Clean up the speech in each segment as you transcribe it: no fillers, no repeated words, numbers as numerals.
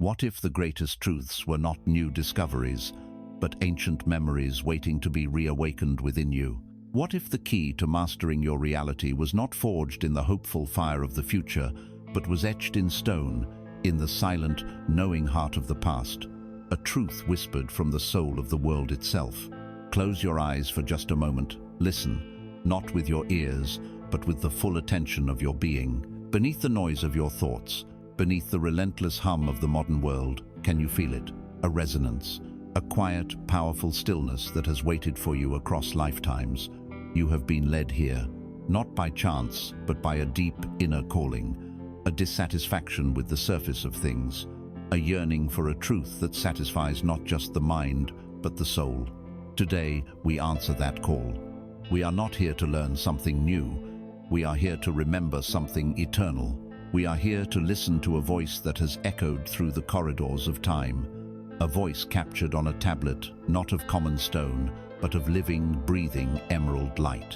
What if the greatest truths were not new discoveries, but ancient memories waiting to be reawakened within you? What if the key to mastering your reality was not forged in the hopeful fire of the future, but was etched in stone, in the silent, knowing heart of the past, a truth whispered from the soul of the world itself? Close your eyes for just a moment. Listen, not with your ears, but with the full attention of your being. Beneath the noise of your thoughts, beneath the relentless hum of the modern world, can you feel it? A resonance, a quiet, powerful stillness that has waited for you across lifetimes. You have been led here, not by chance, but by a deep inner calling, a dissatisfaction with the surface of things, a yearning for a truth that satisfies not just the mind, but the soul. Today, we answer that call. We are not here to learn something new. We are here to remember something eternal. We are here to listen to a voice that has echoed through the corridors of time, a voice captured on a tablet, not of common stone, but of living, breathing emerald light.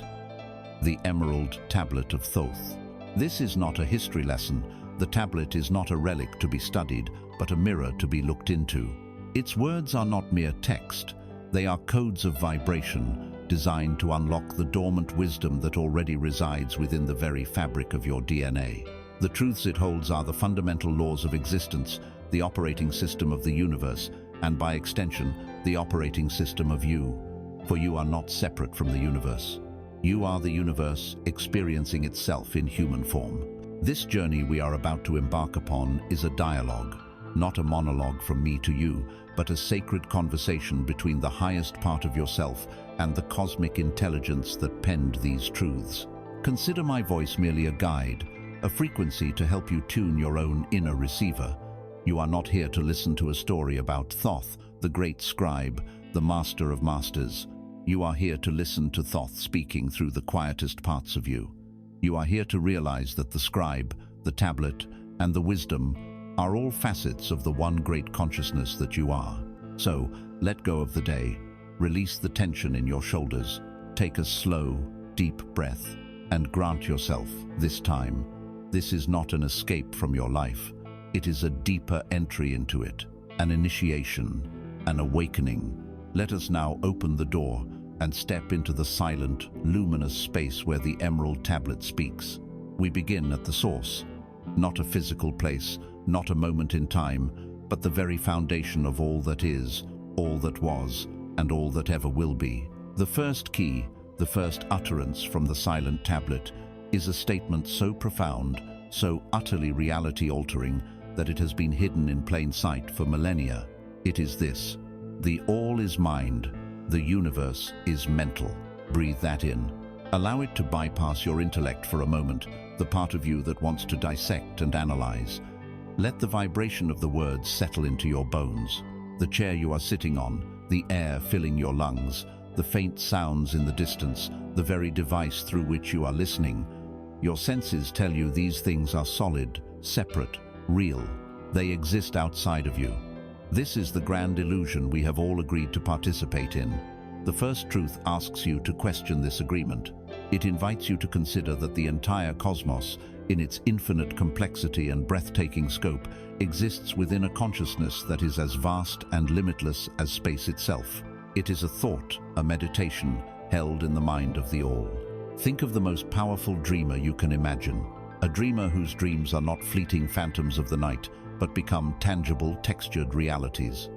The Emerald Tablet of Thoth. This is not a history lesson. The tablet is not a relic to be studied, but a mirror to be looked into. Its words are not mere text. They are codes of vibration, designed to unlock the dormant wisdom that already resides within the very fabric of your DNA. The truths it holds are the fundamental laws of existence, the operating system of the universe, and by extension, the operating system of you. For you are not separate from the universe. You are the universe experiencing itself in human form. This journey we are about to embark upon is a dialogue, not a monologue from me to you, but a sacred conversation between the highest part of yourself and the cosmic intelligence that penned these truths. Consider my voice merely a guide, a frequency to help you tune your own inner receiver. You are not here to listen to a story about Thoth, the great scribe, the master of masters. You are here to listen to Thoth speaking through the quietest parts of you. You are here to realize that the scribe, the tablet, and the wisdom are all facets of the one great consciousness that you are. So, let go of the day. Release the tension in your shoulders. Take a slow, deep breath and grant yourself this time. This is not an escape from your life. It is a deeper entry into it, an initiation, an awakening. Let us now open the door and step into the silent, luminous space where the Emerald Tablet speaks. We begin at the source, not a physical place, not a moment in time, but the very foundation of all that is, all that was, and all that ever will be. The first key, the first utterance from the silent tablet, is a statement so profound, so utterly reality-altering, that it has been hidden in plain sight for millennia. It is this: the all is mind, the universe is mental. Breathe that in. Allow it to bypass your intellect for a moment, the part of you that wants to dissect and analyze. Let the vibration of the words settle into your bones. The chair you are sitting on, the air filling your lungs, the faint sounds in the distance, the very device through which you are listening. Your senses tell you these things are solid, separate, real. They exist outside of you. This is the grand illusion we have all agreed to participate in. The first truth asks you to question this agreement. It invites you to consider that the entire cosmos, in its infinite complexity and breathtaking scope, exists within a consciousness that is as vast and limitless as space itself. It is a thought, a meditation, held in the mind of the all. Think of the most powerful dreamer you can imagine. A dreamer whose dreams are not fleeting phantoms of the night, but become tangible, textured realities.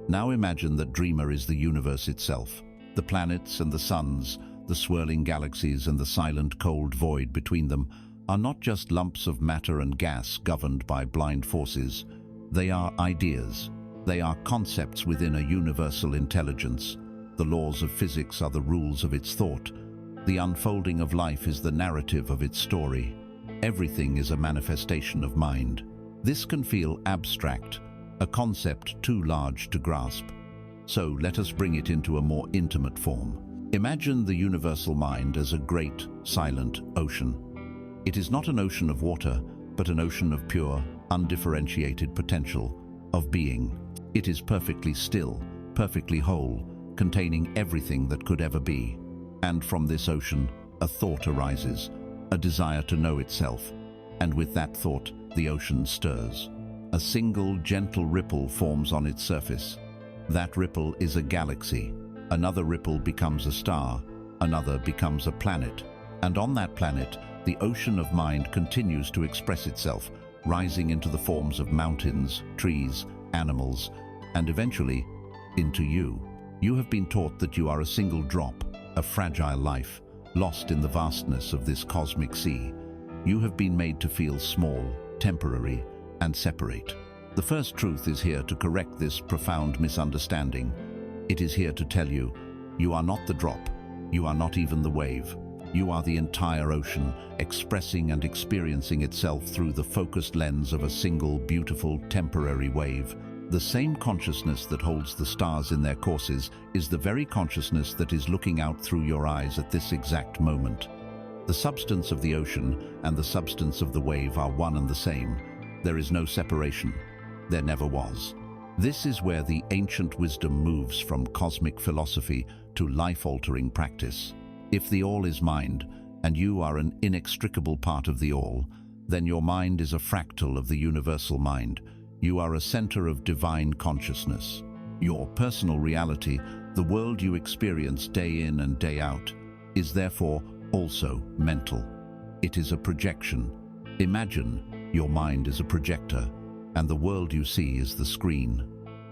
Now imagine that dreamer is the universe itself. The planets and the suns, the swirling galaxies and the silent, cold void between them are not just lumps of matter and gas governed by blind forces. They are ideas. They are concepts within a universal intelligence. The laws of physics are the rules of its thought. The unfolding of life is the narrative of its story. Everything is a manifestation of mind. This can feel abstract, a concept too large to grasp. So let us bring it into a more intimate form. Imagine the universal mind as a great, silent ocean. It is not an ocean of water, but an ocean of pure, undifferentiated potential, of being. It is perfectly still, perfectly whole, containing everything that could ever be. And from this ocean, a thought arises, a desire to know itself, and with that thought, the ocean stirs. a single gentle ripple forms on its surface. That ripple is a galaxy. Another ripple becomes a star. Another becomes a planet. And on that planet, the ocean of mind continues to express itself, rising into the forms of mountains, trees, animals, and eventually into you. You have been taught that you are a single drop, a fragile life, lost in the vastness of this cosmic sea. You have been made to feel small, temporary, and separate. The first truth is here to correct this profound misunderstanding. It is here to tell you, you are not the drop. You are not even the wave. You are the entire ocean, expressing and experiencing itself through the focused lens of a single, beautiful, temporary wave. The same consciousness that holds the stars in their courses is the very consciousness that is looking out through your eyes at this exact moment. The substance of the ocean and the substance of the wave are one and the same. There is no separation. There never was. This is where the ancient wisdom moves from cosmic philosophy to life-altering practice. If the all is mind, and you are an inextricable part of the all, then your mind is a fractal of the universal mind. You are a center of divine consciousness. Your personal reality, the world you experience day in and day out, is therefore also mental. It is a projection. Imagine your mind is a projector, and the world you see is the screen.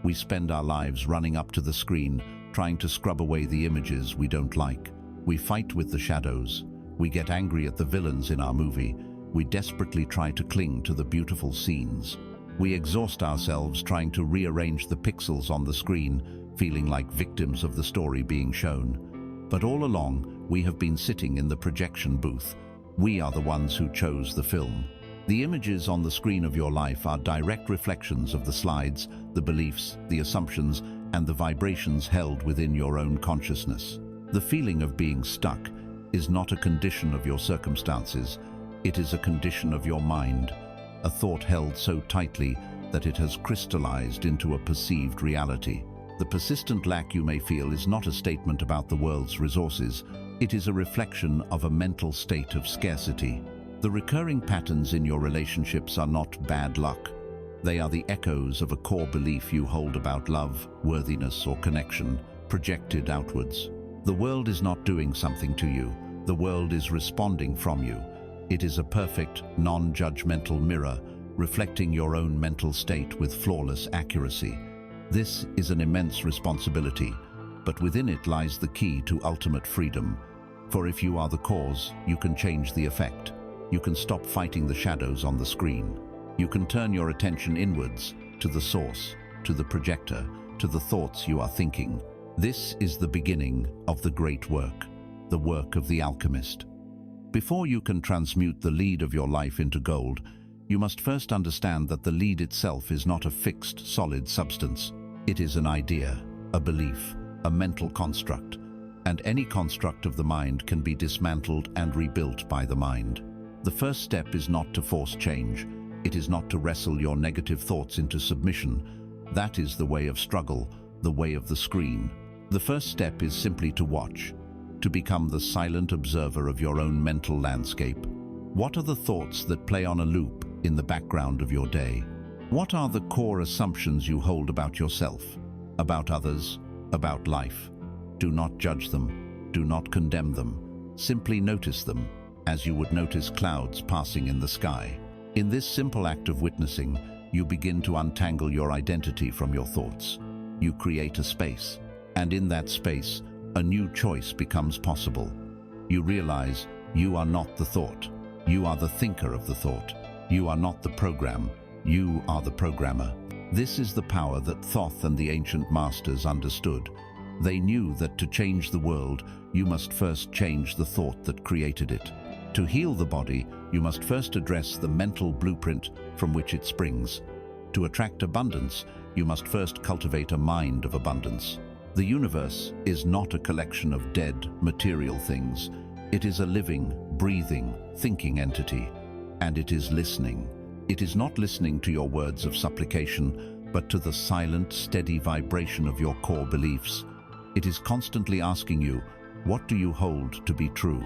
We spend our lives running up to the screen, trying to scrub away the images we don't like. We fight with the shadows. We get angry at the villains in our movie. We desperately try to cling to the beautiful scenes. We exhaust ourselves trying to rearrange the pixels on the screen, feeling like victims of the story being shown. But all along, we have been sitting in the projection booth. We are the ones who chose the film. The images on the screen of your life are direct reflections of the slides, the beliefs, the assumptions, and the vibrations held within your own consciousness. The feeling of being stuck is not a condition of your circumstances. It is a condition of your mind, a thought held so tightly that it has crystallized into a perceived reality. The persistent lack you may feel is not a statement about the world's resources. It is a reflection of a mental state of scarcity. The recurring patterns in your relationships are not bad luck. They are the echoes of a core belief you hold about love, worthiness, or connection, projected outwards. The world is not doing something to you. The world is responding from you. It is a perfect, non-judgmental mirror, reflecting your own mental state with flawless accuracy. This is an immense responsibility, but within it lies the key to ultimate freedom. For if you are the cause, you can change the effect. You can stop fighting the shadows on the screen. You can turn your attention inwards, to the source, to the projector, to the thoughts you are thinking. This is the beginning of the great work, the work of the alchemist. Before you can transmute the lead of your life into gold, you must first understand that the lead itself is not a fixed, solid substance. It is an idea, a belief, a mental construct, and any construct of the mind can be dismantled and rebuilt by the mind. The first step is not to force change. It is not to wrestle your negative thoughts into submission. That is the way of struggle, the way of the screen. The first step is simply to watch, to become the silent observer of your own mental landscape. What are the thoughts that play on a loop in the background of your day? What are the core assumptions you hold about yourself, about others, about life? Do not judge them. Do not condemn them. Simply notice them, as you would notice clouds passing in the sky. In this simple act of witnessing, you begin to untangle your identity from your thoughts. You create a space, and in that space, a new choice becomes possible. You realize you are not the thought. You are the thinker of the thought. You are not the program. You are the programmer. This is the power that Thoth and the ancient masters understood. They knew that to change the world, you must first change the thought that created it. To heal the body, you must first address the mental blueprint from which it springs. To attract abundance, you must first cultivate a mind of abundance. The universe is not a collection of dead, material things. It is a living, breathing, thinking entity, and it is listening. It is not listening to your words of supplication, but to the silent, steady vibration of your core beliefs. It is constantly asking you, what do you hold to be true?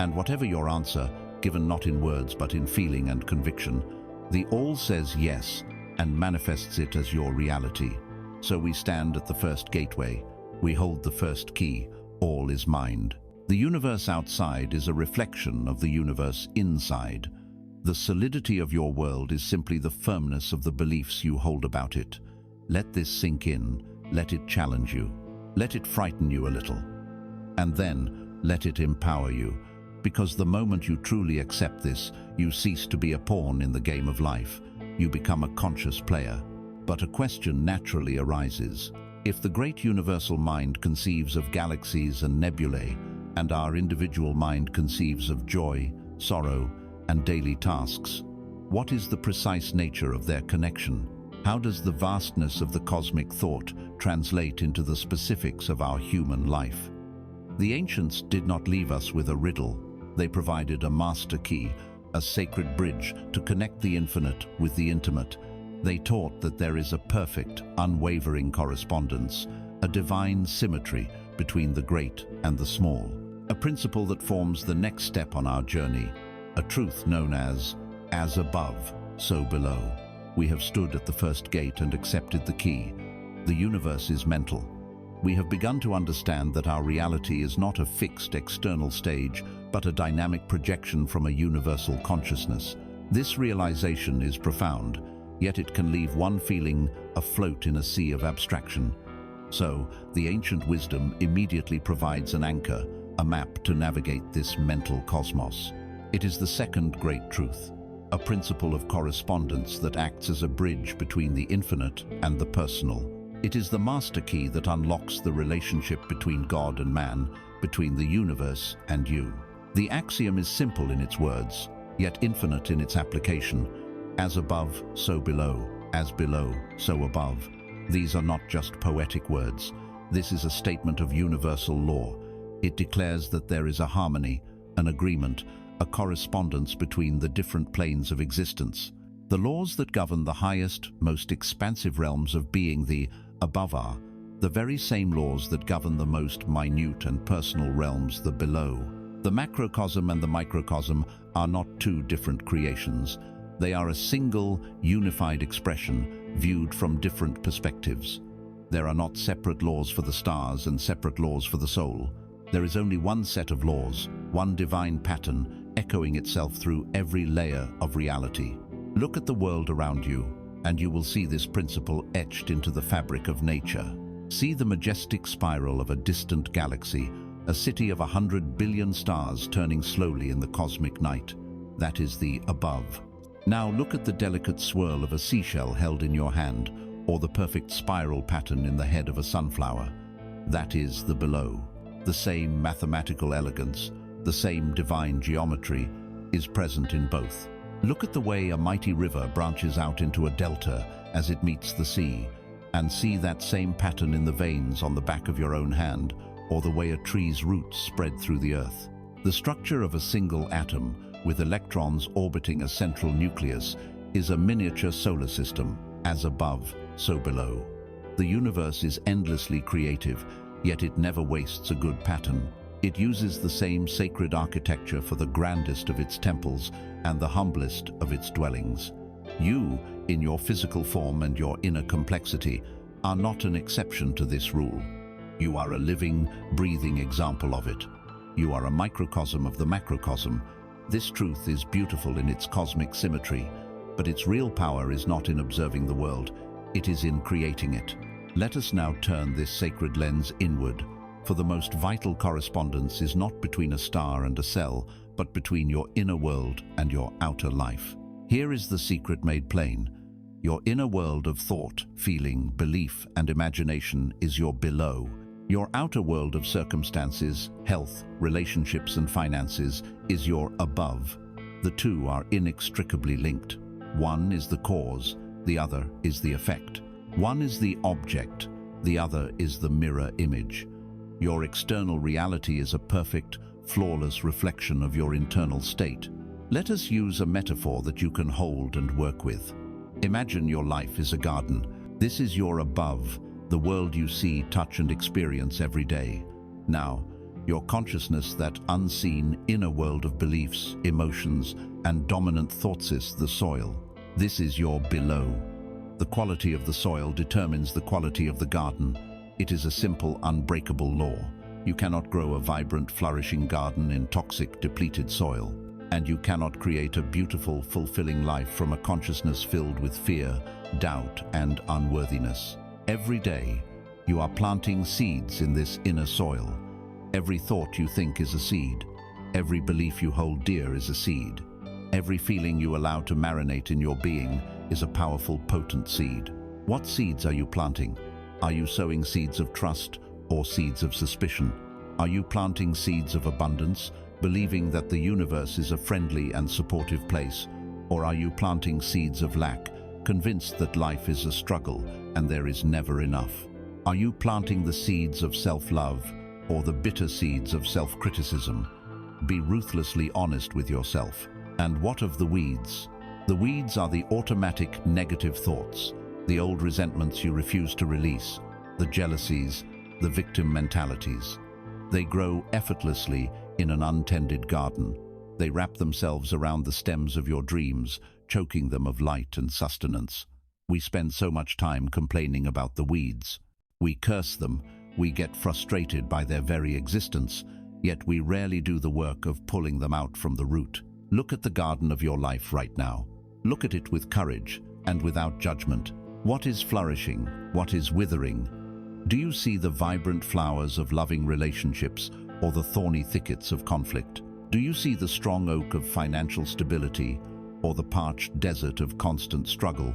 And whatever your answer, given not in words but in feeling and conviction, the all says yes, and manifests it as your reality. So we stand at the first gateway. We hold the first key. All is mind. The universe outside is a reflection of the universe inside. The solidity of your world is simply the firmness of the beliefs you hold about it. Let this sink in. Let it challenge you. Let it frighten you a little. And then let it empower you. Because the moment you truly accept this, you cease to be a pawn in the game of life. You become a conscious player. But a question naturally arises. If the great universal mind conceives of galaxies and nebulae, and our individual mind conceives of joy, sorrow, and daily tasks, what is the precise nature of their connection? How does the vastness of the cosmic thought translate into the specifics of our human life? The ancients did not leave us with a riddle. They provided a master key, a sacred bridge to connect the infinite with the intimate. They taught that there is a perfect, unwavering correspondence, a divine symmetry between the great and the small, a principle that forms the next step on our journey, a truth known as above, so below. We have stood at the first gate and accepted the key. The universe is mental. We have begun to understand that our reality is not a fixed external stage, but a dynamic projection from a universal consciousness. This realization is profound, yet it can leave one feeling afloat in a sea of abstraction. So, the ancient wisdom immediately provides an anchor, a map to navigate this mental cosmos. It is the second great truth, a principle of correspondence that acts as a bridge between the infinite and the personal. It is the master key that unlocks the relationship between God and man, between the universe and you. The axiom is simple in its words, yet infinite in its application. As above, so below. As below, so above. These are not just poetic words. This is a statement of universal law. It declares that there is a harmony, an agreement, a correspondence between the different planes of existence. The laws that govern the highest, most expansive realms of being, the above, are the very same laws that govern the most minute and personal realms, the below. The macrocosm and the microcosm are not two different creations. They are a single, unified expression viewed from different perspectives. There are not separate laws for the stars and separate laws for the soul. There is only one set of laws, one divine pattern echoing itself through every layer of reality. Look at the world around you, and you will see this principle etched into the fabric of nature. See the majestic spiral of a distant galaxy, a city of 100 billion stars turning slowly in the cosmic night. That is the above. Now look at the delicate swirl of a seashell held in your hand, or the perfect spiral pattern in the head of a sunflower. That is the below. The same mathematical elegance, the same divine geometry, is present in both. Look at the way a mighty river branches out into a delta as it meets the sea, and see that same pattern in the veins on the back of your own hand, or the way a tree's roots spread through the earth. The structure of a single atom, with electrons orbiting a central nucleus, is a miniature solar system. As above, so below. The universe is endlessly creative, yet it never wastes a good pattern. It uses the same sacred architecture for the grandest of its temples and the humblest of its dwellings. You, in your physical form and your inner complexity, are not an exception to this rule. You are a living, breathing example of it. You are a microcosm of the macrocosm. This truth is beautiful in its cosmic symmetry, but its real power is not in observing the world, it is in creating it. Let us now turn this sacred lens inward, for the most vital correspondence is not between a star and a cell, but between your inner world and your outer life. Here is the secret made plain. Your inner world of thought, feeling, belief, and imagination is your below. Your outer world of circumstances, health, relationships, and finances is your above. The two are inextricably linked. One is the cause, the other is the effect. One is the object, the other is the mirror image. Your external reality is a perfect, flawless reflection of your internal state. Let us use a metaphor that you can hold and work with. Imagine your life is a garden. This is your above, the world you see, touch, and experience every day. Now, your consciousness, that unseen inner world of beliefs, emotions, and dominant thoughts, is the soil. This is your below. The quality of the soil determines the quality of the garden. It is a simple, unbreakable law. You cannot grow a vibrant, flourishing garden in toxic, depleted soil. And you cannot create a beautiful, fulfilling life from a consciousness filled with fear, doubt, and unworthiness. Every day, you are planting seeds in this inner soil. Every thought you think is a seed. Every belief you hold dear is a seed. Every feeling you allow to marinate in your being is a powerful, potent seed. What seeds are you planting? Are you sowing seeds of trust or seeds of suspicion? Are you planting seeds of abundance, believing that the universe is a friendly and supportive place? Or are you planting seeds of lack, convinced that life is a struggle and there is never enough? Are you planting the seeds of self-love or the bitter seeds of self-criticism? Be ruthlessly honest with yourself. And what of the weeds? The weeds are the automatic negative thoughts, the old resentments you refuse to release, the jealousies, the victim mentalities. They grow effortlessly in an untended garden. They wrap themselves around the stems of your dreams, choking them of light and sustenance. We spend so much time complaining about the weeds. We curse them, we get frustrated by their very existence, yet we rarely do the work of pulling them out from the root. Look at the garden of your life right now. Look at it with courage and without judgment. What is flourishing? What is withering? Do you see the vibrant flowers of loving relationships or the thorny thickets of conflict? Do you see the strong oak of financial stability or the parched desert of constant struggle?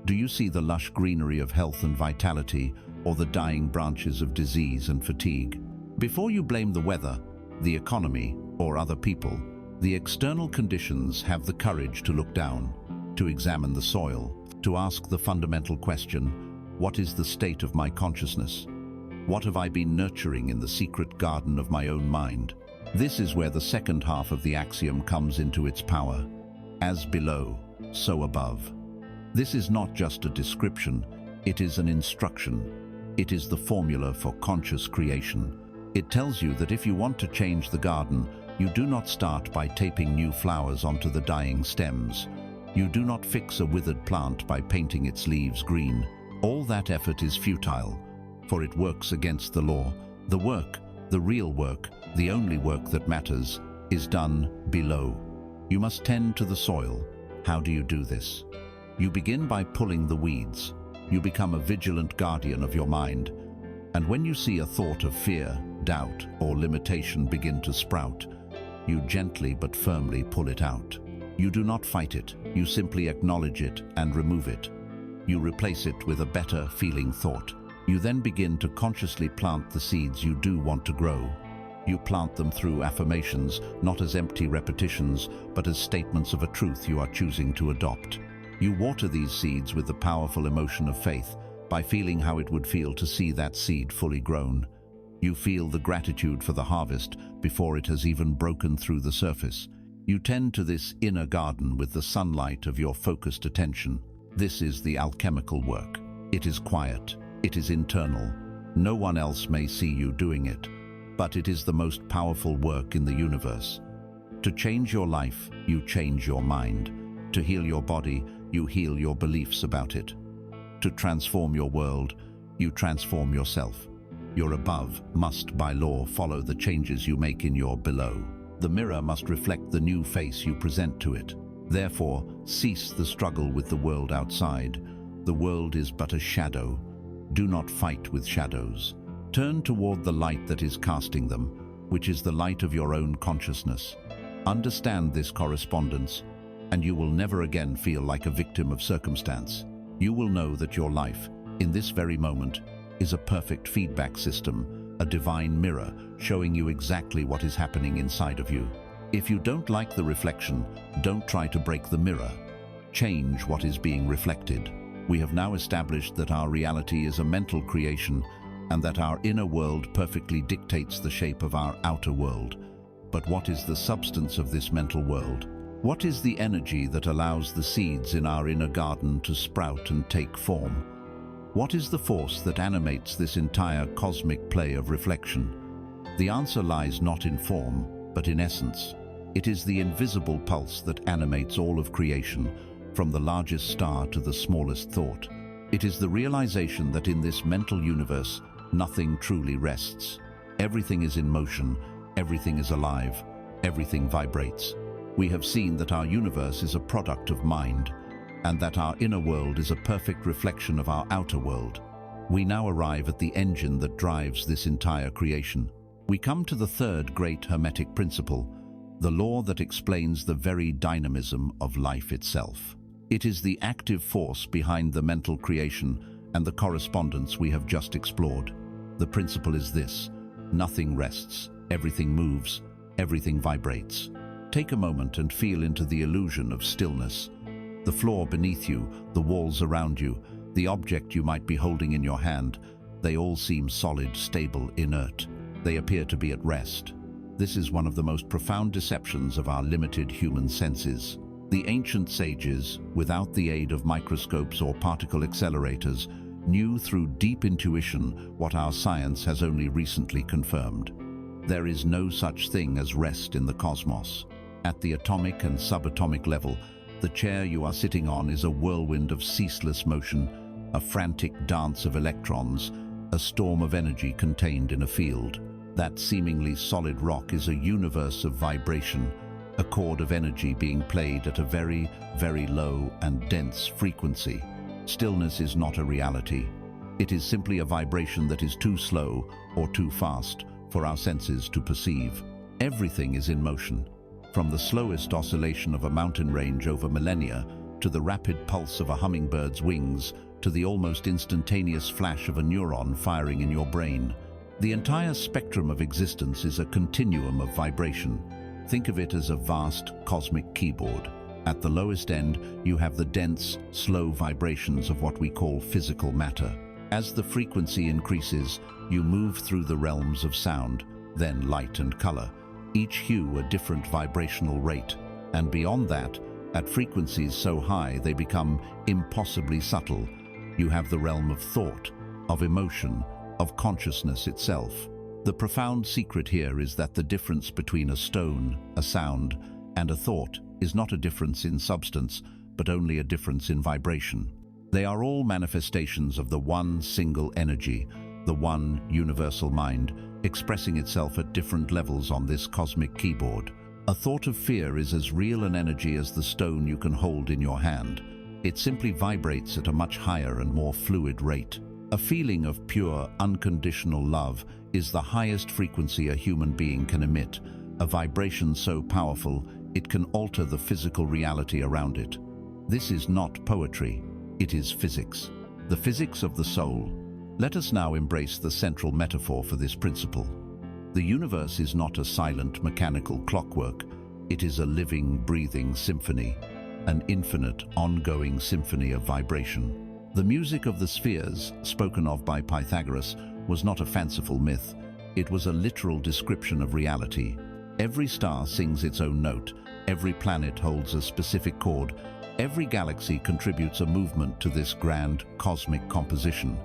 Do you see the lush greenery of health and vitality or the dying branches of disease and fatigue? Before you blame the weather, the economy, or other people, the external conditions, have the courage to look down, to examine the soil, to ask the fundamental question, what is the state of my consciousness? What have I been nurturing in the secret garden of my own mind? This is where the second half of the axiom comes into its power. As below, so above. This is not just a description, it is an instruction. It is the formula for conscious creation. It tells you that if you want to change the garden, you do not start by taping new flowers onto the dying stems. You do not fix a withered plant by painting its leaves green. All that effort is futile, for it works against the law. The work, the real work, the only work that matters, is done below. You must tend to the soil. How do you do this? You begin by pulling the weeds. You become a vigilant guardian of your mind. And when you see a thought of fear, doubt, or limitation begin to sprout, you gently but firmly pull it out. You do not fight it, you simply acknowledge it and remove it. You replace it with a better feeling thought. You then begin to consciously plant the seeds you do want to grow. You plant them through affirmations, not as empty repetitions, but as statements of a truth you are choosing to adopt. You water these seeds with the powerful emotion of faith, by feeling how it would feel to see that seed fully grown. You feel the gratitude for the harvest before it has even broken through the surface. You tend to this inner garden with the sunlight of your focused attention. This is the alchemical work. It is quiet. It is internal. No one else may see you doing it, but it is the most powerful work in the universe. To change your life, you change your mind. To heal your body, you heal your beliefs about it. To transform your world, you transform yourself. Your above must, by law, follow the changes you make in your below. The mirror must reflect the new face you present to it. Therefore, cease the struggle with the world outside. The world is but a shadow. Do not fight with shadows. Turn toward the light that is casting them, which is the light of your own consciousness. Understand this correspondence, and you will never again feel like a victim of circumstance. You will know that your life, in this very moment, is a perfect feedback system, a divine mirror showing you exactly what is happening inside of you. If you don't like the reflection, don't try to break the mirror. Change what is being reflected. We have now established that our reality is a mental creation and that our inner world perfectly dictates the shape of our outer world. But what is the substance of this mental world? What is the energy that allows the seeds in our inner garden to sprout and take form? What is the force that animates this entire cosmic play of reflection? The answer lies not in form, but in essence. It is the invisible pulse that animates all of creation, from the largest star to the smallest thought. It is the realization that in this mental universe, nothing truly rests. Everything is in motion, everything is alive, everything vibrates. We have seen that our universe is a product of mind, and that our inner world is a perfect reflection of our outer world. We now arrive at the engine that drives this entire creation. We come to the third great Hermetic principle, the law that explains the very dynamism of life itself. It is the active force behind the mental creation and the correspondence we have just explored. The principle is this: nothing rests, everything moves, everything vibrates. Take a moment and feel into the illusion of stillness. The floor beneath you, the walls around you, the object you might be holding in your hand, they all seem solid, stable, inert. They appear to be at rest. This is one of the most profound deceptions of our limited human senses. The ancient sages, without the aid of microscopes or particle accelerators, knew through deep intuition what our science has only recently confirmed. There is no such thing as rest in the cosmos. At the atomic and subatomic level, the chair you are sitting on is a whirlwind of ceaseless motion, a frantic dance of electrons, a storm of energy contained in a field. That seemingly solid rock is a universe of vibration, a chord of energy being played at a very, very low and dense frequency. Stillness is not a reality. It is simply a vibration that is too slow or too fast for our senses to perceive. Everything is in motion, from the slowest oscillation of a mountain range over millennia to the rapid pulse of a hummingbird's wings to the almost instantaneous flash of a neuron firing in your brain. The entire spectrum of existence is a continuum of vibration. Think of it as a vast cosmic keyboard. At the lowest end, you have the dense, slow vibrations of what we call physical matter. As the frequency increases, you move through the realms of sound, then light and color, each hue a different vibrational rate. And beyond that, at frequencies so high they become impossibly subtle, you have the realm of thought, of emotion, of consciousness itself. The profound secret here is that the difference between a stone, a sound, and a thought is not a difference in substance, but only a difference in vibration. They are all manifestations of the one single energy, the one universal mind, expressing itself at different levels on this cosmic keyboard. A thought of fear is as real an energy as the stone you can hold in your hand. It simply vibrates at a much higher and more fluid rate. A feeling of pure, unconditional love is the highest frequency a human being can emit, a vibration so powerful it can alter the physical reality around it. This is not poetry, it is physics, the physics of the soul. Let us now embrace the central metaphor for this principle. The universe is not a silent mechanical clockwork, it is a living, breathing symphony, an infinite, ongoing symphony of vibration. The music of the spheres, spoken of by Pythagoras, was not a fanciful myth, it was a literal description of reality. Every star sings its own note, every planet holds a specific chord, every galaxy contributes a movement to this grand cosmic composition.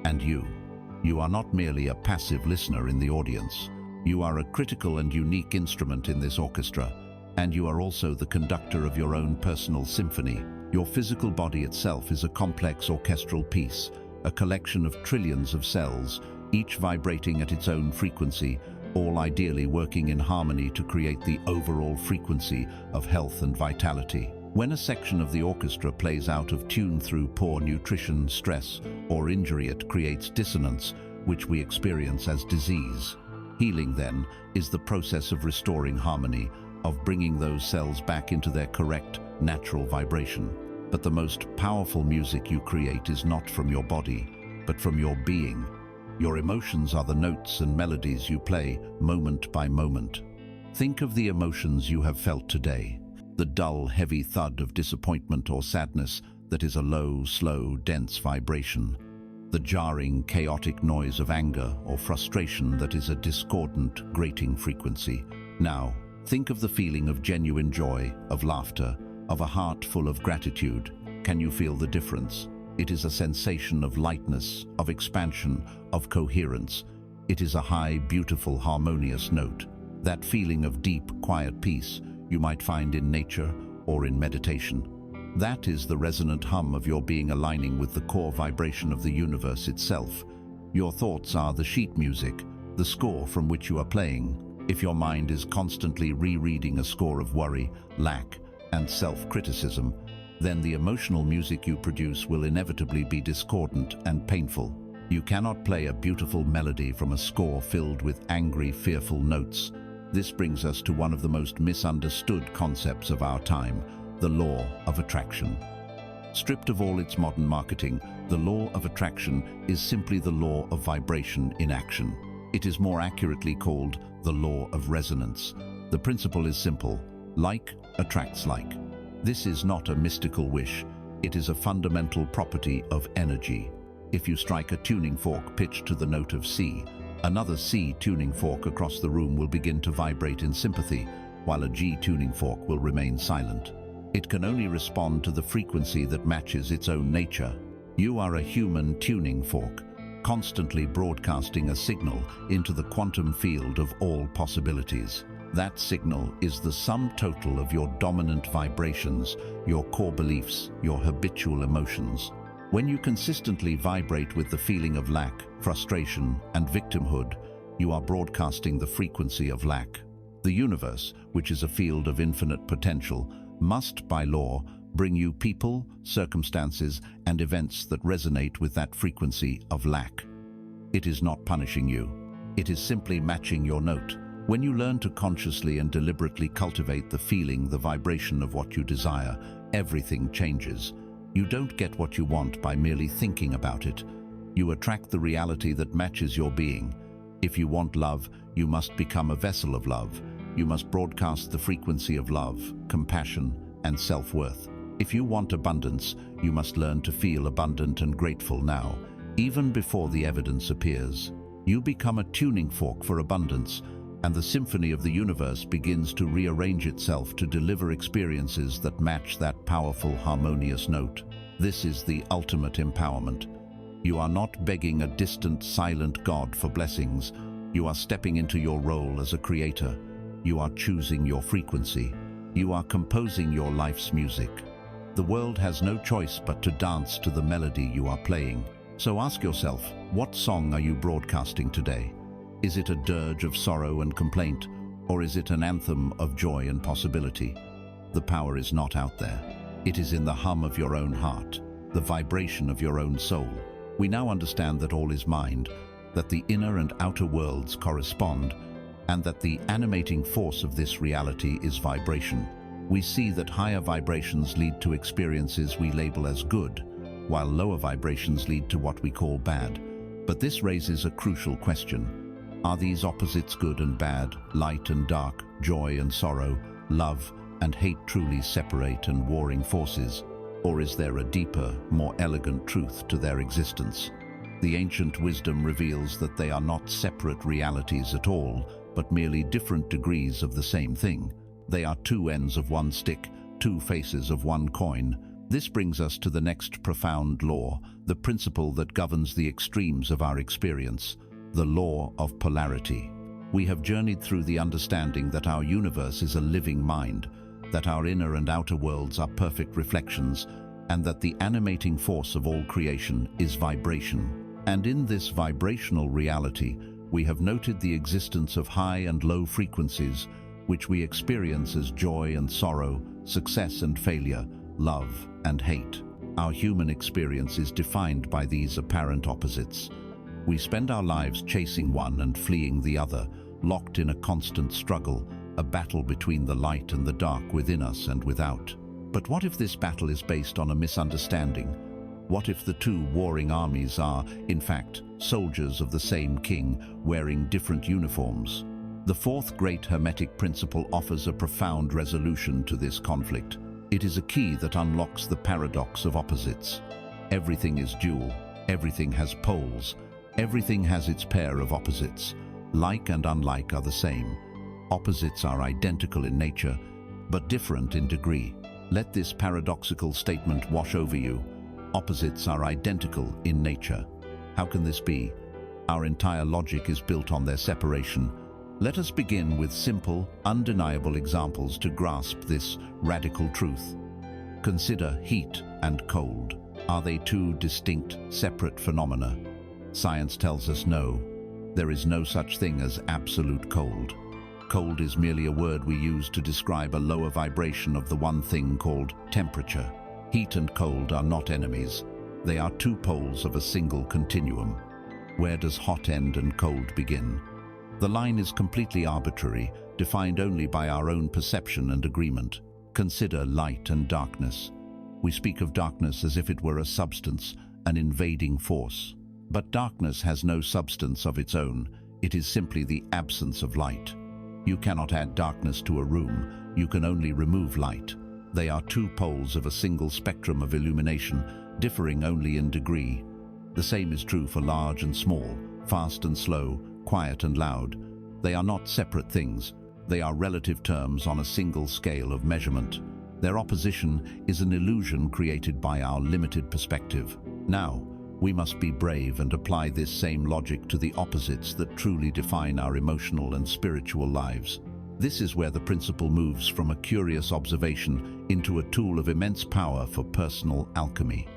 And you are not merely a passive listener in the audience. You are a critical and unique instrument in this orchestra, and you are also the conductor of your own personal symphony. Your physical body itself is a complex orchestral piece, a collection of trillions of cells, each vibrating at its own frequency, all ideally working in harmony to create the overall frequency of health and vitality. When a section of the orchestra plays out of tune through poor nutrition, stress, or injury, it creates dissonance, which we experience as disease. Healing, then, is the process of restoring harmony, of bringing those cells back into their correct, natural vibration. But the most powerful music you create is not from your body, but from your being. Your emotions are the notes and melodies you play moment by moment. Think of the emotions you have felt today. The dull, heavy thud of disappointment or sadness that is a low, slow, dense vibration. The jarring, chaotic noise of anger or frustration that is a discordant, grating frequency. Now, think of the feeling of genuine joy, of laughter, of a heart full of gratitude. Can you feel the difference? It is a sensation of lightness, of expansion, of coherence. It is a high, beautiful, harmonious note. That feeling of deep, quiet peace you might find in nature or in meditation. That is the resonant hum of your being aligning with the core vibration of the universe itself. Your thoughts are the sheet music, the score from which you are playing. If your mind is constantly rereading a score of worry, lack, and self-criticism, then the emotional music you produce will inevitably be discordant and painful. You cannot play a beautiful melody from a score filled with angry, fearful notes. This brings us to one of the most misunderstood concepts of our time, the law of attraction. Stripped of all its modern marketing, the law of attraction is simply the law of vibration in action. It is more accurately called the law of resonance. The principle is simple: like attracts like. This is not a mystical wish, it is a fundamental property of energy. If you strike a tuning fork pitched to the note of C, another C tuning fork across the room will begin to vibrate in sympathy, while a G tuning fork will remain silent. It can only respond to the frequency that matches its own nature. You are a human tuning fork, constantly broadcasting a signal into the quantum field of all possibilities. That signal is the sum total of your dominant vibrations, your core beliefs, your habitual emotions. When you consistently vibrate with the feeling of lack, frustration, and victimhood, you are broadcasting the frequency of lack. The universe, which is a field of infinite potential, must, by law, bring you people, circumstances, and events that resonate with that frequency of lack. It is not punishing you. It is simply matching your note. When you learn to consciously and deliberately cultivate the feeling, the vibration of what you desire, everything changes. You don't get what you want by merely thinking about it. You attract the reality that matches your being. If you want love, you must become a vessel of love. You must broadcast the frequency of love, compassion, and self-worth. If you want abundance, you must learn to feel abundant and grateful now, even before the evidence appears. You become a tuning fork for abundance, and the symphony of the universe begins to rearrange itself to deliver experiences that match that powerful, harmonious note. This is the ultimate empowerment. You are not begging a distant, silent God for blessings. You are stepping into your role as a creator. You are choosing your frequency. You are composing your life's music. The world has no choice but to dance to the melody you are playing. So ask yourself, what song are you broadcasting today? Is it a dirge of sorrow and complaint, or is it an anthem of joy and possibility? The power is not out there. It is in the hum of your own heart, the vibration of your own soul. We now understand that all is mind, that the inner and outer worlds correspond, and that the animating force of this reality is vibration. We see that higher vibrations lead to experiences we label as good, while lower vibrations lead to what we call bad. But this raises a crucial question. Are these opposites, good and bad, light and dark, joy and sorrow, love and hate, truly separate and warring forces? Or is there a deeper, more elegant truth to their existence? The ancient wisdom reveals that they are not separate realities at all, but merely different degrees of the same thing. They are two ends of one stick, two faces of one coin. This brings us to the next profound law, the principle that governs the extremes of our experience, the law of polarity. We have journeyed through the understanding that our universe is a living mind, that our inner and outer worlds are perfect reflections, and that the animating force of all creation is vibration. And in this vibrational reality, we have noted the existence of high and low frequencies, which we experience as joy and sorrow, success and failure, love and hate. Our human experience is defined by these apparent opposites. We spend our lives chasing one and fleeing the other, locked in a constant struggle, a battle between the light and the dark within us and without. But what if this battle is based on a misunderstanding? What if the two warring armies are, in fact, soldiers of the same king, wearing different uniforms? The fourth great Hermetic principle offers a profound resolution to this conflict. It is a key that unlocks the paradox of opposites. Everything is dual, everything has poles, everything has its pair of opposites. Like and unlike are the same. Opposites are identical in nature, but different in degree. Let this paradoxical statement wash over you. Opposites are identical in nature. How can this be? Our entire logic is built on their separation. Let us begin with simple, undeniable examples to grasp this radical truth. Consider heat and cold. Are they two distinct, separate phenomena? Science tells us no. There is no such thing as absolute cold. Cold is merely a word we use to describe a lower vibration of the one thing called temperature. Heat and cold are not enemies. They are two poles of a single continuum. Where does hot end and cold begin? The line is completely arbitrary, defined only by our own perception and agreement. Consider light and darkness. We speak of darkness as if it were a substance, an invading force. But darkness has no substance of its own. It is simply the absence of light. You cannot add darkness to a room. You can only remove light. They are two poles of a single spectrum of illumination, differing only in degree. The same is true for large and small, fast and slow, quiet and loud. They are not separate things. They are relative terms on a single scale of measurement. Their opposition is an illusion created by our limited perspective. Now, we must be brave and apply this same logic to the opposites that truly define our emotional and spiritual lives. This is where the principle moves from a curious observation into a tool of immense power for personal alchemy.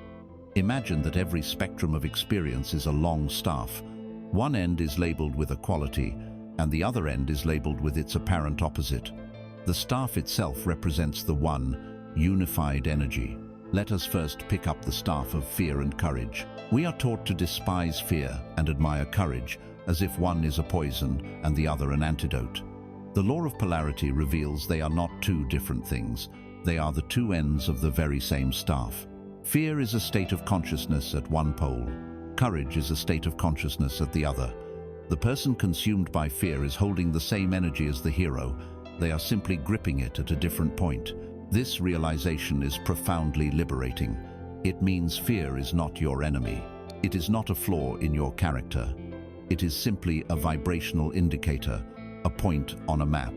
Imagine that every spectrum of experience is a long staff. One end is labeled with a quality, and the other end is labeled with its apparent opposite. The staff itself represents the one, unified energy. Let us first pick up the staff of fear and courage. We are taught to despise fear and admire courage, as if one is a poison and the other an antidote. The law of polarity reveals they are not two different things. They are the two ends of the very same staff. Fear is a state of consciousness at one pole. Courage is a state of consciousness at the other. The person consumed by fear is holding the same energy as the hero. They are simply gripping it at a different point. This realization is profoundly liberating. It means fear is not your enemy. It is not a flaw in your character. It is simply a vibrational indicator, a point on a map.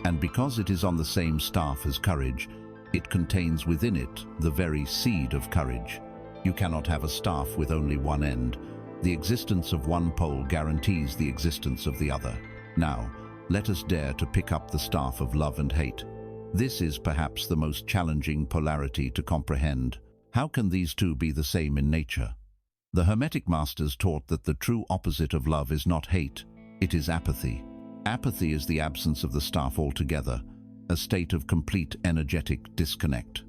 And because it is on the same staff as courage, it contains within it the very seed of courage. You cannot have a staff with only one end. The existence of one pole guarantees the existence of the other. Now, let us dare to pick up the staff of love and hate. This is perhaps the most challenging polarity to comprehend. How can these two be the same in nature? The Hermetic masters taught that the true opposite of love is not hate, it is apathy. Apathy is the absence of the staff altogether, a state of complete energetic disconnect.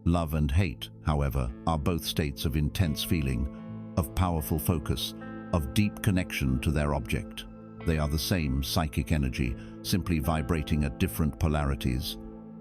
Love and hate, however, are both states of intense feeling, of powerful focus, of deep connection to their object. They are the same psychic energy, simply vibrating at different polarities.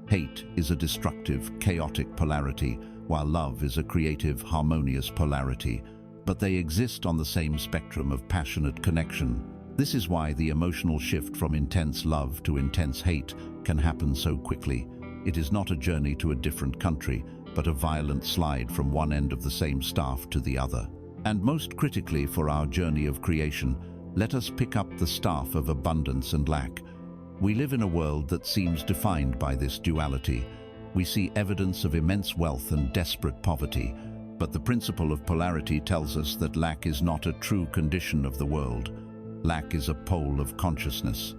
Hate is a destructive, chaotic polarity, while love is a creative, harmonious polarity. But they exist on the same spectrum of passionate connection. This is why the emotional shift from intense love to intense hate can happen so quickly. It is not a journey to a different country, but a violent slide from one end of the same staff to the other. And most critically for our journey of creation, let us pick up the staff of abundance and lack. We live in a world that seems defined by this duality. We see evidence of immense wealth and desperate poverty, but the principle of polarity tells us that lack is not a true condition of the world. Lack is a pole of consciousness.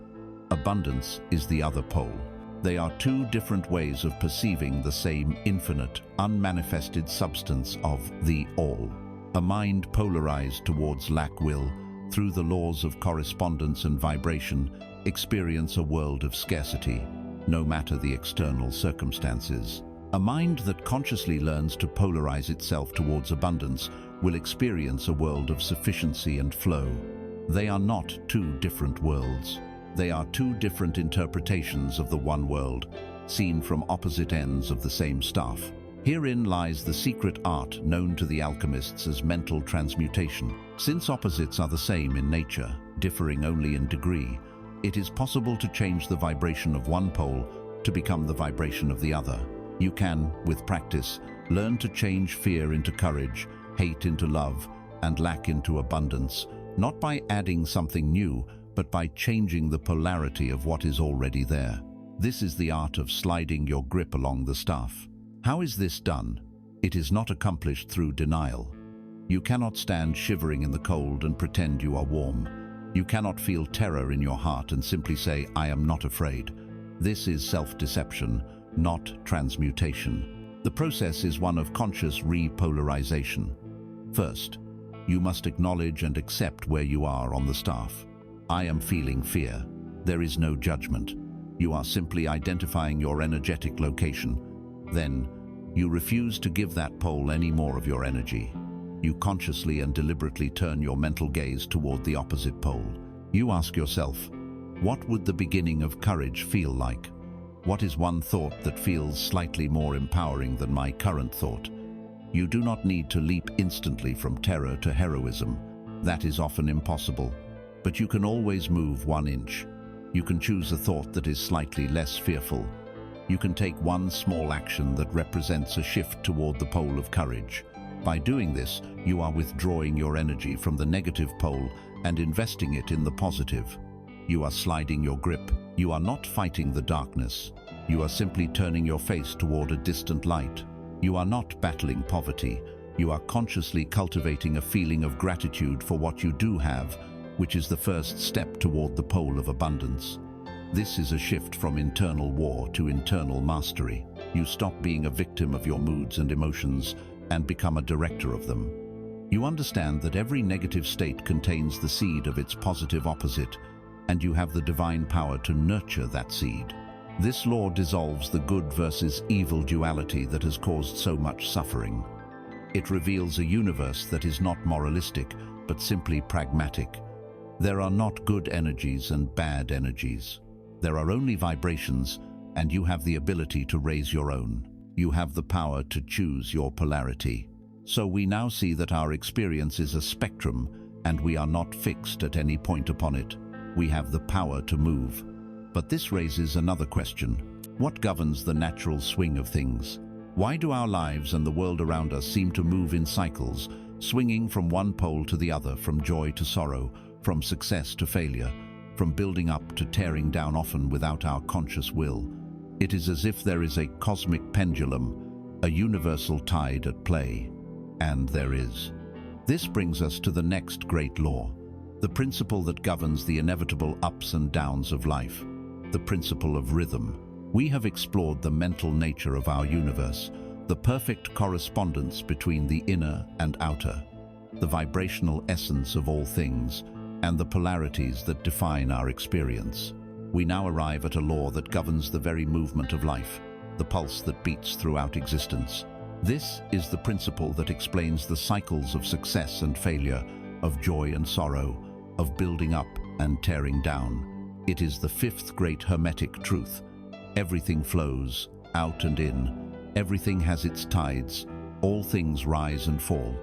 Abundance is the other pole. They are two different ways of perceiving the same infinite, unmanifested substance of the all. A mind polarized towards lack will, through the laws of correspondence and vibration, experience a world of scarcity, no matter the external circumstances. A mind that consciously learns to polarize itself towards abundance will experience a world of sufficiency and flow. They are not two different worlds. They are two different interpretations of the one world, seen from opposite ends of the same staff. Herein lies the secret art known to the alchemists as mental transmutation. Since opposites are the same in nature, differing only in degree, it is possible to change the vibration of one pole to become the vibration of the other. You can, with practice, learn to change fear into courage, hate into love, and lack into abundance, not by adding something new, but by changing the polarity of what is already there. This is the art of sliding your grip along the staff. How is this done? It is not accomplished through denial. You cannot stand shivering in the cold and pretend you are warm. You cannot feel terror in your heart and simply say, "I am not afraid." This is self-deception, not transmutation. The process is one of conscious repolarization. First, you must acknowledge and accept where you are on the staff. I am feeling fear. There is no judgment. You are simply identifying your energetic location. Then, you refuse to give that pole any more of your energy. You consciously and deliberately turn your mental gaze toward the opposite pole. You ask yourself, what would the beginning of courage feel like? What is one thought that feels slightly more empowering than my current thought? You do not need to leap instantly from terror to heroism. That is often impossible. But you can always move 1 inch. You can choose a thought that is slightly less fearful. You can take one small action that represents a shift toward the pole of courage. By doing this, you are withdrawing your energy from the negative pole and investing it in the positive. You are sliding your grip. You are not fighting the darkness. You are simply turning your face toward a distant light. You are not battling poverty. You are consciously cultivating a feeling of gratitude for what you do have, which is the first step toward the pole of abundance. This is a shift from internal war to internal mastery. You stop being a victim of your moods and emotions and become a director of them. You understand that every negative state contains the seed of its positive opposite, and you have the divine power to nurture that seed. This law dissolves the good versus evil duality that has caused so much suffering. It reveals a universe that is not moralistic, but simply pragmatic. There are not good energies and bad energies. There are only vibrations, and you have the ability to raise your own. You have the power to choose your polarity. So we now see that our experience is a spectrum, and we are not fixed at any point upon it. We have the power to move. But this raises another question. What governs the natural swing of things? Why do our lives and the world around us seem to move in cycles, swinging from one pole to the other, from joy to sorrow, from success to failure, from building up to tearing down, often without our conscious will? It is as if there is a cosmic pendulum, a universal tide at play. And there is. This brings us to the next great law, the principle that governs the inevitable ups and downs of life, the principle of rhythm. We have explored the mental nature of our universe, the perfect correspondence between the inner and outer, the vibrational essence of all things, and the polarities that define our experience. We now arrive at a law that governs the very movement of life, the pulse that beats throughout existence. This is the principle that explains the cycles of success and failure, of joy and sorrow, of building up and tearing down. It is the fifth great Hermetic truth. Everything flows, out and in. Everything has its tides. All things rise and fall.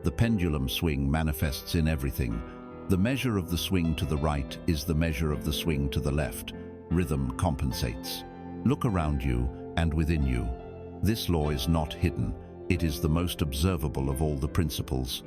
The pendulum swing manifests in everything. The measure of the swing to the right is the measure of the swing to the left. Rhythm compensates. Look around you and within you. This law is not hidden. It is the most observable of all the principles.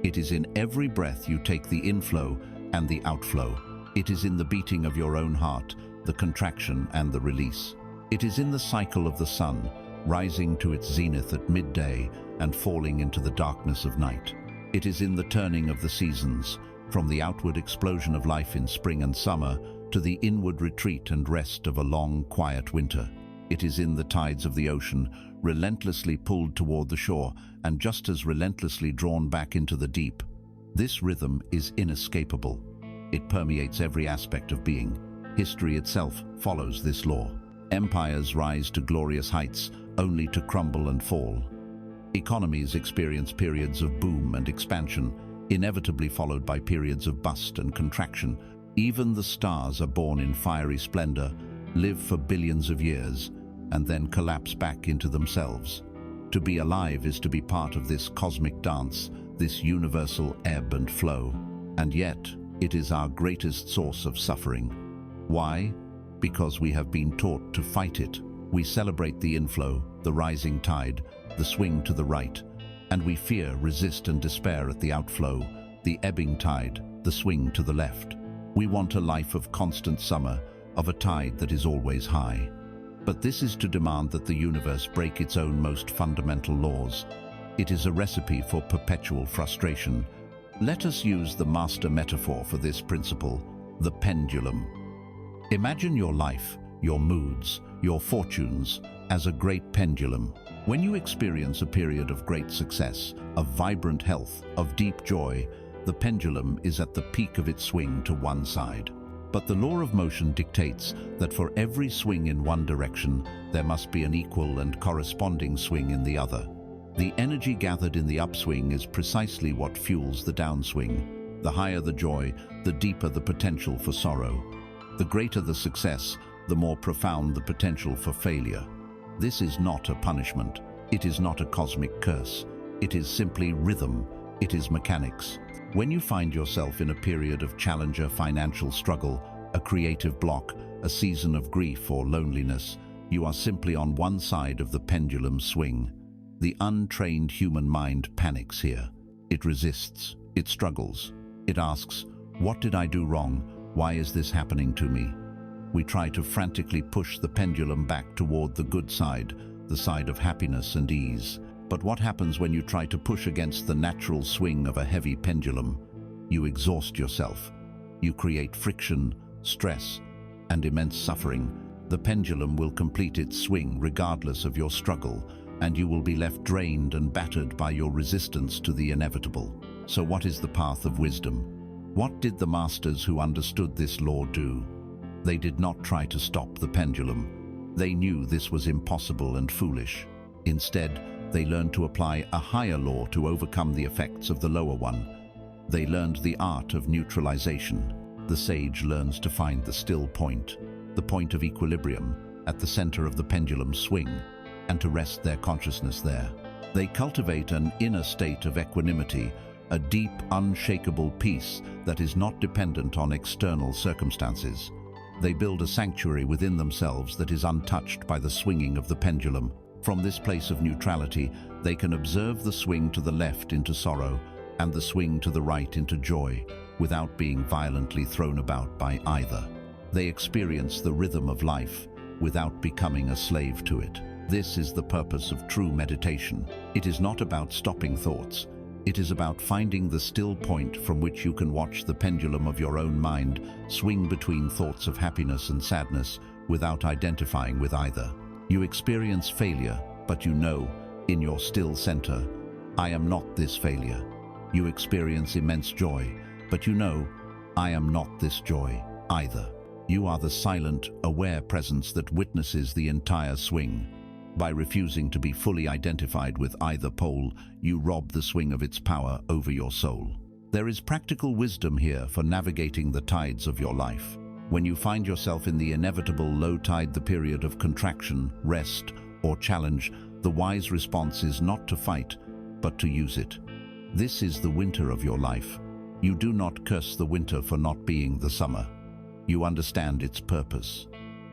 It is in every breath you take, the inflow and the outflow. It is in the beating of your own heart, the contraction and the release. It is in the cycle of the sun, rising to its zenith at midday and falling into the darkness of night. It is in the turning of the seasons, from the outward explosion of life in spring and summer to the inward retreat and rest of a long, quiet winter. It is in the tides of the ocean, relentlessly pulled toward the shore and just as relentlessly drawn back into the deep. This rhythm is inescapable. It permeates every aspect of being. History itself follows this law. Empires rise to glorious heights, only to crumble and fall. Economies experience periods of boom and expansion, inevitably followed by periods of bust and contraction. Even the stars are born in fiery splendor, live for billions of years, and then collapse back into themselves. To be alive is to be part of this cosmic dance, this universal ebb and flow. And yet, it is our greatest source of suffering. Why? Because we have been taught to fight it. We celebrate the inflow, the rising tide, the swing to the right, and we fear, resist, and despair at the outflow, the ebbing tide, the swing to the left. We want a life of constant summer, of a tide that is always high. But this is to demand that the universe break its own most fundamental laws. It is a recipe for perpetual frustration. Let us use the master metaphor for this principle, the pendulum. Imagine your life, your moods, your fortunes, as a great pendulum. When you experience a period of great success, of vibrant health, of deep joy, the pendulum is at the peak of its swing to one side. But the law of motion dictates that for every swing in one direction, there must be an equal and corresponding swing in the other. The energy gathered in the upswing is precisely what fuels the downswing. The higher the joy, the deeper the potential for sorrow. The greater the success, the more profound the potential for failure. This is not a punishment. It is not a cosmic curse. It is simply rhythm. It is mechanics. When you find yourself in a period of challenge, a financial struggle, a creative block, a season of grief or loneliness, you are simply on one side of the pendulum swing. The untrained human mind panics here. It resists. It struggles. It asks, "What did I do wrong? Why is this happening to me?" We try to frantically push the pendulum back toward the good side, the side of happiness and ease. But what happens when you try to push against the natural swing of a heavy pendulum? You exhaust yourself. You create friction, stress, and immense suffering. The pendulum will complete its swing regardless of your struggle, and you will be left drained and battered by your resistance to the inevitable. So what is the path of wisdom? What did the masters who understood this law do? They did not try to stop the pendulum. They knew this was impossible and foolish. Instead, they learned to apply a higher law to overcome the effects of the lower one. They learned the art of neutralization. The sage learns to find the still point, the point of equilibrium, at the center of the pendulum swing, and to rest their consciousness there. They cultivate an inner state of equanimity, a deep, unshakable peace that is not dependent on external circumstances. They build a sanctuary within themselves that is untouched by the swinging of the pendulum. From this place of neutrality, they can observe the swing to the left into sorrow and the swing to the right into joy, without being violently thrown about by either. They experience the rhythm of life without becoming a slave to it. This is the purpose of true meditation. It is not about stopping thoughts. It is about finding the still point from which you can watch the pendulum of your own mind swing between thoughts of happiness and sadness without identifying with either. You experience failure, but you know, in your still center, I am not this failure. You experience immense joy, but you know, I am not this joy either. You are the silent, aware presence that witnesses the entire swing. By refusing to be fully identified with either pole, you rob the swing of its power over your soul. There is practical wisdom here for navigating the tides of your life. When you find yourself in the inevitable low tide, the period of contraction, rest, or challenge, the wise response is not to fight, but to use it. This is the winter of your life. You do not curse the winter for not being the summer. You understand its purpose.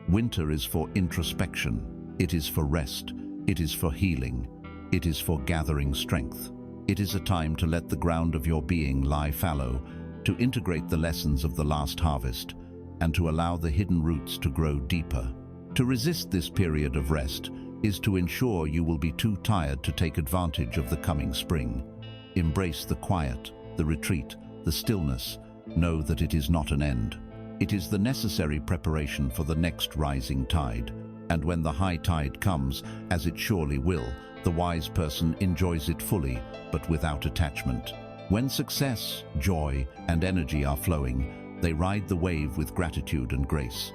Winter is for introspection. It is for rest. It is for healing. It is for gathering strength. It is a time to let the ground of your being lie fallow, to integrate the lessons of the last harvest, and to allow the hidden roots to grow deeper. To resist this period of rest is to ensure you will be too tired to take advantage of the coming spring. Embrace the quiet, the retreat, the stillness. Know that it is not an end. It is the necessary preparation for the next rising tide. And when the high tide comes, as it surely will, the wise person enjoys it fully, but without attachment. When success, joy, and energy are flowing, they ride the wave with gratitude and grace.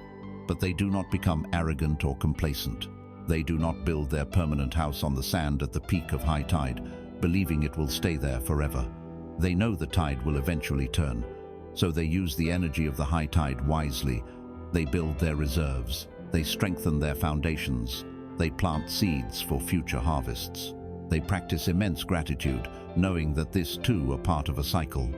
But they do not become arrogant or complacent. They do not build their permanent house on the sand at the peak of high tide, believing it will stay there forever. They know the tide will eventually turn, so they use the energy of the high tide wisely. They build their reserves. They strengthen their foundations. They plant seeds for future harvests. They practice immense gratitude, knowing that this too are part of a cycle.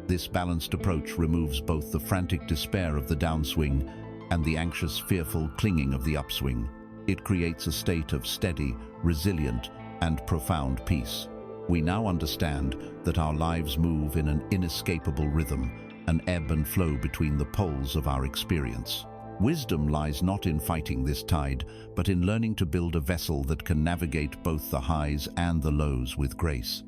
This balanced approach removes both the frantic despair of the downswing and the anxious, fearful clinging of the upswing. It creates a state of steady, resilient, and profound peace. We now understand that our lives move in an inescapable rhythm, an ebb and flow between the poles of our experience. Wisdom lies not in fighting this tide, but in learning to build a vessel that can navigate both the highs and the lows with grace.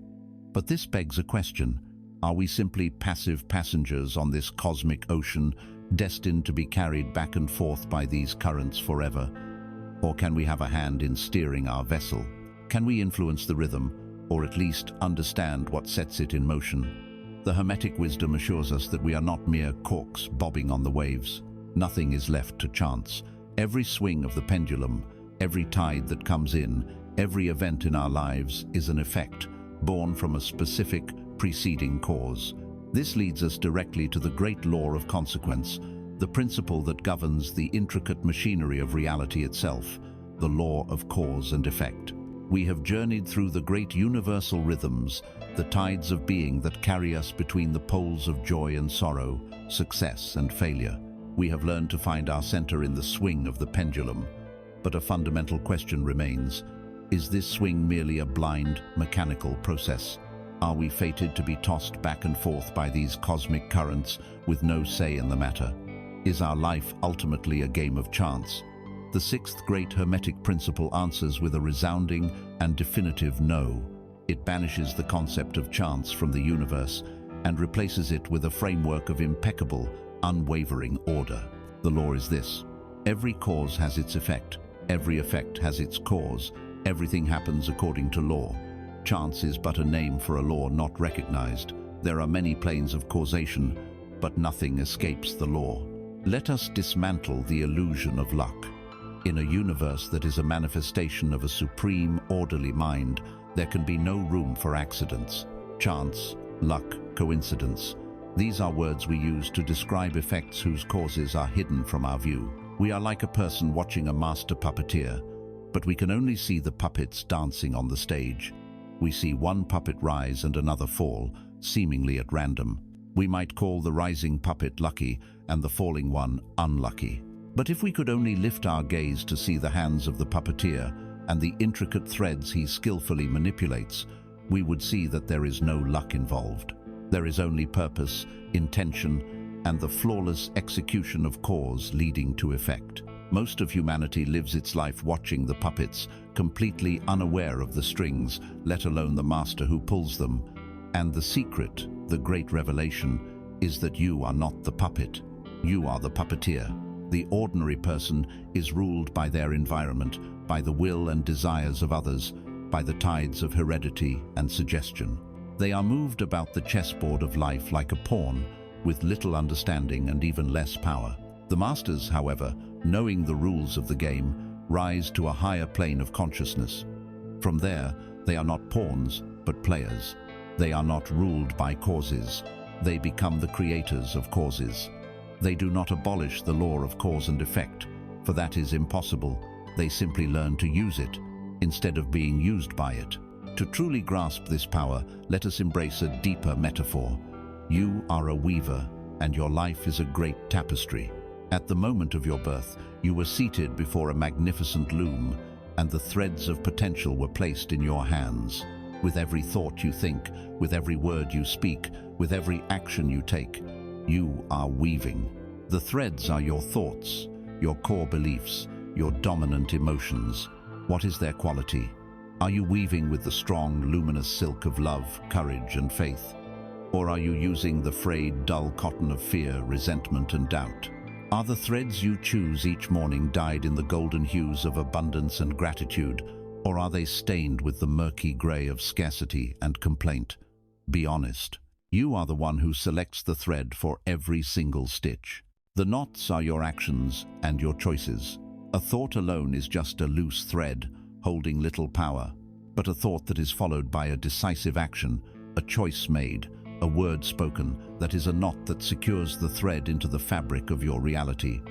But this begs a question. Are we simply passive passengers on this cosmic ocean, destined to be carried back and forth by these currents forever? Or can we have a hand in steering our vessel? Can we influence the rhythm, or at least understand what sets it in motion? The Hermetic wisdom assures us that we are not mere corks bobbing on the waves. Nothing is left to chance. Every swing of the pendulum, every tide that comes in, every event in our lives is an effect, born from a specific, preceding cause. This leads us directly to the great law of consequence, the principle that governs the intricate machinery of reality itself, the law of cause and effect. We have journeyed through the great universal rhythms, the tides of being that carry us between the poles of joy and sorrow, success and failure. We have learned to find our center in the swing of the pendulum. But a fundamental question remains: is this swing merely a blind, mechanical process? Are we fated to be tossed back and forth by these cosmic currents with no say in the matter? Is our life ultimately a game of chance? The sixth great Hermetic principle answers with a resounding and definitive no. It banishes the concept of chance from the universe and replaces it with a framework of impeccable, unwavering order. The law is this: every cause has its effect, every effect has its cause, everything happens according to law. Chance is but a name for a law not recognized. There are many planes of causation, but nothing escapes the law. Let us dismantle the illusion of luck. In a universe that is a manifestation of a supreme, orderly mind, there can be no room for accidents. Chance, luck, coincidence. These are words we use to describe effects whose causes are hidden from our view. We are like a person watching a master puppeteer, but we can only see the puppets dancing on the stage. We see one puppet rise and another fall, seemingly at random. We might call the rising puppet lucky and the falling one unlucky. But if we could only lift our gaze to see the hands of the puppeteer and the intricate threads he skillfully manipulates, we would see that there is no luck involved. There is only purpose, intention, and the flawless execution of cause leading to effect. Most of humanity lives its life watching the puppets, completely unaware of the strings, let alone the master who pulls them. And the secret, the great revelation, is that you are not the puppet. You are the puppeteer. The ordinary person is ruled by their environment, by the will and desires of others, by the tides of heredity and suggestion. They are moved about the chessboard of life like a pawn, with little understanding and even less power. The masters, however, knowing the rules of the game, rise to a higher plane of consciousness. From there, they are not pawns, but players. They are not ruled by causes. They become the creators of causes. They do not abolish the law of cause and effect, for that is impossible. They simply learn to use it, instead of being used by it. To truly grasp this power, let us embrace a deeper metaphor. You are a weaver, and your life is a great tapestry. At the moment of your birth, you were seated before a magnificent loom, and the threads of potential were placed in your hands. With every thought you think, with every word you speak, with every action you take, you are weaving. The threads are your thoughts, your core beliefs, your dominant emotions. What is their quality? Are you weaving with the strong, luminous silk of love, courage, and faith? Or are you using the frayed, dull cotton of fear, resentment, and doubt? Are the threads you choose each morning dyed in the golden hues of abundance and gratitude, or are they stained with the murky gray of scarcity and complaint? Be honest. You are the one who selects the thread for every single stitch. The knots are your actions and your choices. A thought alone is just a loose thread, holding little power, but a thought that is followed by a decisive action, a choice made, a word spoken, that is a knot that secures the thread into the fabric of your reality.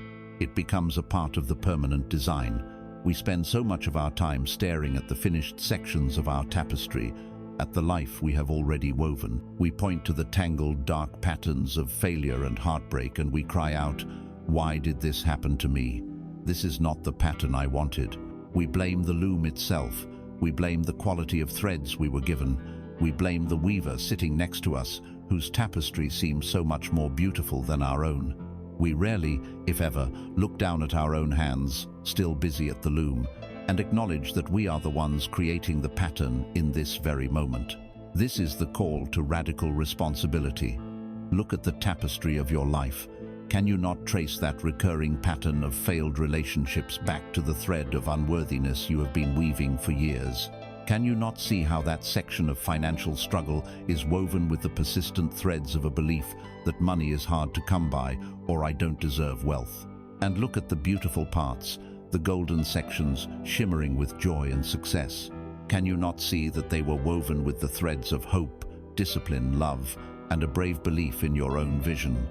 It becomes a part of the permanent design. We spend so much of our time staring at the finished sections of our tapestry, at the life we have already woven. We point to the tangled, dark patterns of failure and heartbreak, and we cry out, "Why did this happen to me? This is not the pattern I wanted." We blame the loom itself. We blame the quality of threads we were given. We blame the weaver sitting next to us, whose tapestry seems so much more beautiful than our own. We rarely, if ever, look down at our own hands, still busy at the loom, and acknowledge that we are the ones creating the pattern in this very moment. This is the call to radical responsibility. Look at the tapestry of your life. Can you not trace that recurring pattern of failed relationships back to the thread of unworthiness you have been weaving for years? Can you not see how that section of financial struggle is woven with the persistent threads of a belief that money is hard to come by, or I don't deserve wealth? And look at the beautiful parts, the golden sections shimmering with joy and success. Can you not see that they were woven with the threads of hope, discipline, love, and a brave belief in your own vision?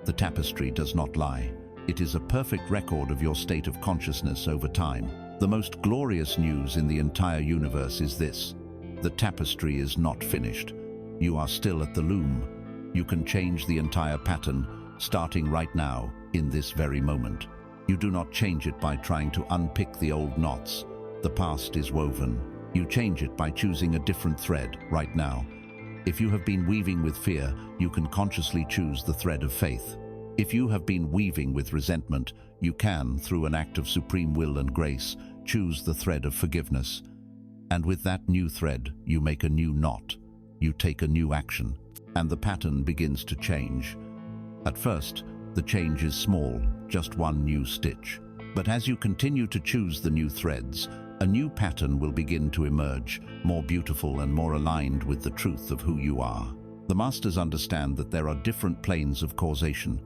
The tapestry does not lie. It is a perfect record of your state of consciousness over time. The most glorious news in the entire universe is this: the tapestry is not finished. You are still at the loom. You can change the entire pattern, starting right now, in this very moment. You do not change it by trying to unpick the old knots. The past is woven. You change it by choosing a different thread right now. If you have been weaving with fear, you can consciously choose the thread of faith. If you have been weaving with resentment, you can, through an act of supreme will and grace, choose the thread of forgiveness. And with that new thread, you make a new knot. You take a new action, and the pattern begins to change. At first, the change is small, just one new stitch. But as you continue to choose the new threads, a new pattern will begin to emerge, more beautiful and more aligned with the truth of who you are. The masters understand that there are different planes of causation.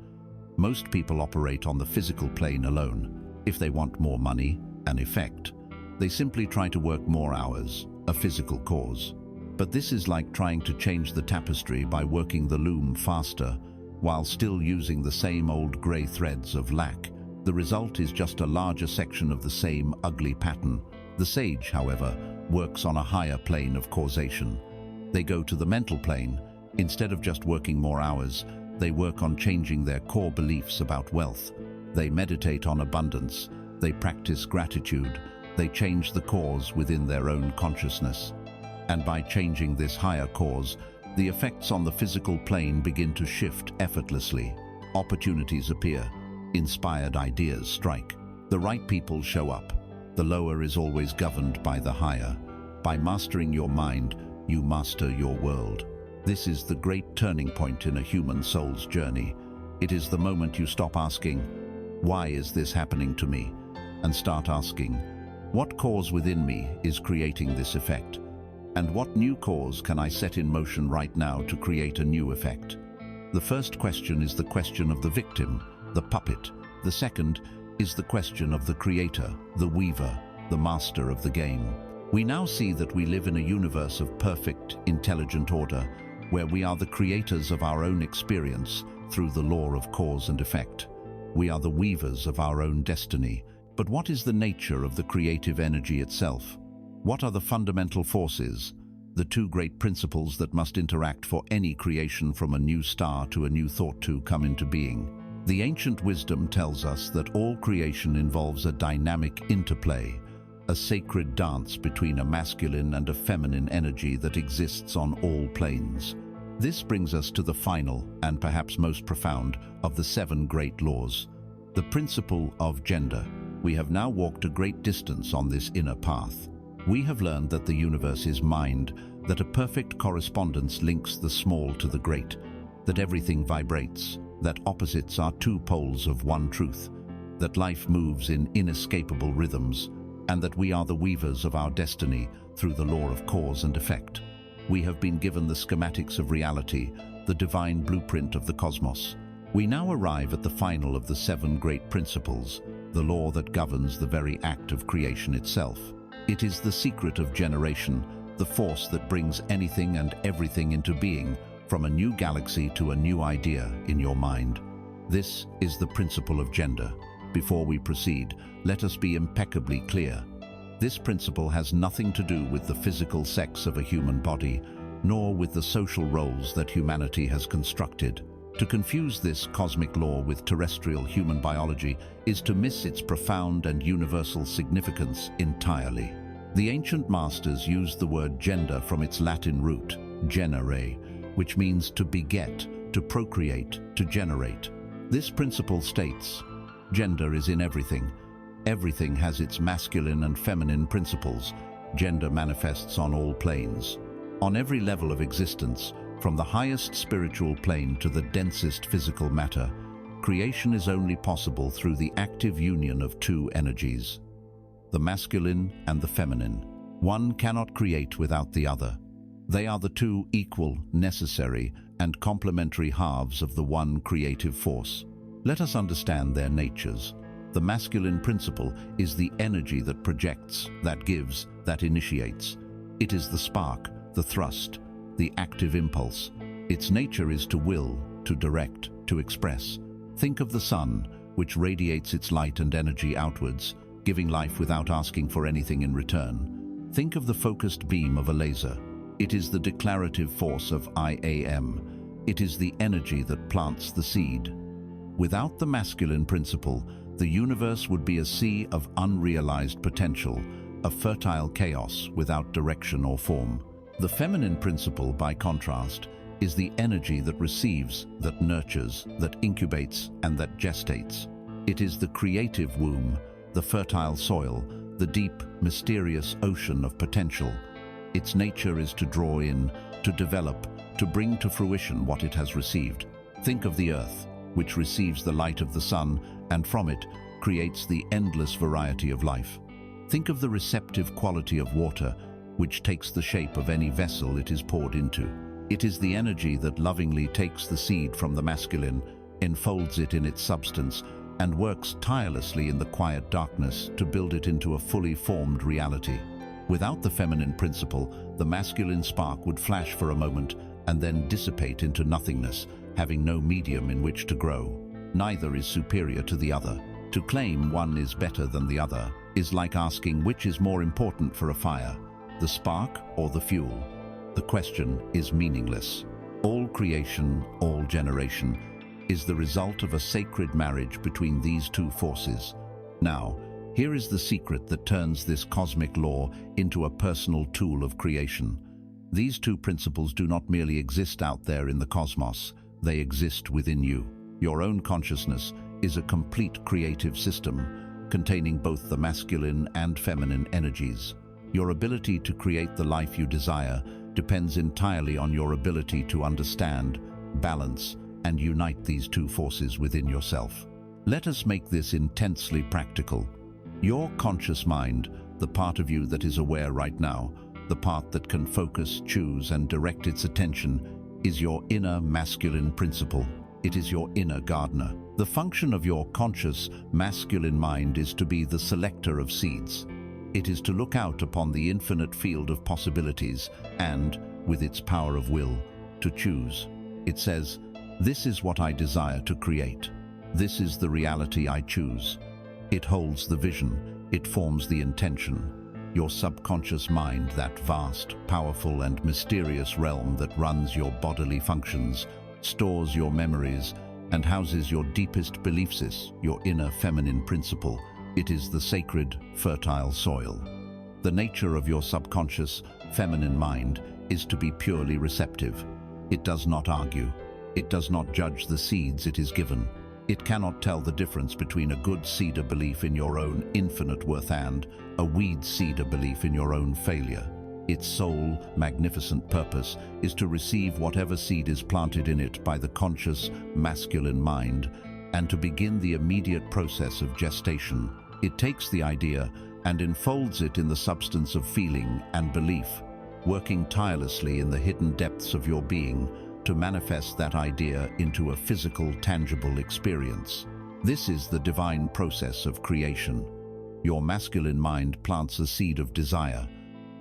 Most people operate on the physical plane alone. If they want more money, an effect, they simply try to work more hours, a physical cause. But this is like trying to change the tapestry by working the loom faster, while still using the same old grey threads of lack. The result is just a larger section of the same ugly pattern. The sage, however, works on a higher plane of causation. They go to the mental plane. Instead of just working more hours, they work on changing their core beliefs about wealth. They meditate on abundance. They practice gratitude. They change the cause within their own consciousness. And by changing this higher cause, the effects on the physical plane begin to shift effortlessly. Opportunities appear. Inspired ideas strike. The right people show up. The lower is always governed by the higher. By mastering your mind, you master your world. This is the great turning point in a human soul's journey. It is the moment you stop asking, "Why is this happening to me?" and start asking, "What cause within me is creating this effect? And what new cause can I set in motion right now to create a new effect?" The first question is the question of the victim, the puppet. The second is the question of the creator, the weaver, the master of the game. We now see that we live in a universe of perfect, intelligent order, where we are the creators of our own experience through the law of cause and effect. We are the weavers of our own destiny. But what is the nature of the creative energy itself? What are the fundamental forces, the two great principles that must interact for any creation from a new star to a new thought to come into being? The ancient wisdom tells us that all creation involves a dynamic interplay, a sacred dance between a masculine and a feminine energy that exists on all planes. This brings us to the final, and perhaps most profound, of the 7 great laws, the principle of gender. We have now walked a great distance on this inner path. We have learned that the universe is mind, that a perfect correspondence links the small to the great, that everything vibrates, that opposites are two poles of one truth, that life moves in inescapable rhythms, and that we are the weavers of our destiny through the law of cause and effect. We have been given the schematics of reality, the divine blueprint of the cosmos. We now arrive at the final of the 7 great principles, the law that governs the very act of creation itself. It is the secret of generation, the force that brings anything and everything into being, from a new galaxy to a new idea in your mind. This is the principle of gender. Before we proceed, let us be impeccably clear. This principle has nothing to do with the physical sex of a human body, nor with the social roles that humanity has constructed. To confuse this cosmic law with terrestrial human biology is to miss its profound and universal significance entirely. The ancient masters used the word gender from its Latin root, genere, which means to beget, to procreate, to generate. This principle states, gender is in everything. Everything has its masculine and feminine principles. Gender manifests on all planes. On every level of existence, from the highest spiritual plane to the densest physical matter, creation is only possible through the active union of two energies, the masculine and the feminine. One cannot create without the other. They are the two equal, necessary, and complementary halves of the one creative force. Let us understand their natures. The masculine principle is the energy that projects, that gives, that initiates. It is the spark, the thrust, the active impulse. Its nature is to will, to direct, to express. Think of the sun, which radiates its light and energy outwards, giving life without asking for anything in return. Think of the focused beam of a laser. It is the declarative force of I am. It is the energy that plants the seed. Without the masculine principle, the universe would be a sea of unrealized potential, a fertile chaos without direction or form. The feminine principle, by contrast, is the energy that receives, that nurtures, that incubates, and that gestates. It is the creative womb, the fertile soil, the deep, mysterious ocean of potential. Its nature is to draw in, to develop, to bring to fruition what it has received. Think of the earth, which receives the light of the sun, and from it creates the endless variety of life. Think of the receptive quality of water, which takes the shape of any vessel it is poured into. It is the energy that lovingly takes the seed from the masculine, enfolds it in its substance, and works tirelessly in the quiet darkness to build it into a fully formed reality. Without the feminine principle, the masculine spark would flash for a moment and then dissipate into nothingness, having no medium in which to grow. Neither is superior to the other. To claim one is better than the other is like asking which is more important for a fire, the spark or the fuel. The question is meaningless. All creation, all generation, is the result of a sacred marriage between these two forces. Now, here is the secret that turns this cosmic law into a personal tool of creation. These two principles do not merely exist out there in the cosmos, they exist within you. Your own consciousness is a complete creative system, containing both the masculine and feminine energies. Your ability to create the life you desire depends entirely on your ability to understand, balance, and unite these two forces within yourself. Let us make this intensely practical. Your conscious mind, the part of you that is aware right now, the part that can focus, choose, and direct its attention, is your inner masculine principle. It is your inner gardener. The function of your conscious masculine mind is to be the selector of seeds. It is to look out upon the infinite field of possibilities and, with its power of will, to choose. It says, "This is what I desire to create. This is the reality I choose." It holds the vision. It forms the intention. Your subconscious mind, that vast, powerful, and mysterious realm that runs your bodily functions, stores your memories, and houses your deepest beliefs, your inner feminine principle. It is the sacred, fertile soil. The nature of your subconscious, feminine mind is to be purely receptive. It does not argue. It does not judge the seeds it is given. It cannot tell the difference between a good seeder belief in your own infinite worth and a weed seeder belief in your own failure. Its sole, magnificent purpose is to receive whatever seed is planted in it by the conscious, masculine mind, and to begin the immediate process of gestation. It takes the idea and enfolds it in the substance of feeling and belief, working tirelessly in the hidden depths of your being to manifest that idea into a physical, tangible experience. This is the divine process of creation. Your masculine mind plants a seed of desire.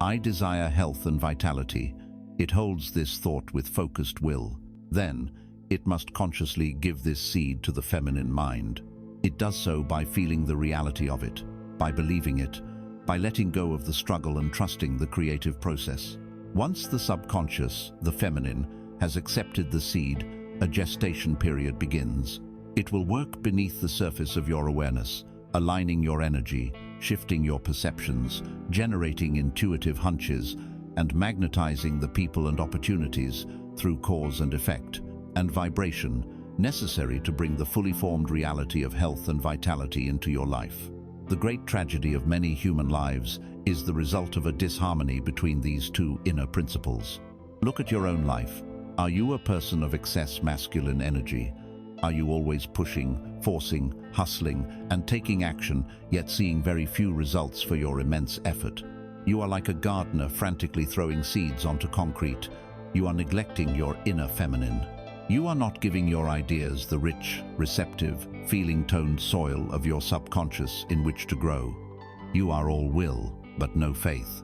I desire health and vitality. It holds this thought with focused will. Then, it must consciously give this seed to the feminine mind. It does so by feeling the reality of it, by believing it, by letting go of the struggle and trusting the creative process. Once the subconscious, the feminine, has accepted the seed, a gestation period begins. It will work beneath the surface of your awareness, aligning your energy, shifting your perceptions, generating intuitive hunches, and magnetizing the people and opportunities through cause and effect, and vibration, necessary to bring the fully formed reality of health and vitality into your life. The great tragedy of many human lives is the result of a disharmony between these two inner principles. Look at your own life. Are you a person of excess masculine energy? Are you always pushing, forcing, hustling, and taking action, yet seeing very few results for your immense effort? You are like a gardener frantically throwing seeds onto concrete. You are neglecting your inner feminine. You are not giving your ideas the rich, receptive, feeling-toned soil of your subconscious in which to grow. You are all will, but no faith.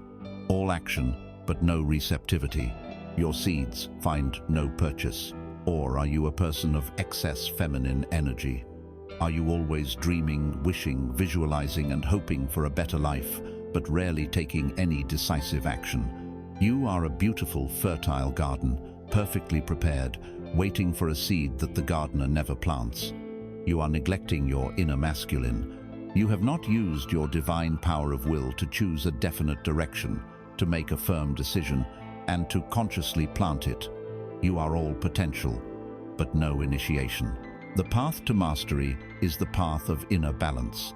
All action, but no receptivity. Your seeds find no purchase. Or are you a person of excess feminine energy? Are you always dreaming, wishing, visualizing, and hoping for a better life, but rarely taking any decisive action? You are a beautiful, fertile garden, perfectly prepared, waiting for a seed that the gardener never plants. You are neglecting your inner masculine. You have not used your divine power of will to choose a definite direction, to make a firm decision, and to consciously plant it. You are all potential, but no initiation. The path to mastery is the path of inner balance.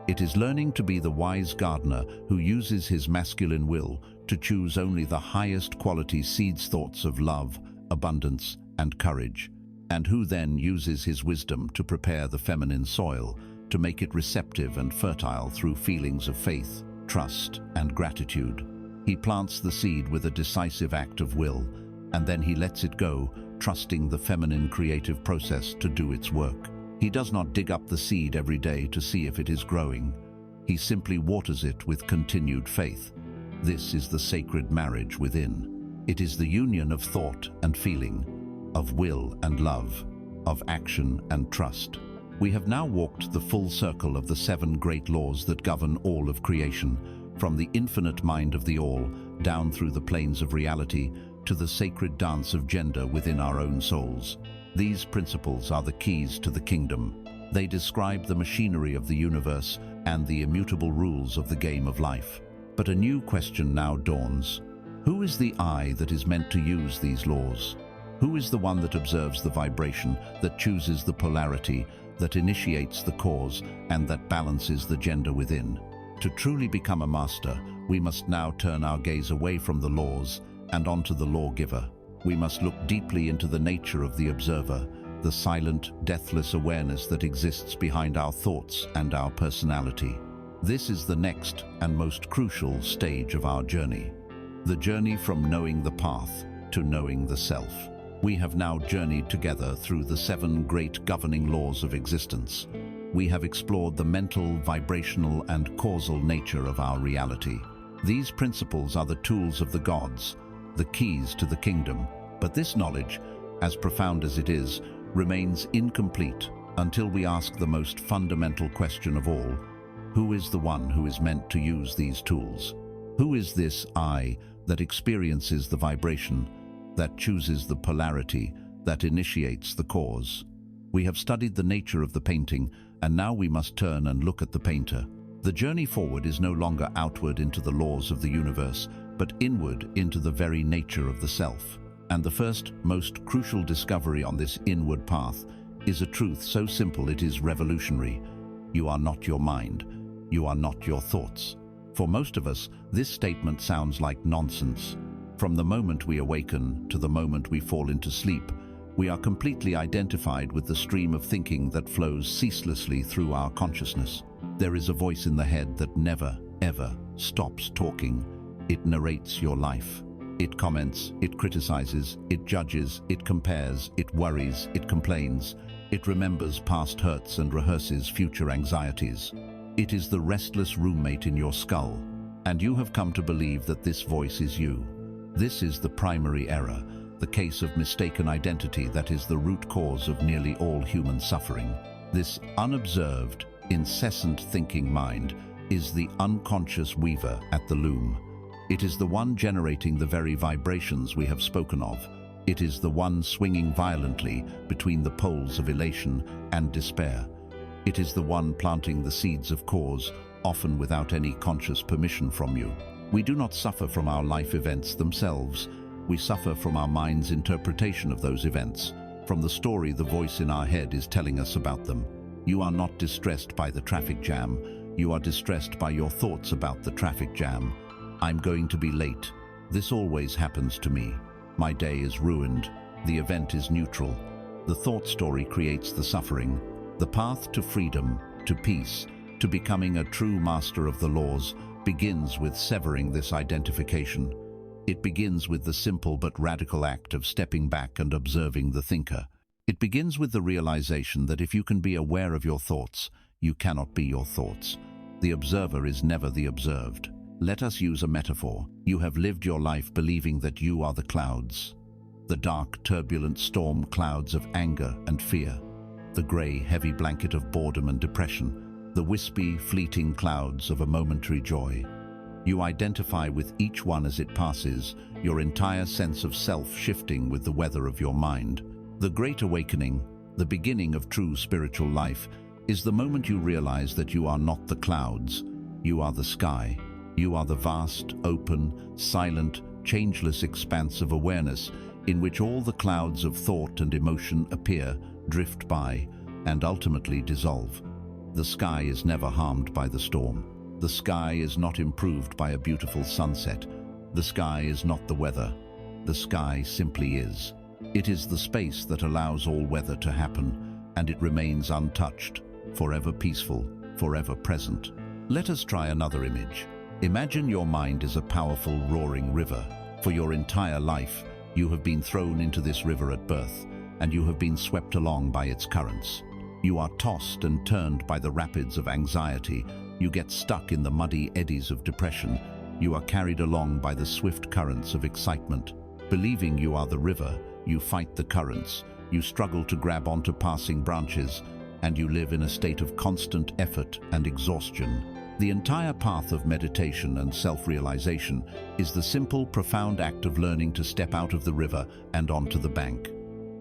It is learning to be the wise gardener who uses his masculine will to choose only the highest quality seeds, thoughts of love, abundance, and courage, and who then uses his wisdom to prepare the feminine soil, to make it receptive and fertile through feelings of faith, trust, and gratitude. He plants the seed with a decisive act of will, and then he lets it go, trusting the feminine creative process to do its work. He does not dig up the seed every day to see if it is growing. He simply waters it with continued faith. This is the sacred marriage within. It is the union of thought and feeling, of will and love, of action and trust. We have now walked the full circle of the 7 great laws that govern all of creation, from the infinite mind of the all, down through the planes of reality, to the sacred dance of gender within our own souls. These principles are the keys to the kingdom. They describe the machinery of the universe and the immutable rules of the game of life. But a new question now dawns. Who is the I that is meant to use these laws? Who is the one that observes the vibration, that chooses the polarity, that initiates the cause, and that balances the gender within? To truly become a master, we must now turn our gaze away from the laws and onto the lawgiver. We must look deeply into the nature of the observer, the silent, deathless awareness that exists behind our thoughts and our personality. This is the next and most crucial stage of our journey. The journey from knowing the path to knowing the self. We have now journeyed together through the 7 great governing laws of existence. We have explored the mental, vibrational, and causal nature of our reality. These principles are the tools of the gods, the keys to the kingdom. But this knowledge, as profound as it is, remains incomplete until we ask the most fundamental question of all: who is the one who is meant to use these tools? Who is this I that experiences the vibration, that chooses the polarity, that initiates the cause? We have studied the nature of the painting, and now we must turn and look at the painter. The journey forward is no longer outward into the laws of the universe, but inward into the very nature of the self. And the first, most crucial discovery on this inward path is a truth so simple it is revolutionary. You are not your mind. You are not your thoughts. For most of us, this statement sounds like nonsense. From the moment we awaken to the moment we fall into sleep, we are completely identified with the stream of thinking that flows ceaselessly through our consciousness. There is a voice in the head that never, ever stops talking. It narrates your life. It comments, it criticizes, it judges, it compares, it worries, it complains. It remembers past hurts and rehearses future anxieties. It is the restless roommate in your skull, and you have come to believe that this voice is you. This is the primary error, the case of mistaken identity that is the root cause of nearly all human suffering. This unobserved, incessant thinking mind is the unconscious weaver at the loom. It is the one generating the very vibrations we have spoken of. It is the one swinging violently between the poles of elation and despair. It is the one planting the seeds of cause, often without any conscious permission from you. We do not suffer from our life events themselves. We suffer from our mind's interpretation of those events, from the story the voice in our head is telling us about them. You are not distressed by the traffic jam. You are distressed by your thoughts about the traffic jam. I'm going to be late. This always happens to me. My day is ruined. The event is neutral. The thought story creates the suffering. The path to freedom, to peace, to becoming a true master of the laws begins with severing this identification. It begins with the simple but radical act of stepping back and observing the thinker. It begins with the realization that if you can be aware of your thoughts, you cannot be your thoughts. The observer is never the observed. Let us use a metaphor. You have lived your life believing that you are the clouds. The dark, turbulent storm clouds of anger and fear. The grey, heavy blanket of boredom and depression. The wispy, fleeting clouds of a momentary joy. You identify with each one as it passes, your entire sense of self shifting with the weather of your mind. The Great Awakening, the beginning of true spiritual life, is the moment you realize that you are not the clouds, you are the sky. You are the vast, open, silent, changeless expanse of awareness in which all the clouds of thought and emotion appear, drift by, and ultimately dissolve. The sky is never harmed by the storm. The sky is not improved by a beautiful sunset. The sky is not the weather. The sky simply is. It is the space that allows all weather to happen, and it remains untouched, forever peaceful, forever present. Let us try another image. Imagine your mind is a powerful, roaring river. For your entire life, you have been thrown into this river at birth, and you have been swept along by its currents. You are tossed and turned by the rapids of anxiety. You get stuck in the muddy eddies of depression. You are carried along by the swift currents of excitement. Believing you are the river, you fight the currents. You struggle to grab onto passing branches, and you live in a state of constant effort and exhaustion. The entire path of meditation and self-realization is the simple, profound act of learning to step out of the river and onto the bank.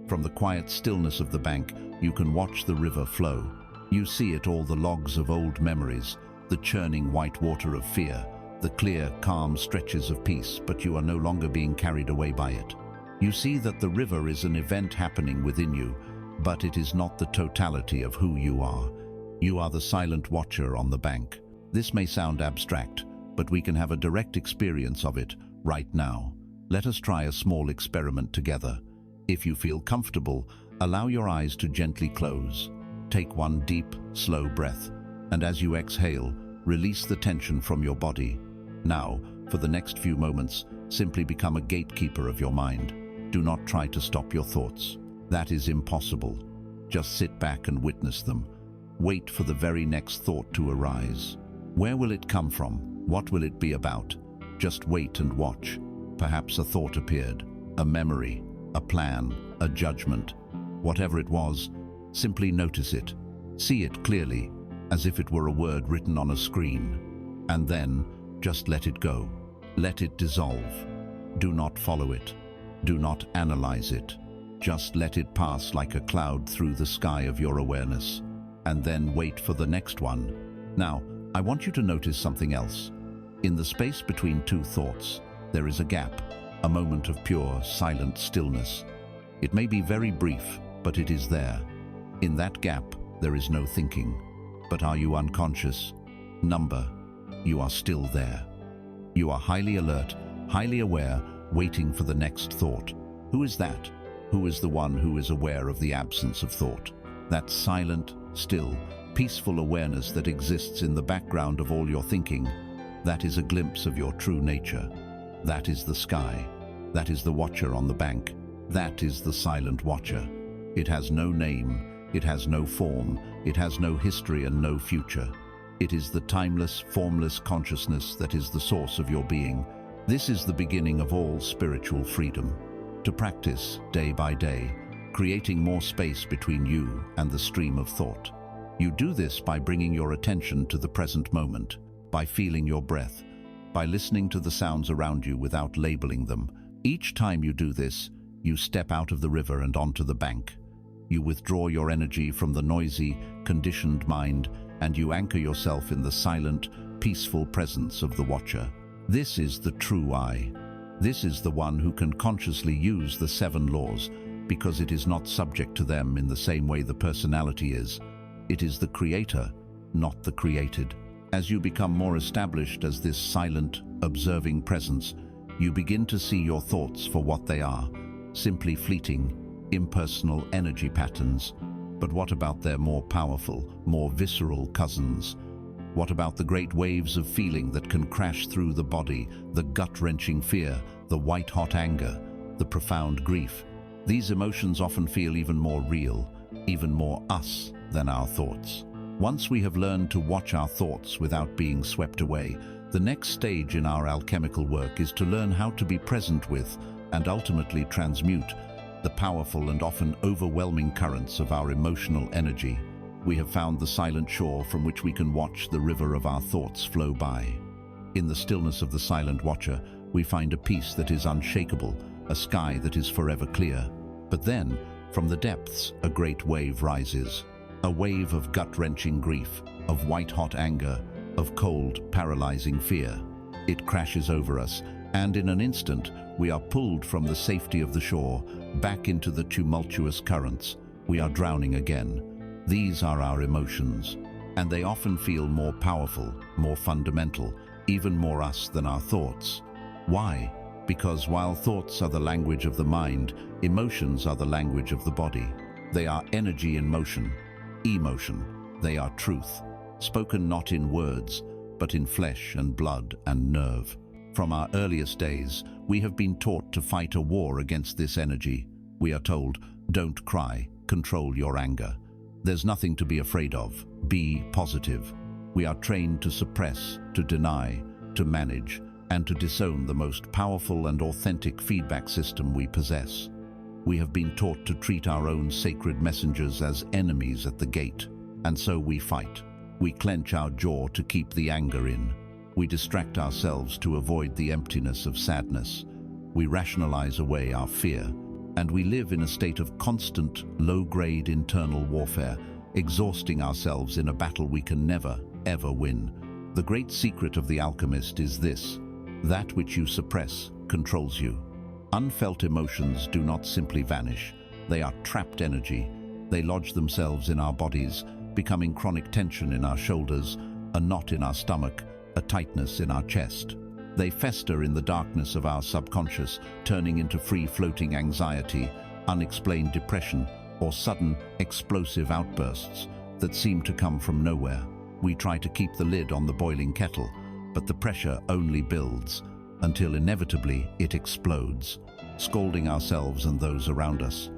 From the quiet stillness of the bank, you can watch the river flow. You see it all, the logs of old memories, the churning white water of fear, the clear, calm stretches of peace, but you are no longer being carried away by it. You see that the river is an event happening within you, but it is not the totality of who you are. You are the silent watcher on the bank. This may sound abstract, but we can have a direct experience of it right now. Let us try a small experiment together. If you feel comfortable, allow your eyes to gently close. Take one deep, slow breath, and as you exhale, release the tension from your body. Now, for the next few moments, simply become a gatekeeper of your mind. Do not try to stop your thoughts. That is impossible. Just sit back and witness them. Wait for the very next thought to arise. Where will it come from? What will it be about? Just wait and watch. Perhaps a thought appeared, a memory, a plan, a judgment. Whatever it was, simply notice it. See it clearly, as if it were a word written on a screen. And then, just let it go. Let it dissolve. Do not follow it. Do not analyze it. Just let it pass like a cloud through the sky of your awareness. And then wait for the next one. Now, I want you to notice something else. In the space between two thoughts, there is a gap, a moment of pure, silent stillness. It may be very brief, but it is there. In that gap, there is no thinking. But are you unconscious? Number, you are still there. You are highly alert, highly aware, waiting for the next thought. Who is that? Who is the one who is aware of the absence of thought? That silent, still, peaceful awareness that exists in the background of all your thinking. That is a glimpse of your true nature. That is the sky. That is the watcher on the bank. That is the silent watcher. It has no name. It has no form. It has no history and no future. It is the timeless, formless consciousness that is the source of your being. This is the beginning of all spiritual freedom. To practice day by day, creating more space between you and the stream of thought. You do this by bringing your attention to the present moment, by feeling your breath, by listening to the sounds around you without labeling them. Each time you do this, you step out of the river and onto the bank. You withdraw your energy from the noisy, conditioned mind, and you anchor yourself in the silent, peaceful presence of the watcher. This is the true I. This is the one who can consciously use the 7 laws, because it is not subject to them in the same way the personality is. It is the creator, not the created. As you become more established as this silent, observing presence, you begin to see your thoughts for what they are, simply fleeting, impersonal energy patterns. But what about their more powerful, more visceral cousins? What about the great waves of feeling that can crash through the body, the gut-wrenching fear, the white-hot anger, the profound grief? These emotions often feel even more real, even more us than our thoughts. Once we have learned to watch our thoughts without being swept away, the next stage in our alchemical work is to learn how to be present with and ultimately transmute the powerful and often overwhelming currents of our emotional energy. We have found the silent shore from which we can watch the river of our thoughts flow by. In the stillness of the silent watcher, we find a peace that is unshakable, a sky that is forever clear. But then, from the depths, a great wave rises. A wave of gut-wrenching grief, of white-hot anger, of cold, paralyzing fear. It crashes over us, and in an instant, we are pulled from the safety of the shore, back into the tumultuous currents. We are drowning again. These are our emotions, and they often feel more powerful, more fundamental, even more us than our thoughts. Why? Because while thoughts are the language of the mind, emotions are the language of the body. They are energy in motion, emotion. They are truth, spoken not in words, but in flesh and blood and nerve. From our earliest days, we have been taught to fight a war against this energy. We are told, don't cry, control your anger. There's nothing to be afraid of. Be positive. We are trained to suppress, to deny, to manage, and to disown the most powerful and authentic feedback system we possess. We have been taught to treat our own sacred messengers as enemies at the gate, and so we fight. We clench our jaw to keep the anger in. We distract ourselves to avoid the emptiness of sadness. We rationalize away our fear, and we live in a state of constant, low-grade internal warfare, exhausting ourselves in a battle we can never, ever win. The great secret of the alchemist is this: that which you suppress controls you. Unfelt emotions do not simply vanish. They are trapped energy. They lodge themselves in our bodies, becoming chronic tension in our shoulders, a knot in our stomach, a tightness in our chest. They fester in the darkness of our subconscious, turning into free-floating anxiety, unexplained depression, or sudden, explosive outbursts that seem to come from nowhere. We try to keep the lid on the boiling kettle, but the pressure only builds, until inevitably it explodes, scalding ourselves and those around us.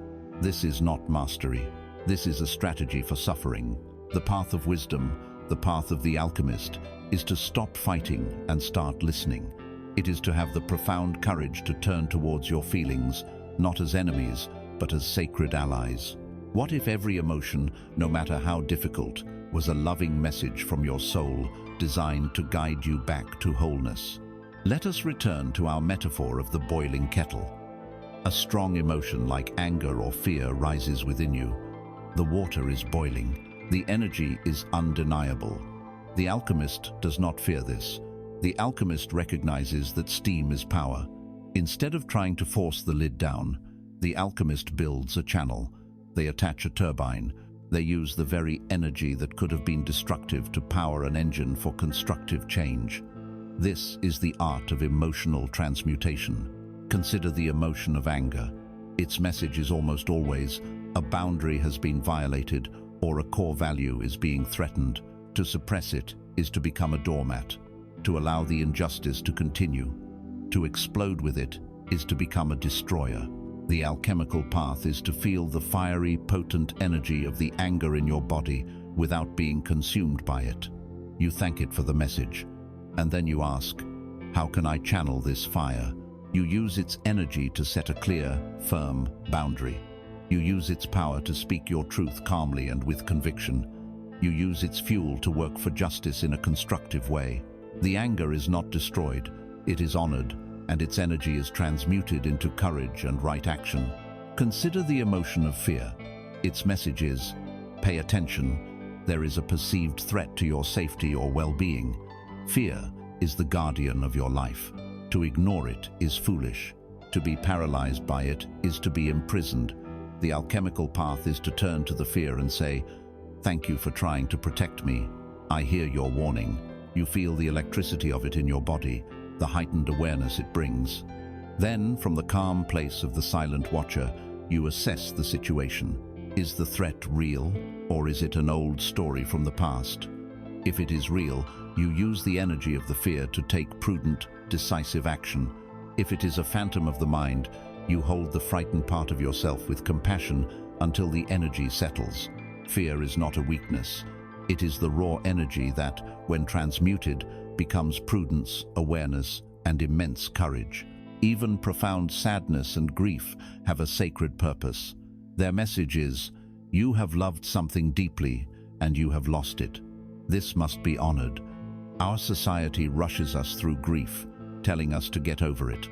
This is not mastery. This is a strategy for suffering. The path of wisdom, the path of the alchemist, is to stop fighting and start listening. It is to have the profound courage to turn towards your feelings, not as enemies, but as sacred allies. What if every emotion, no matter how difficult, was a loving message from your soul, designed to guide you back to wholeness? Let us return to our metaphor of the boiling kettle. A strong emotion like anger or fear rises within you. The water is boiling. The energy is undeniable. The alchemist does not fear this. The alchemist recognizes that steam is power. Instead of trying to force the lid down, the alchemist builds a channel. They attach a turbine. They use the very energy that could have been destructive to power an engine for constructive change. This is the art of emotional transmutation. Consider the emotion of anger. Its message is almost always, a boundary has been violated or a core value is being threatened. To suppress it is to become a doormat, to allow the injustice to continue. To explode with it is to become a destroyer. The alchemical path is to feel the fiery, potent energy of the anger in your body without being consumed by it. You thank it for the message, and then you ask, how can I channel this fire? You use its energy to set a clear, firm boundary. You use its power to speak your truth calmly and with conviction. You use its fuel to work for justice in a constructive way. The anger is not destroyed, it is honored, and its energy is transmuted into courage and right action. Consider the emotion of fear. Its message is, pay attention, there is a perceived threat to your safety or well-being. Fear is the guardian of your life. To ignore it is foolish. To be paralyzed by it is to be imprisoned. The alchemical path is to turn to the fear and say, thank you for trying to protect me. I hear your warning. You feel the electricity of it in your body, the heightened awareness it brings. Then, from the calm place of the silent watcher, you assess the situation. Is the threat real, or is it an old story from the past? If it is real, you use the energy of the fear to take prudent, decisive action. If it is a phantom of the mind, you hold the frightened part of yourself with compassion until the energy settles. Fear is not a weakness. It is the raw energy that, when transmuted, becomes prudence, awareness, and immense courage. Even profound sadness and grief have a sacred purpose. Their message is, you have loved something deeply, and you have lost it. This must be honored. Our society rushes us through grief, telling us to get over it.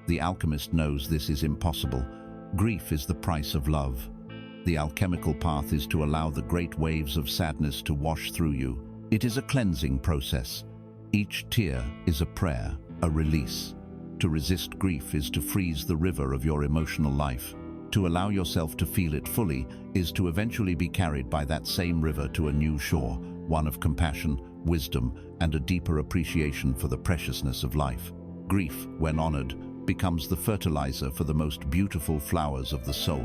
The alchemist knows this is impossible. Grief is the price of love. The alchemical path is to allow the great waves of sadness to wash through you. It is a cleansing process. Each tear is a prayer, a release. To resist grief is to freeze the river of your emotional life. To allow yourself to feel it fully is to eventually be carried by that same river to a new shore, one of compassion, wisdom, and a deeper appreciation for the preciousness of life. Grief, when honored, becomes the fertilizer for the most beautiful flowers of the soul.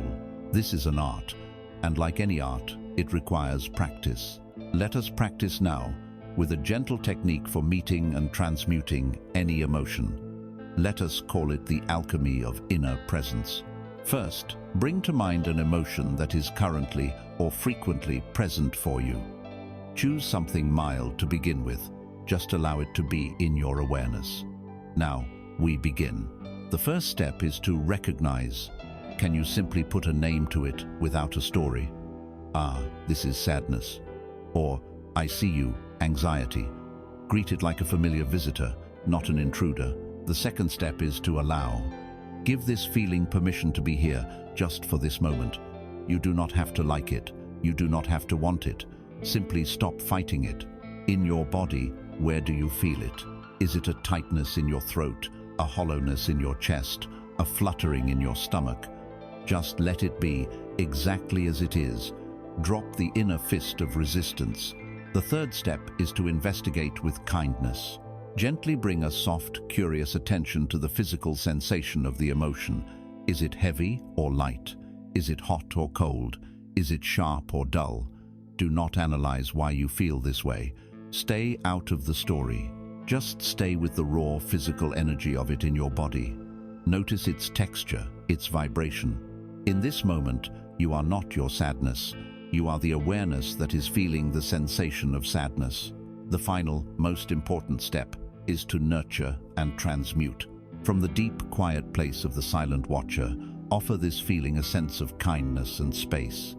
This is an art, and like any art, it requires practice. Let us practice now, with a gentle technique for meeting and transmuting any emotion. Let us call it the alchemy of inner presence. First, bring to mind an emotion that is currently or frequently present for you. Choose something mild to begin with. Just allow it to be in your awareness. Now, we begin. The first step is to recognize. Can you simply put a name to it without a story? Ah, this is sadness. Or, I see you, anxiety. Greet it like a familiar visitor, not an intruder. The second step is to allow. Give this feeling permission to be here, just for this moment. You do not have to like it. You do not have to want it. Simply stop fighting it. In your body, where do you feel it? Is it a tightness in your throat, a hollowness in your chest, a fluttering in your stomach? Just let it be, exactly as it is. Drop the inner fist of resistance. The third step is to investigate with kindness. Gently bring a soft, curious attention to the physical sensation of the emotion. Is it heavy or light? Is it hot or cold? Is it sharp or dull? Do not analyze why you feel this way. Stay out of the story. Just stay with the raw physical energy of it in your body. Notice its texture, its vibration. In this moment, you are not your sadness. You are the awareness that is feeling the sensation of sadness. The final, most important step is to nurture and transmute. From the deep, quiet place of the silent watcher, offer this feeling a sense of kindness and space.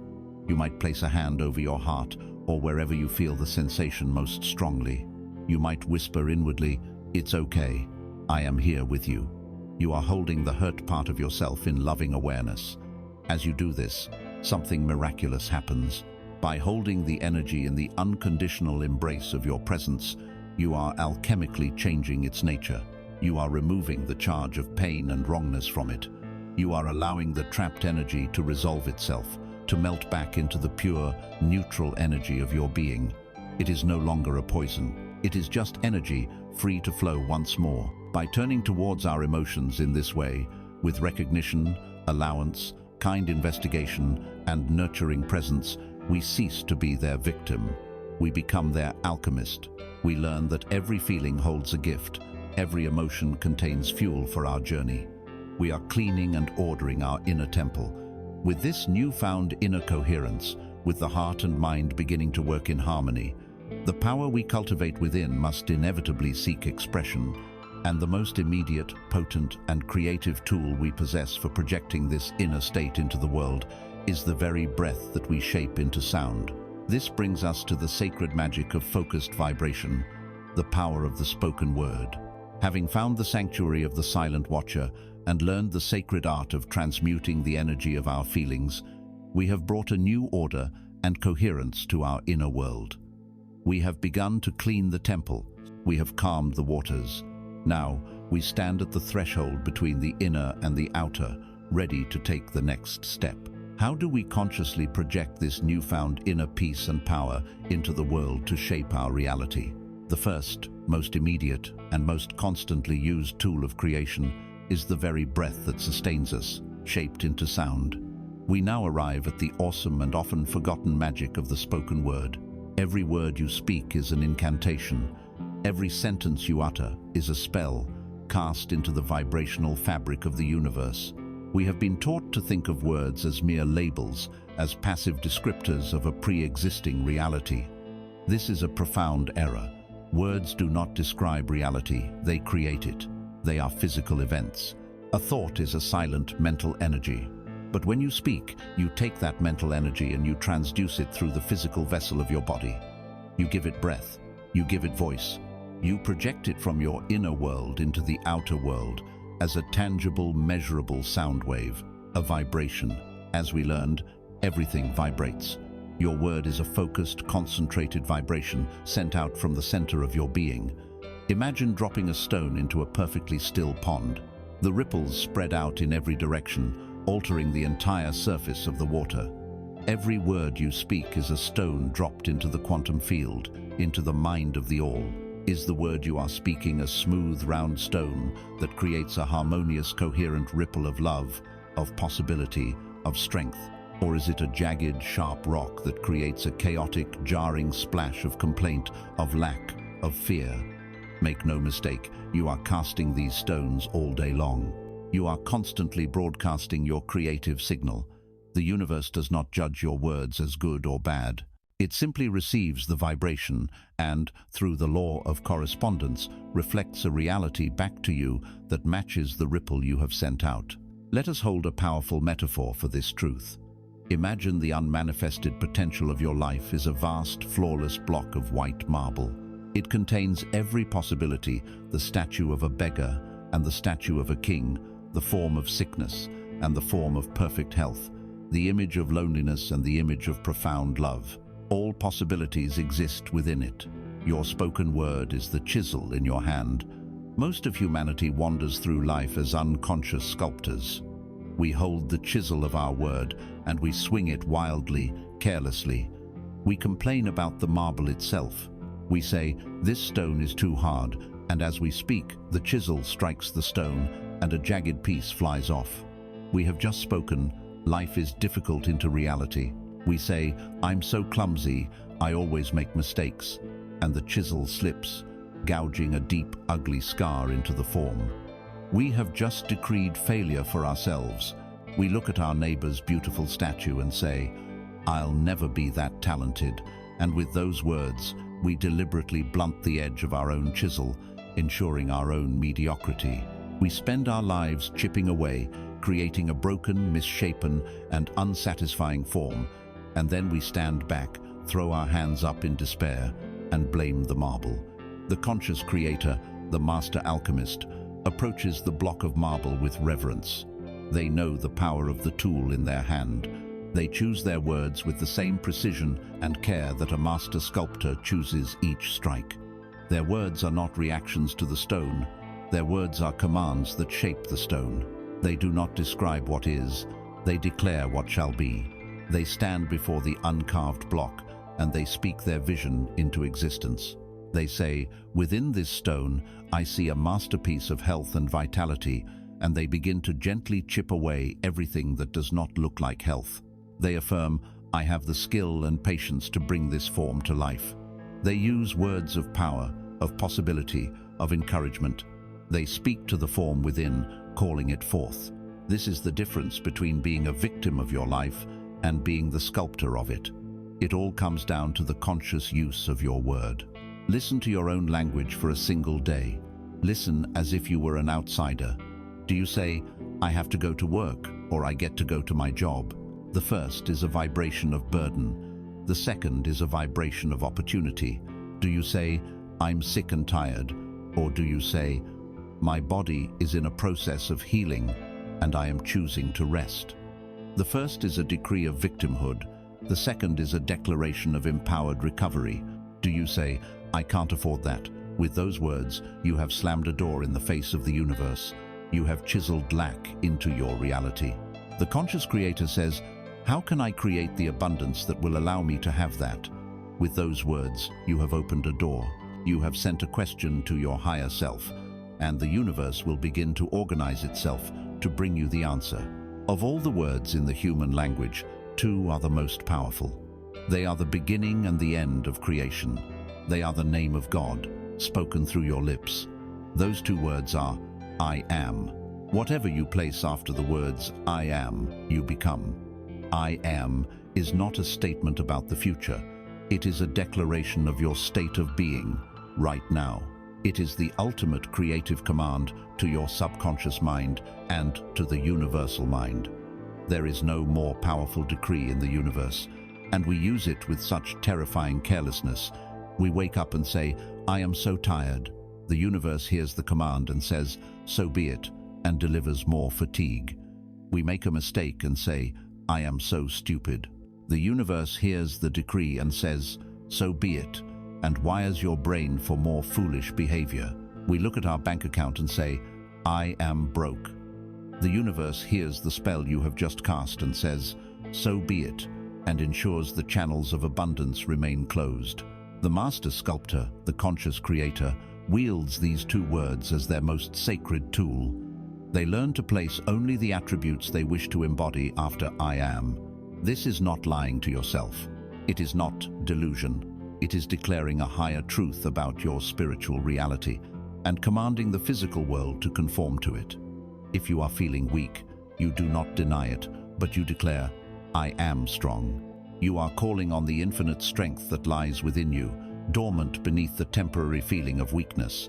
You might place a hand over your heart or wherever you feel the sensation most strongly. You might whisper inwardly, "It's okay. I am here with you." You are holding the hurt part of yourself in loving awareness. As you do this, something miraculous happens. By holding the energy in the unconditional embrace of your presence, you are alchemically changing its nature. You are removing the charge of pain and wrongness from it. You are allowing the trapped energy to resolve itself, to melt back into the pure, neutral energy of your being. It is no longer a poison. It is just energy, free to flow once more. By turning towards our emotions in this way, with recognition, allowance, kind investigation, and nurturing presence, we cease to be their victim. We become their alchemist. We learn that every feeling holds a gift. Every emotion contains fuel for our journey. We are cleaning and ordering our inner temple. With this newfound inner coherence, with the heart and mind beginning to work in harmony, the power we cultivate within must inevitably seek expression, and the most immediate, potent, and creative tool we possess for projecting this inner state into the world is the very breath that we shape into sound. This brings us to the sacred magic of focused vibration, the power of the spoken word. Having found the sanctuary of the silent watcher and learned the sacred art of transmuting the energy of our feelings, we have brought a new order and coherence to our inner world. We have begun to clean the temple. We have calmed the waters. Now, we stand at the threshold between the inner and the outer, ready to take the next step. How do we consciously project this newfound inner peace and power into the world to shape our reality? The first, most immediate, and most constantly used tool of creation is the very breath that sustains us, shaped into sound. We now arrive at the awesome and often forgotten magic of the spoken word. Every word you speak is an incantation. Every sentence you utter is a spell cast into the vibrational fabric of the universe. We have been taught to think of words as mere labels, as passive descriptors of a pre-existing reality. This is a profound error. Words do not describe reality, they create it. They are physical events. A thought is a silent mental energy. But when you speak, you take that mental energy and you transduce it through the physical vessel of your body. You give it breath. You give it voice. You project it from your inner world into the outer world as a tangible, measurable sound wave, a vibration. As we learned, everything vibrates. Your word is a focused, concentrated vibration sent out from the center of your being. Imagine dropping a stone into a perfectly still pond. The ripples spread out in every direction, altering the entire surface of the water. Every word you speak is a stone dropped into the quantum field, into the mind of the all. Is the word you are speaking a smooth, round stone that creates a harmonious, coherent ripple of love, of possibility, of strength? Or is it a jagged, sharp rock that creates a chaotic, jarring splash of complaint, of lack, of fear? Make no mistake, you are casting these stones all day long. You are constantly broadcasting your creative signal. The universe does not judge your words as good or bad. It simply receives the vibration and, through the law of correspondence, reflects a reality back to you that matches the ripple you have sent out. Let us hold a powerful metaphor for this truth. Imagine the unmanifested potential of your life is a vast, flawless block of white marble. It contains every possibility, the statue of a beggar and the statue of a king, the form of sickness and the form of perfect health, the image of loneliness and the image of profound love. All possibilities exist within it. Your spoken word is the chisel in your hand. Most of humanity wanders through life as unconscious sculptors. We hold the chisel of our word and we swing it wildly, carelessly. We complain about the marble itself. We say, "This stone is too hard," and as we speak, the chisel strikes the stone and a jagged piece flies off. We have just spoken, "Life is difficult," into reality. We say, "I'm so clumsy, I always make mistakes," and the chisel slips, gouging a deep, ugly scar into the form. We have just decreed failure for ourselves. We look at our neighbor's beautiful statue and say, "I'll never be that talented," and with those words, we deliberately blunt the edge of our own chisel, ensuring our own mediocrity. We spend our lives chipping away, creating a broken, misshapen, and unsatisfying form, and then we stand back, throw our hands up in despair, and blame the marble. The conscious creator, the master alchemist, approaches the block of marble with reverence. They know the power of the tool in their hand. They choose their words with the same precision and care that a master sculptor chooses each strike. Their words are not reactions to the stone. Their words are commands that shape the stone. They do not describe what is, they declare what shall be. They stand before the uncarved block and they speak their vision into existence. They say, "Within this stone, I see a masterpiece of health and vitality," and they begin to gently chip away everything that does not look like health. They affirm, "I have the skill and patience to bring this form to life." They use words of power, of possibility, of encouragement. They speak to the form within, calling it forth. This is the difference between being a victim of your life and being the sculptor of it. It all comes down to the conscious use of your word. Listen to your own language for a single day. Listen as if you were an outsider. Do you say, "I have to go to work," or "I get to go to my job"? The first is a vibration of burden. The second is a vibration of opportunity. Do you say, "I'm sick and tired," or do you say, "My body is in a process of healing and I am choosing to rest"? The first is a decree of victimhood. The second is a declaration of empowered recovery. Do you say, "I can't afford that"? With those words, you have slammed a door in the face of the universe. You have chiseled lack into your reality. The conscious creator says, "How can I create the abundance that will allow me to have that?" With those words, you have opened a door. You have sent a question to your higher self, and the universe will begin to organize itself to bring you the answer. Of all the words in the human language, two are the most powerful. They are the beginning and the end of creation. They are the name of God, spoken through your lips. Those two words are, I am. Whatever you place after the words, I am, you become. I am is not a statement about the future. It is a declaration of your state of being, right now. It is the ultimate creative command to your subconscious mind and to the universal mind. There is no more powerful decree in the universe, and we use it with such terrifying carelessness. We wake up and say, I am so tired. The universe hears the command and says, so be it, and delivers more fatigue. We make a mistake and say, I am so stupid. The universe hears the decree and says, so be it, and wires your brain for more foolish behavior. We look at our bank account and say, I am broke. The universe hears the spell you have just cast and says, so be it, and ensures the channels of abundance remain closed. The master sculptor, the conscious creator, wields these two words as their most sacred tool. They learn to place only the attributes they wish to embody after I am. This is not lying to yourself. It is not delusion. It is declaring a higher truth about your spiritual reality and commanding the physical world to conform to it. If you are feeling weak, you do not deny it, but you declare, I am strong. You are calling on the infinite strength that lies within you, dormant beneath the temporary feeling of weakness.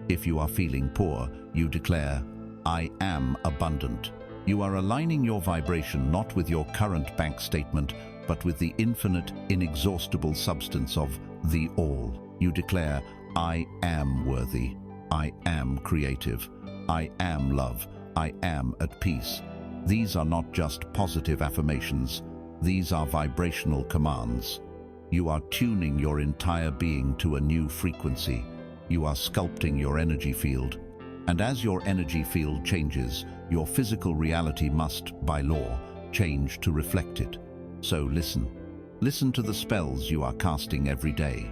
If you are feeling poor, you declare, I am abundant. You are aligning your vibration not with your current bank statement, but with the infinite, inexhaustible substance of the All. You declare, I am worthy. I am creative. I am love. I am at peace. These are not just positive affirmations. These are vibrational commands. You are tuning your entire being to a new frequency. You are sculpting your energy field. And as your energy field changes, your physical reality must, by law, change to reflect it. So listen. Listen to the spells you are casting every day.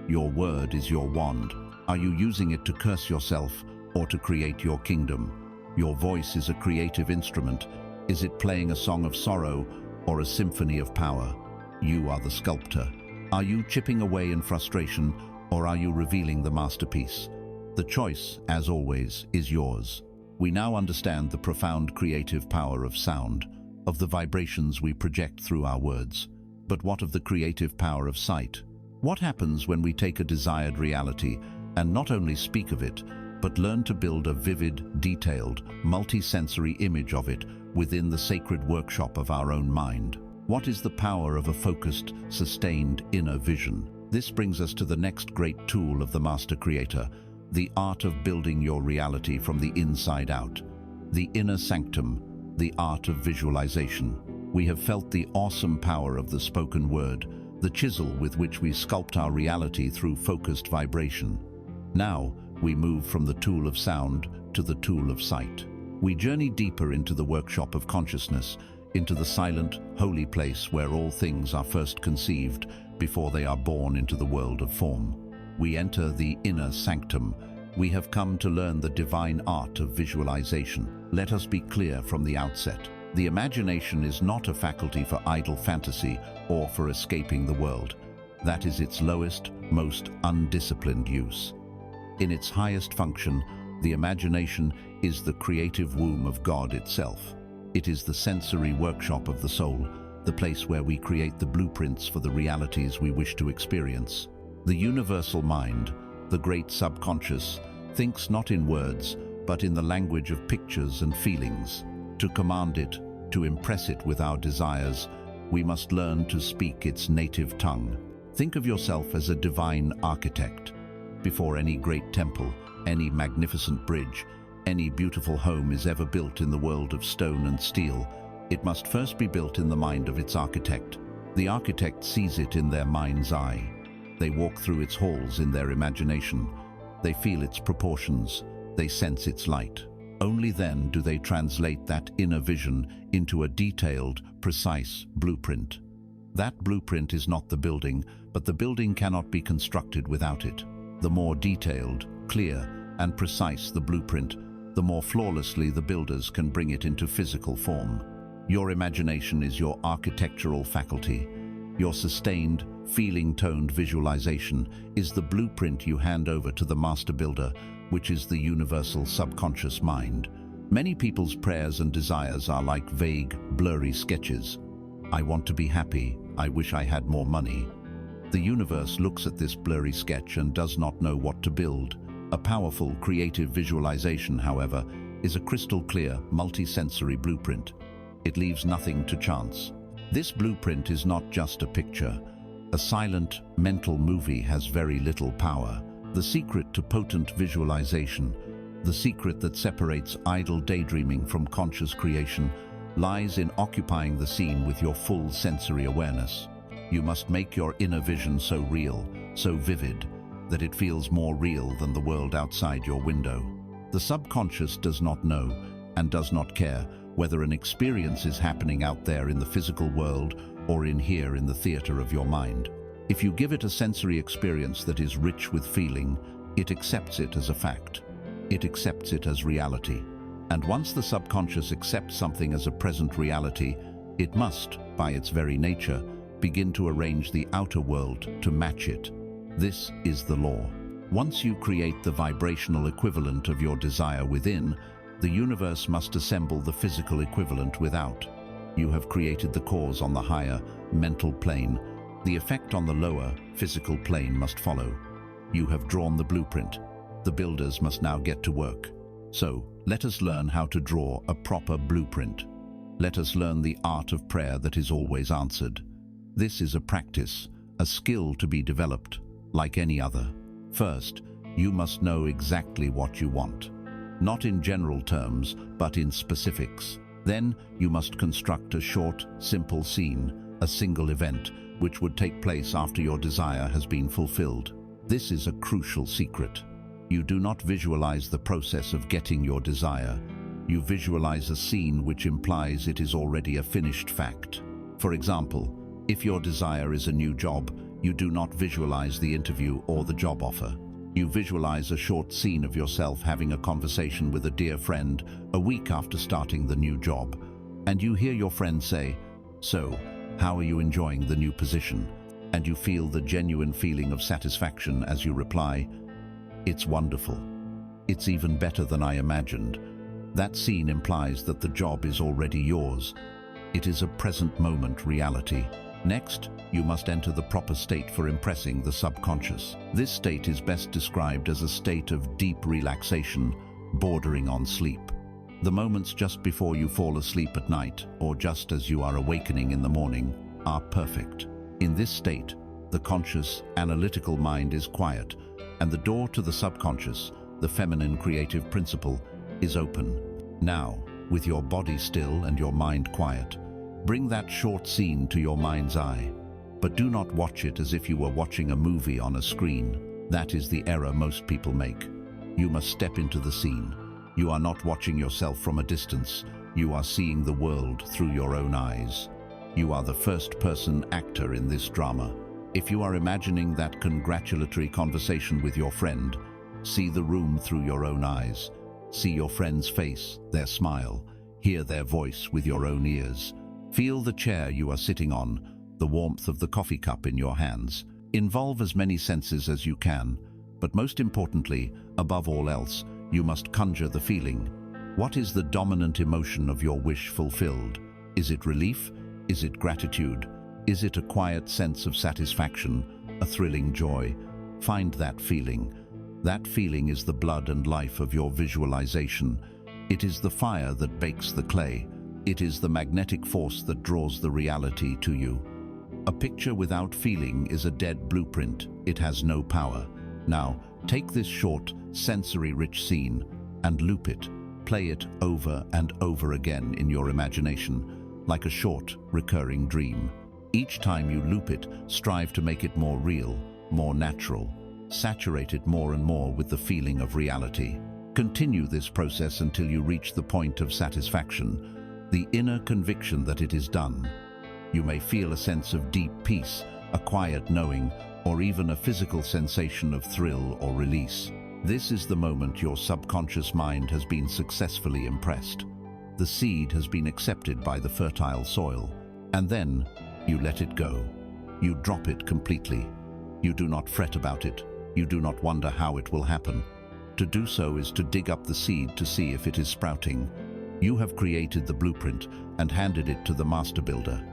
Your word is your wand. Are you using it to curse yourself or to create your kingdom? Your voice is a creative instrument. Is it playing a song of sorrow or a symphony of power? You are the sculptor. Are you chipping away in frustration, or are you revealing the masterpiece? The choice, as always, is yours. We now understand the profound creative power of sound, of the vibrations we project through our words. But what of the creative power of sight? What happens when we take a desired reality and not only speak of it, but learn to build a vivid, detailed, multi-sensory image of it within the sacred workshop of our own mind? What is the power of a focused, sustained inner vision? This brings us to the next great tool of the Master Creator, the art of building your reality from the inside out. The inner sanctum, the art of visualization. We have felt the awesome power of the spoken word, the chisel with which we sculpt our reality through focused vibration. Now, we move from the tool of sound to the tool of sight. We journey deeper into the workshop of consciousness, into the silent, holy place where all things are first conceived before they are born into the world of form. We enter the inner sanctum. We have come to learn the divine art of visualization. Let us be clear from the outset. The imagination is not a faculty for idle fantasy or for escaping the world. That is its lowest, most undisciplined use. In its highest function, the imagination is the creative womb of God itself. It is the sensory workshop of the soul, the place where we create the blueprints for the realities we wish to experience. The universal mind, the great subconscious, thinks not in words, but in the language of pictures and feelings. To command it, to impress it with our desires, we must learn to speak its native tongue. Think of yourself as a divine architect. Before any great temple, any magnificent bridge, any beautiful home is ever built in the world of stone and steel, it must first be built in the mind of its architect. The architect sees it in their mind's eye. They walk through its halls in their imagination. They feel its proportions. They sense its light. Only then do they translate that inner vision into a detailed, precise blueprint. That blueprint is not the building, but the building cannot be constructed without it. The more detailed, clear, and precise the blueprint, the more flawlessly the builders can bring it into physical form. Your imagination is your architectural faculty. Your sustained, feeling-toned visualization is the blueprint you hand over to the master builder, which is the universal subconscious mind. Many people's prayers and desires are like vague, blurry sketches. I want to be happy. I wish I had more money. The universe looks at this blurry sketch and does not know what to build. A powerful, creative visualization, however, is a crystal-clear, multi-sensory blueprint. It leaves nothing to chance. This blueprint is not just a picture. A silent, mental movie has very little power. The secret to potent visualization, the secret that separates idle daydreaming from conscious creation, lies in occupying the scene with your full sensory awareness. You must make your inner vision so real, so vivid, that it feels more real than the world outside your window. The subconscious does not know and does not care whether an experience is happening out there in the physical world or in here in the theater of your mind. If you give it a sensory experience that is rich with feeling, it accepts it as a fact. It accepts it as reality. And once the subconscious accepts something as a present reality, it must, by its very nature, begin to arrange the outer world to match it. This is the law. Once you create the vibrational equivalent of your desire within, the universe must assemble the physical equivalent without. You have created the cause on the higher, mental plane. The effect on the lower, physical plane must follow. You have drawn the blueprint. The builders must now get to work. So, let us learn how to draw a proper blueprint. Let us learn the art of prayer that is always answered. This is a practice, a skill to be developed, like any other. First, you must know exactly what you want. Not in general terms, but in specifics. Then, you must construct a short, simple scene, a single event, which would take place after your desire has been fulfilled. This is a crucial secret. You do not visualize the process of getting your desire. You visualize a scene which implies it is already a finished fact. For example, if your desire is a new job, you do not visualize the interview or the job offer. You visualize a short scene of yourself having a conversation with a dear friend a week after starting the new job. And you hear your friend say, "So, how are you enjoying the new position?" And you feel the genuine feeling of satisfaction as you reply, "It's wonderful. It's even better than I imagined." That scene implies that the job is already yours. It is a present moment reality. Next, you must enter the proper state for impressing the subconscious. This state is best described as a state of deep relaxation, bordering on sleep. The moments just before you fall asleep at night, or just as you are awakening in the morning, are perfect. In this state, the conscious, analytical mind is quiet, and the door to the subconscious, the feminine creative principle, is open. Now, with your body still and your mind quiet, bring that short scene to your mind's eye. But do not watch it as if you were watching a movie on a screen. That is the error most people make. You must step into the scene. You are not watching yourself from a distance. You are seeing the world through your own eyes. You are the first-person actor in this drama. If you are imagining that congratulatory conversation with your friend, see the room through your own eyes. See your friend's face, their smile. Hear their voice with your own ears. Feel the chair you are sitting on, the warmth of the coffee cup in your hands. Involve as many senses as you can, but most importantly, above all else, you must conjure the feeling. What is the dominant emotion of your wish fulfilled? Is it relief? Is it gratitude? Is it a quiet sense of satisfaction, a thrilling joy? Find that feeling. That feeling is the blood and life of your visualization. It is the fire that bakes the clay. It is the magnetic force that draws the reality to you. A picture without feeling is a dead blueprint. It has no power. Now, take this short, sensory-rich scene and loop it. Play it over and over again in your imagination, like a short, recurring dream. Each time you loop it, strive to make it more real, more natural. Saturate it more and more with the feeling of reality. Continue this process until you reach the point of satisfaction, the inner conviction that it is done. You may feel a sense of deep peace, a quiet knowing, or even a physical sensation of thrill or release. This is the moment your subconscious mind has been successfully impressed. The seed has been accepted by the fertile soil, and then you let it go. You drop it completely. You do not fret about it. You do not wonder how it will happen. To do so is to dig up the seed to see if it is sprouting. You have created the blueprint and handed it to the master builder.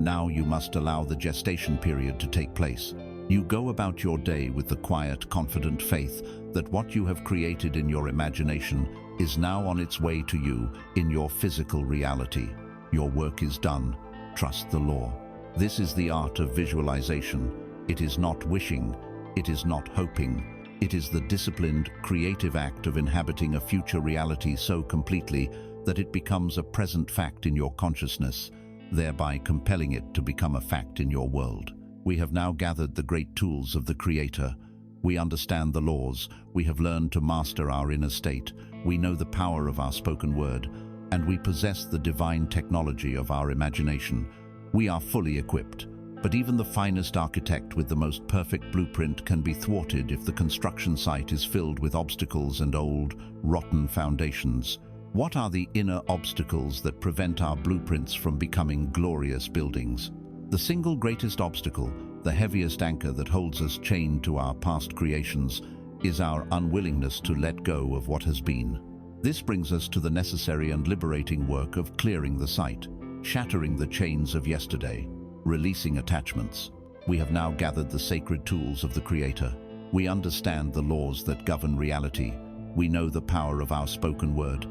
Now you must allow the gestation period to take place. You go about your day with the quiet, confident faith that what you have created in your imagination is now on its way to you in your physical reality. Your work is done. Trust the law. This is the art of visualization. It is not wishing. It is not hoping. It is the disciplined, creative act of inhabiting a future reality so completely that it becomes a present fact in your consciousness, thereby compelling it to become a fact in your world. We have now gathered the great tools of the Creator. We understand the laws. We have learned to master our inner state. We know the power of our spoken word, and we possess the divine technology of our imagination. We are fully equipped. But even the finest architect with the most perfect blueprint can be thwarted if the construction site is filled with obstacles and old, rotten foundations. What are the inner obstacles that prevent our blueprints from becoming glorious buildings? The single greatest obstacle, the heaviest anchor that holds us chained to our past creations, is our unwillingness to let go of what has been. This brings us to the necessary and liberating work of clearing the site, shattering the chains of yesterday, releasing attachments. We have now gathered the sacred tools of the Creator. We understand the laws that govern reality. We know the power of our spoken word,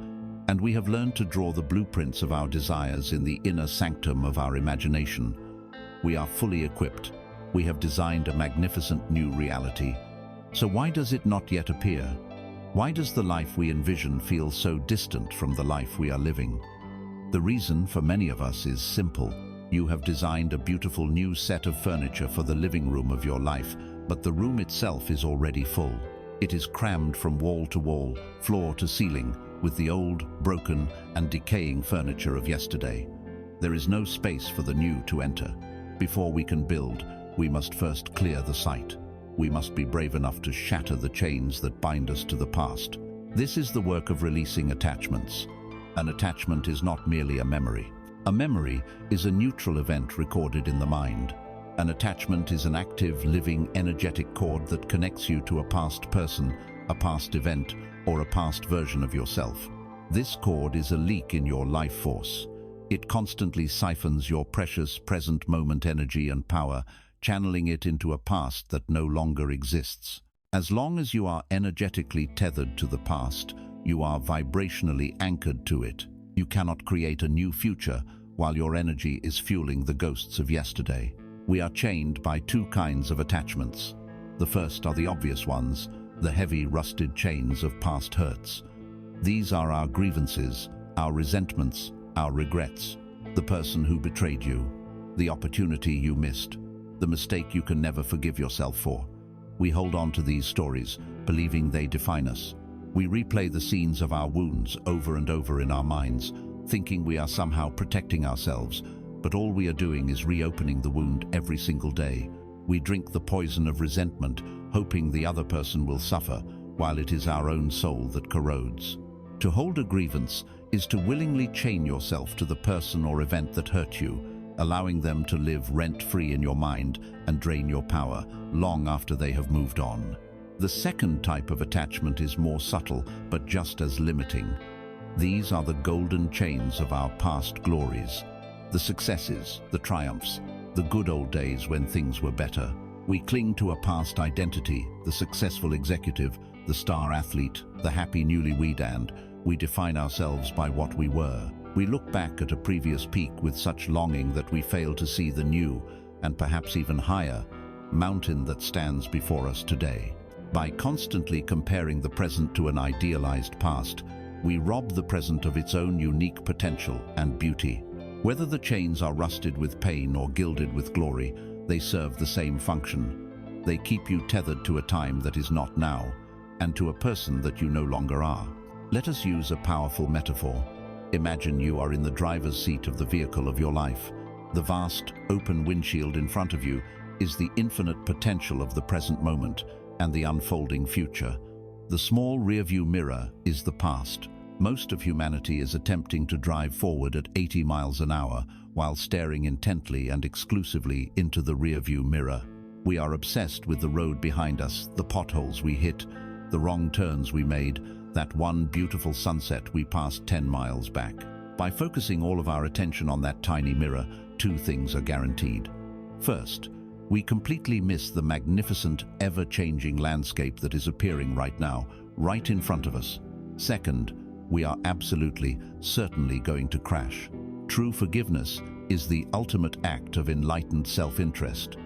and we have learned to draw the blueprints of our desires in the inner sanctum of our imagination. We are fully equipped. We have designed a magnificent new reality. So why does it not yet appear? Why does the life we envision feel so distant from the life we are living? The reason for many of us is simple. You have designed a beautiful new set of furniture for the living room of your life, but the room itself is already full. It is crammed from wall to wall, floor to ceiling, with the old, broken, and decaying furniture of yesterday. There is no space for the new to enter. Before we can build, we must first clear the site. We must be brave enough to shatter the chains that bind us to the past. This is the work of releasing attachments. An attachment is not merely a memory. A memory is a neutral event recorded in the mind. An attachment is an active, living, energetic cord that connects you to a past person, a past event, or a past version of yourself. This cord is a leak in your life force. It constantly siphons your precious present moment energy and power, channeling it into a past that no longer exists. As long as you are energetically tethered to the past, you are vibrationally anchored to it. You cannot create a new future while your energy is fueling the ghosts of yesterday. We are chained by two kinds of attachments. The first are the obvious ones, the heavy, rusted chains of past hurts. These are our grievances, our resentments, our regrets, the person who betrayed you, the opportunity you missed, the mistake you can never forgive yourself for. We hold on to these stories, believing they define us. We replay the scenes of our wounds over and over in our minds, thinking we are somehow protecting ourselves, but all we are doing is reopening the wound every single day. We drink the poison of resentment, hoping the other person will suffer, while it is our own soul that corrodes. To hold a grievance is to willingly chain yourself to the person or event that hurt you, allowing them to live rent-free in your mind and drain your power long after they have moved on. The second type of attachment is more subtle, but just as limiting. These are the golden chains of our past glories. The successes, the triumphs, the good old days when things were better. We cling to a past identity, the successful executive, the star athlete, the happy newlywed, and we define ourselves by what we were. We look back at a previous peak with such longing that we fail to see the new, and perhaps even higher, mountain that stands before us today. By constantly comparing the present to an idealized past, we rob the present of its own unique potential and beauty. Whether the chains are rusted with pain or gilded with glory, they serve the same function. They keep you tethered to a time that is not now, and to a person that you no longer are. Let us use a powerful metaphor. Imagine you are in the driver's seat of the vehicle of your life. The vast, open windshield in front of you is the infinite potential of the present moment and the unfolding future. The small rearview mirror is the past, Most of humanity is attempting to drive forward at 80 miles an hour while staring intently and exclusively into the rearview mirror. We are obsessed with the road behind us, the potholes we hit, the wrong turns we made, that one beautiful sunset we passed 10 miles back. By focusing all of our attention on that tiny mirror, two things are guaranteed. First, we completely miss the magnificent, ever-changing landscape that is appearing right now, right in front of us. Second, we are absolutely, certainly going to crash. True forgiveness is the ultimate act of enlightened self-interest.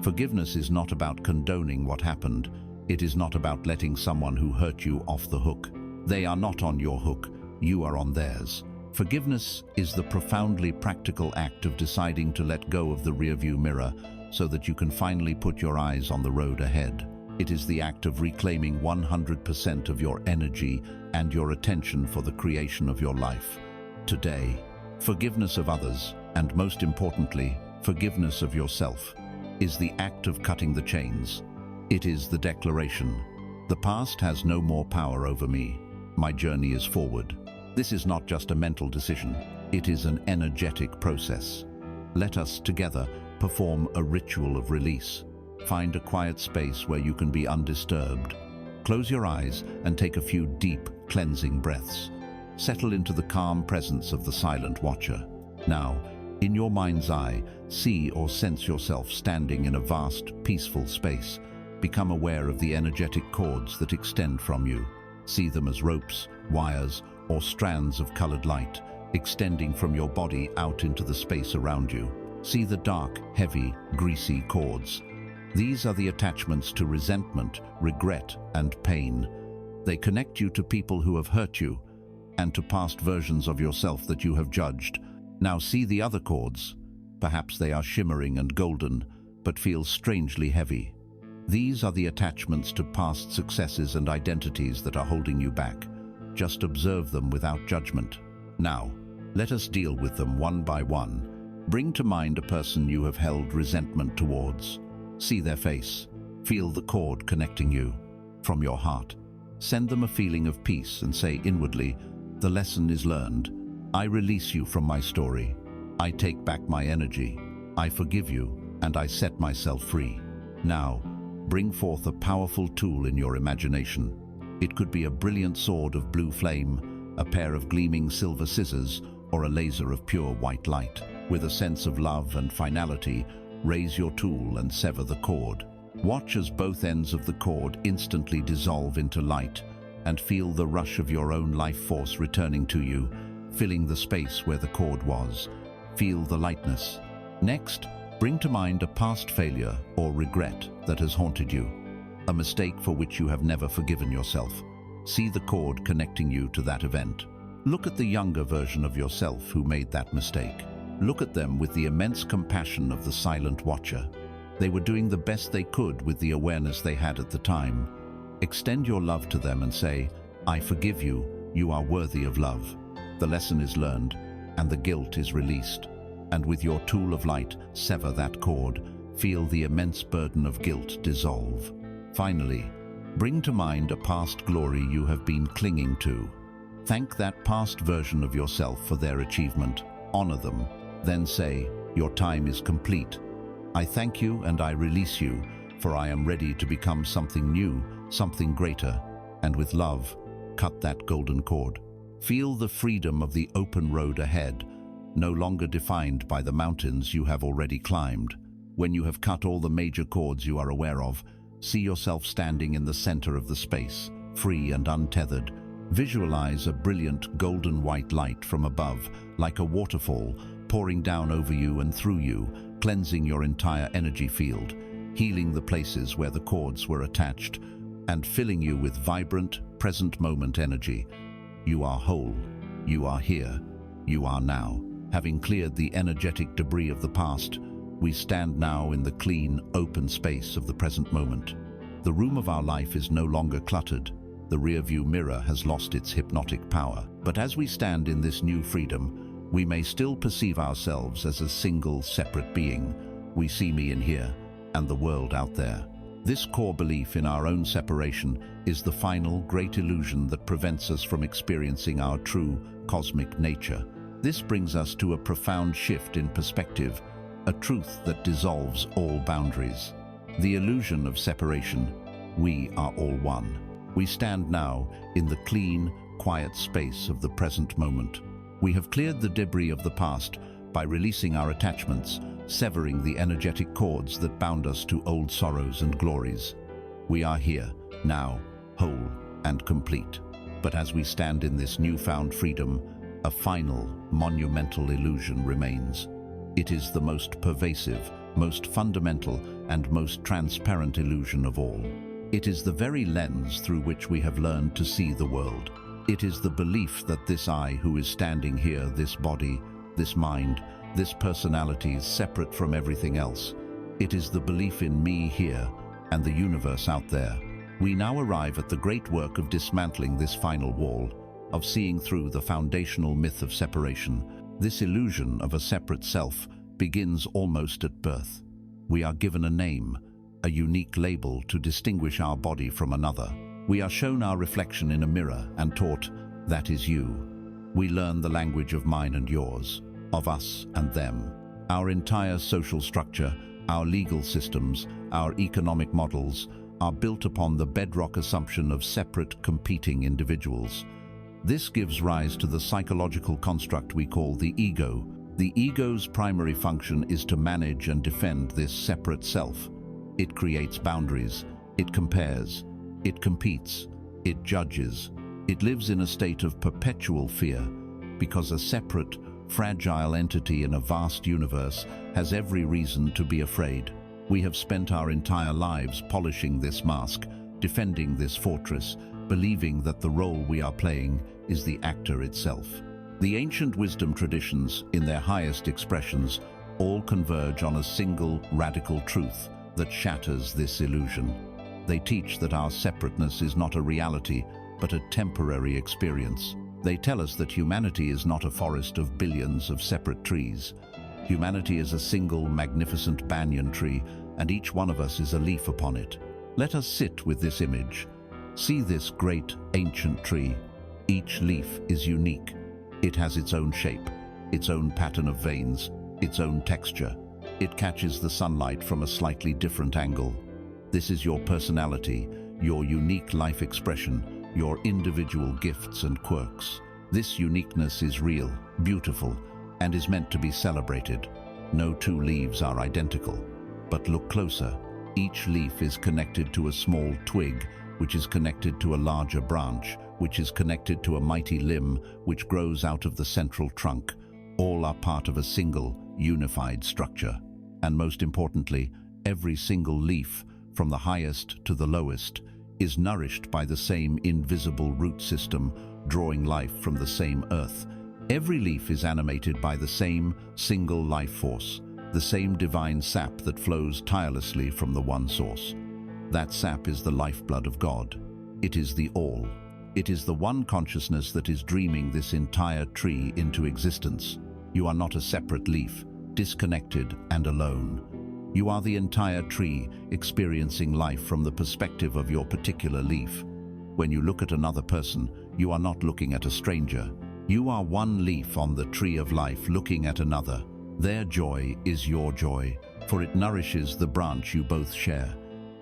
Forgiveness is not about condoning what happened. It is not about letting someone who hurt you off the hook. They are not on your hook, you are on theirs. Forgiveness is the profoundly practical act of deciding to let go of the rearview mirror so that you can finally put your eyes on the road ahead. It is the act of reclaiming 100% of your energy and your attention for the creation of your life. Today, forgiveness of others, and most importantly, forgiveness of yourself, is the act of cutting the chains. It is the declaration: the past has no more power over me. My journey is forward. This is not just a mental decision, it is an energetic process. Let us together perform a ritual of release. Find a quiet space where you can be undisturbed. Close your eyes and take a few deep, cleansing breaths. Settle into the calm presence of the silent watcher. Now, in your mind's eye, see or sense yourself standing in a vast, peaceful space. Become aware of the energetic cords that extend from you. See them as ropes, wires, or strands of colored light, extending from your body out into the space around you. See the dark, heavy, greasy cords. These are the attachments to resentment, regret, and pain. They connect you to people who have hurt you, and to past versions of yourself that you have judged. Now see the other cords. Perhaps they are shimmering and golden, but feel strangely heavy. These are the attachments to past successes and identities that are holding you back. Just observe them without judgment. Now, let us deal with them one by one. Bring to mind a person you have held resentment towards. See their face. Feel the cord connecting you. From your heart, send them a feeling of peace and say inwardly, "The lesson is learned. I release you from my story. I take back my energy. I forgive you, and I set myself free." Now, bring forth a powerful tool in your imagination. It could be a brilliant sword of blue flame, a pair of gleaming silver scissors, or a laser of pure white light. With a sense of love and finality, raise your tool and sever the cord. Watch as both ends of the cord instantly dissolve into light, and feel the rush of your own life force returning to you, filling the space where the cord was. Feel the lightness. Next, bring to mind a past failure or regret that has haunted you, a mistake for which you have never forgiven yourself. See the cord connecting you to that event. Look at the younger version of yourself who made that mistake. Look at them with the immense compassion of the silent watcher. They were doing the best they could with the awareness they had at the time. Extend your love to them and say, "I forgive you, you are worthy of love." The lesson is learned, and the guilt is released. And with your tool of light, sever that cord. Feel the immense burden of guilt dissolve. Finally, bring to mind a past glory you have been clinging to. Thank that past version of yourself for their achievement. Honor them. Then say, "Your time is complete. I thank you and I release you, for I am ready to become something new, something greater." And with love, cut that golden cord. Feel the freedom of the open road ahead, no longer defined by the mountains you have already climbed. When you have cut all the major cords you are aware of, see yourself standing in the center of the space, free and untethered. Visualize a brilliant golden white light from above, like a waterfall, pouring down over you and through you, cleansing your entire energy field, healing the places where the cords were attached, and filling you with vibrant, present moment energy. You are whole. You are here. You are now. Having cleared the energetic debris of the past, we stand now in the clean, open space of the present moment. The room of our life is no longer cluttered. The rearview mirror has lost its hypnotic power. But as we stand in this new freedom, we may still perceive ourselves as a single, separate being. We see me in here, and the world out there. This core belief in our own separation is the final great illusion that prevents us from experiencing our true cosmic nature. This brings us to a profound shift in perspective, a truth that dissolves all boundaries. The illusion of separation. We are all one. We stand now in the clean, quiet space of the present moment. We have cleared the debris of the past by releasing our attachments, severing the energetic cords that bound us to old sorrows and glories. We are here, now, whole and complete. But as we stand in this newfound freedom, a final, monumental illusion remains. It is the most pervasive, most fundamental, and most transparent illusion of all. It is the very lens through which we have learned to see the world. It is the belief that this I who is standing here, this body, this mind, this personality is separate from everything else. It is the belief in me here and the universe out there. We now arrive at the great work of dismantling this final wall, of seeing through the foundational myth of separation. This illusion of a separate self begins almost at birth. We are given a name, a unique label to distinguish our body from another. We are shown our reflection in a mirror and taught, "That is you." We learn the language of mine and yours, of us and them. Our entire social structure, our legal systems, our economic models are built upon the bedrock assumption of separate, competing individuals. This gives rise to the psychological construct we call the ego. The ego's primary function is to manage and defend this separate self. It creates boundaries, it compares, it competes, it judges. It lives in a state of perpetual fear because a separate, fragile entity in a vast universe has every reason to be afraid. We have spent our entire lives polishing this mask, defending this fortress, believing that the role we are playing is the actor itself. The ancient wisdom traditions, in their highest expressions, all converge on a single radical truth that shatters this illusion. They teach that our separateness is not a reality, but a temporary experience. They tell us that humanity is not a forest of billions of separate trees. Humanity is a single magnificent banyan tree, and each one of us is a leaf upon it. Let us sit with this image. See this great ancient tree. Each leaf is unique. It has its own shape, its own pattern of veins, its own texture. It catches the sunlight from a slightly different angle. This is your personality, your unique life expression, your individual gifts and quirks. This uniqueness is real, beautiful, and is meant to be celebrated. No two leaves are identical. But look closer. Each leaf is connected to a small twig, which is connected to a larger branch, which is connected to a mighty limb, which grows out of the central trunk. All are part of a single, unified structure. And most importantly, every single leaf, from the highest to the lowest, is nourished by the same invisible root system, drawing life from the same earth. Every leaf is animated by the same single life force, the same divine sap that flows tirelessly from the one source. That sap is the lifeblood of God. It is the all. It is the one consciousness that is dreaming this entire tree into existence. You are not a separate leaf, disconnected and alone. You are the entire tree, experiencing life from the perspective of your particular leaf. When you look at another person, you are not looking at a stranger. You are one leaf on the tree of life looking at another. Their joy is your joy, for it nourishes the branch you both share.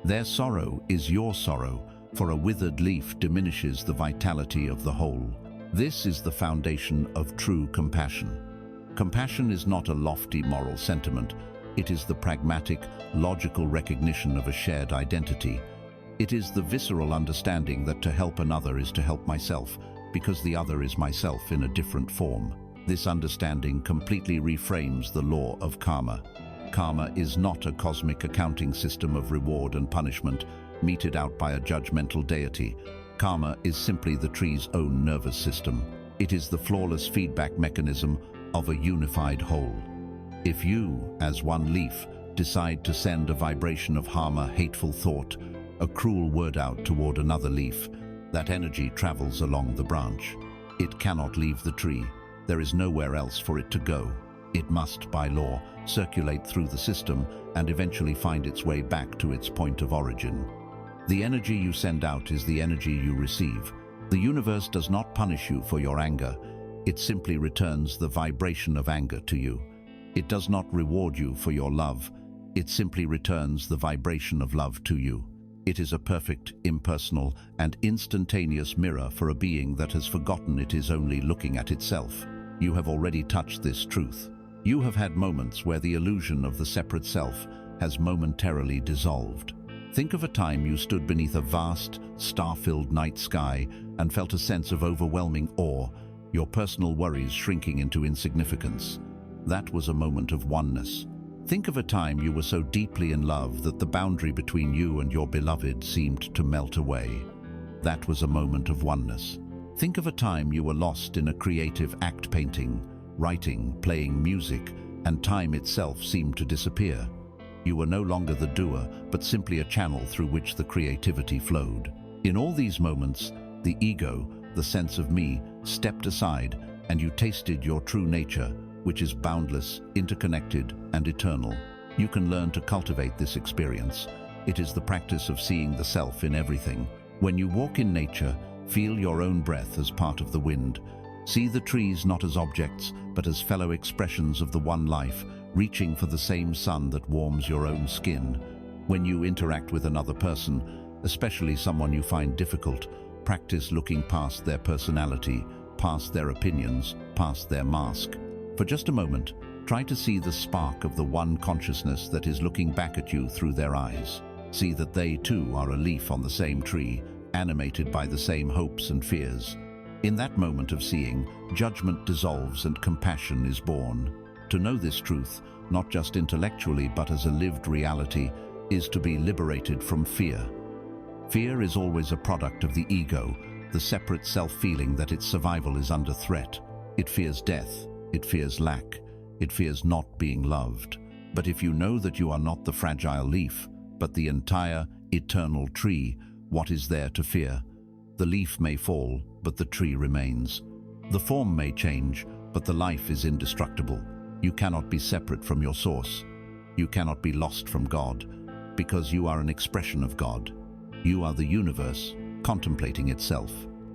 Their sorrow is your sorrow, for a withered leaf diminishes the vitality of the whole. This is the foundation of true compassion. Compassion is not a lofty moral sentiment. It is the pragmatic, logical recognition of a shared identity. It is the visceral understanding that to help another is to help myself, because the other is myself in a different form. This understanding completely reframes the law of karma. Karma is not a cosmic accounting system of reward and punishment, meted out by a judgmental deity. Karma is simply the tree's own nervous system. It is the flawless feedback mechanism of a unified whole. If you, as one leaf, decide to send a vibration of harm, a hateful thought, a cruel word out toward another leaf, that energy travels along the branch. It cannot leave the tree. There is nowhere else for it to go. It must, by law, circulate through the system and eventually find its way back to its point of origin. The energy you send out is the energy you receive. The universe does not punish you for your anger. It simply returns the vibration of anger to you. It does not reward you for your love. It simply returns the vibration of love to you. It is a perfect, impersonal, and instantaneous mirror for a being that has forgotten it is only looking at itself. You have already touched this truth. You have had moments where the illusion of the separate self has momentarily dissolved. Think of a time you stood beneath a vast, star-filled night sky and felt a sense of overwhelming awe, your personal worries shrinking into insignificance. That was a moment of oneness. Think of a time you were so deeply in love that the boundary between you and your beloved seemed to melt away. That was a moment of oneness. Think of a time you were lost in a creative act, painting, writing, playing music, and time itself seemed to disappear. You were no longer the doer, but simply a channel through which the creativity flowed. In all these moments, the ego, the sense of me, stepped aside, and you tasted your true nature, which is boundless, interconnected, and eternal. You can learn to cultivate this experience. It is the practice of seeing the self in everything. When you walk in nature, feel your own breath as part of the wind. See the trees not as objects, but as fellow expressions of the one life, reaching for the same sun that warms your own skin. When you interact with another person, especially someone you find difficult, practice looking past their personality, past their opinions, past their mask. For just a moment, try to see the spark of the one consciousness that is looking back at you through their eyes. See that they too are a leaf on the same tree, animated by the same hopes and fears. In that moment of seeing, judgment dissolves and compassion is born. To know this truth, not just intellectually but as a lived reality, is to be liberated from fear. Fear is always a product of the ego, the separate self-feeling that its survival is under threat. It fears death. It fears lack. It fears not being loved. But if you know that you are not the fragile leaf, but the entire, eternal tree, what is there to fear? The leaf may fall, but the tree remains. The form may change, but the life is indestructible. You cannot be separate from your source. You cannot be lost from God, because you are an expression of God. You are the universe, contemplating itself.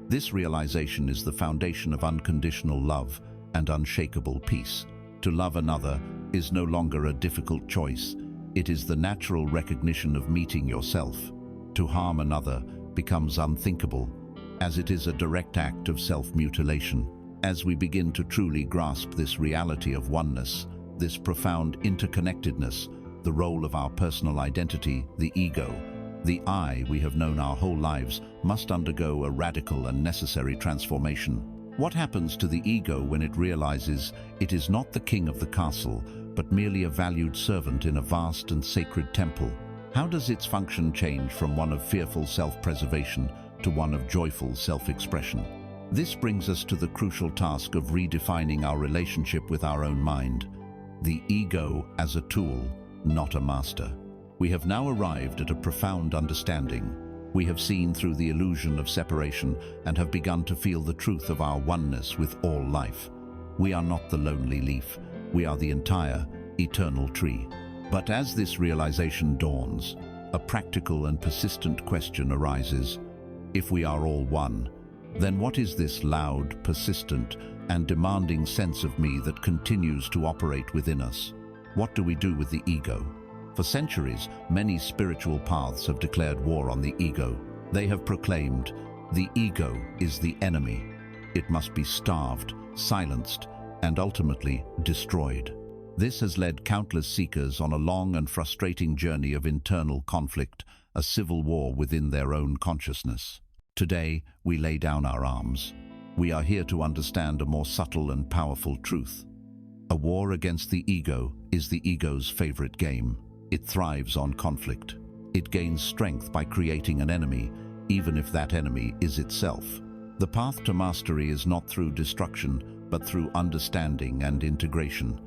This realization is the foundation of unconditional love and unshakable peace. To love another is no longer a difficult choice. It is the natural recognition of meeting yourself. To harm another becomes unthinkable, as it is a direct act of self-mutilation. As we begin to truly grasp this reality of oneness, this profound interconnectedness, the role of our personal identity, the ego, the I we have known our whole lives, must undergo a radical and necessary transformation. What happens to the ego when it realizes it is not the king of the castle, but merely a valued servant in a vast and sacred temple? How does its function change from one of fearful self-preservation to one of joyful self-expression? This brings us to the crucial task of redefining our relationship with our own mind. The ego as a tool, not a master. We have now arrived at a profound understanding. We have seen through the illusion of separation and have begun to feel the truth of our oneness with all life. We are not the lonely leaf. We are the entire, eternal tree. But as this realization dawns, a practical and persistent question arises. If we are all one, then what is this loud, persistent, and demanding sense of me that continues to operate within us? What do we do with the ego? For centuries, many spiritual paths have declared war on the ego. They have proclaimed, the ego is the enemy. It must be starved, silenced, and ultimately destroyed. This has led countless seekers on a long and frustrating journey of internal conflict, a civil war within their own consciousness. Today, we lay down our arms. We are here to understand a more subtle and powerful truth. A war against the ego is the ego's favorite game. It thrives on conflict. It gains strength by creating an enemy, even if that enemy is itself. The path to mastery is not through destruction, but through understanding and integration.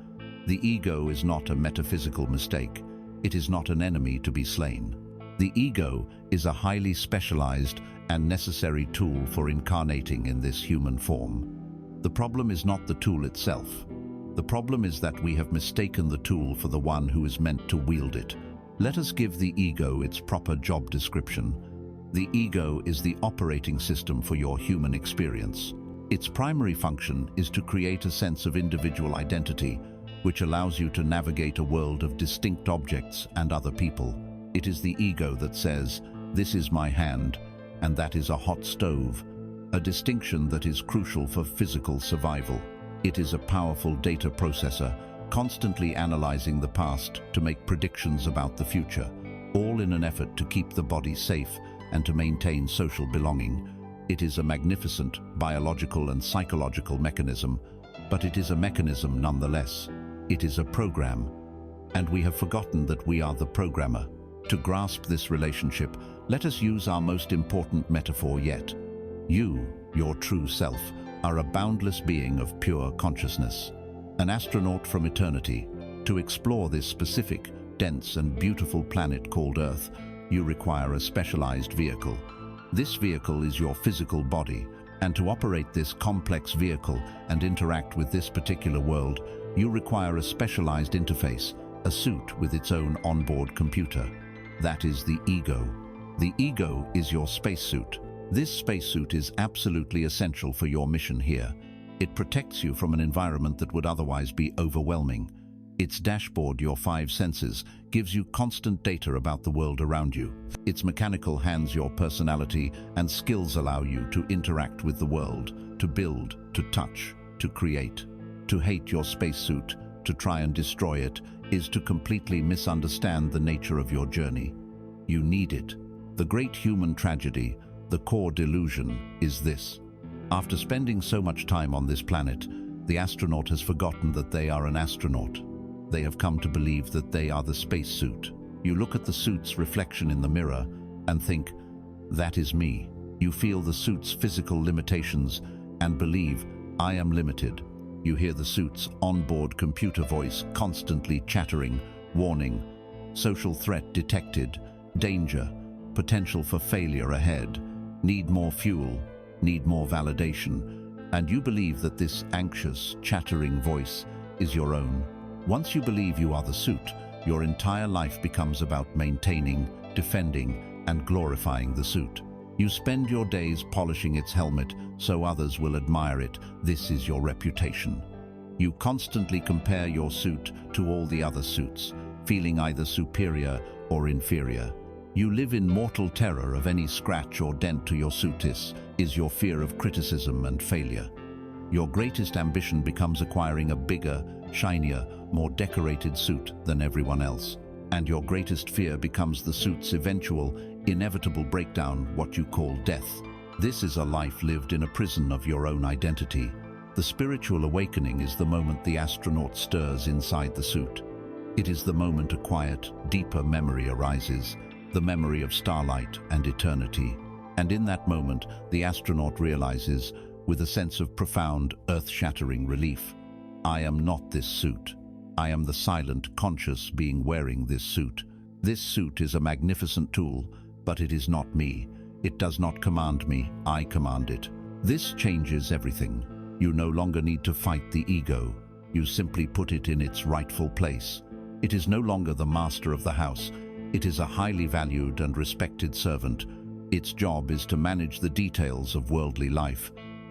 The ego is not a metaphysical mistake. It is not an enemy to be slain. The ego is a highly specialized and necessary tool for incarnating in this human form. The problem is not the tool itself. The problem is that we have mistaken the tool for the one who is meant to wield it. Let us give the ego its proper job description. The ego is the operating system for your human experience. Its primary function is to create a sense of individual identity, which allows you to navigate a world of distinct objects and other people. It is the ego that says, "This is my hand, and that is a hot stove," a distinction that is crucial for physical survival. It is a powerful data processor, constantly analyzing the past to make predictions about the future, all in an effort to keep the body safe and to maintain social belonging. It is a magnificent biological and psychological mechanism, but it is a mechanism nonetheless. It is a program, and we have forgotten that we are the programmer. To grasp this relationship, let us use our most important metaphor yet. You, your true self, are a boundless being of pure consciousness, an astronaut from eternity. To explore this specific, dense and beautiful planet called Earth, you require a specialized vehicle. This vehicle is your physical body, and to operate this complex vehicle and interact with this particular world, you require a specialized interface, a suit with its own onboard computer. That is the ego. The ego is your spacesuit. This spacesuit is absolutely essential for your mission here. It protects you from an environment that would otherwise be overwhelming. Its dashboard, your five senses, gives you constant data about the world around you. Its mechanical hands, your personality and skills, allow you to interact with the world, to build, to touch, to create. To hate your spacesuit, to try and destroy it, is to completely misunderstand the nature of your journey. You need it. The great human tragedy, the core delusion, is this. After spending so much time on this planet, the astronaut has forgotten that they are an astronaut. They have come to believe that they are the spacesuit. You look at the suit's reflection in the mirror and think, "That is me." You feel the suit's physical limitations and believe, "I am limited." You hear the suit's onboard computer voice constantly chattering, warning, social threat detected, danger, potential for failure ahead, need more fuel, need more validation, and you believe that this anxious, chattering voice is your own. Once you believe you are the suit, your entire life becomes about maintaining, defending, and glorifying the suit. You spend your days polishing its helmet so others will admire it. This is your reputation. You constantly compare your suit to all the other suits, feeling either superior or inferior. You live in mortal terror of any scratch or dent to your suit. This is your fear of criticism and failure. Your greatest ambition becomes acquiring a bigger, shinier, more decorated suit than everyone else. And your greatest fear becomes the suit's eventual, inevitable breakdown, what you call death. This is a life lived in a prison of your own identity. The spiritual awakening is the moment the astronaut stirs inside the suit. It is the moment a quiet, deeper memory arises, the memory of starlight and eternity. And in that moment, the astronaut realizes, with a sense of profound, earth-shattering relief, "I am not this suit. I am the silent, conscious being wearing this suit. This suit is a magnificent tool, but it is not me. It does not command me, I command it." This changes everything. You no longer need to fight the ego. You simply put it in its rightful place. It is no longer the master of the house. It is a highly valued and respected servant. Its job is to manage the details of worldly life.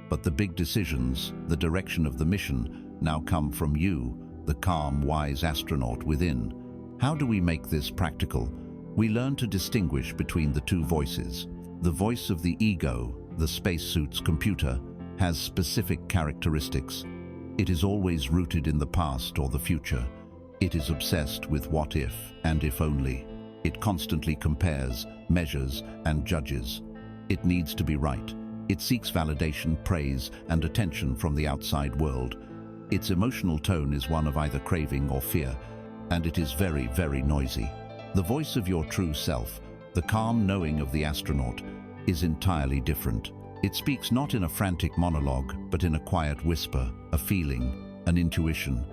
But the big decisions, the direction of the mission, now come from you, the calm, wise astronaut within. How do we make this practical? We learn to distinguish between the two voices. The voice of the ego, the spacesuit's computer, has specific characteristics. It is always rooted in the past or the future. It is obsessed with what if and if only. It constantly compares, measures, and judges. It needs to be right. It seeks validation, praise, and attention from the outside world. Its emotional tone is one of either craving or fear, and it is very, very noisy. The voice of your true self, the calm knowing of the astronaut, is entirely different. It speaks not in a frantic monologue, but in a quiet whisper, a feeling, an intuition.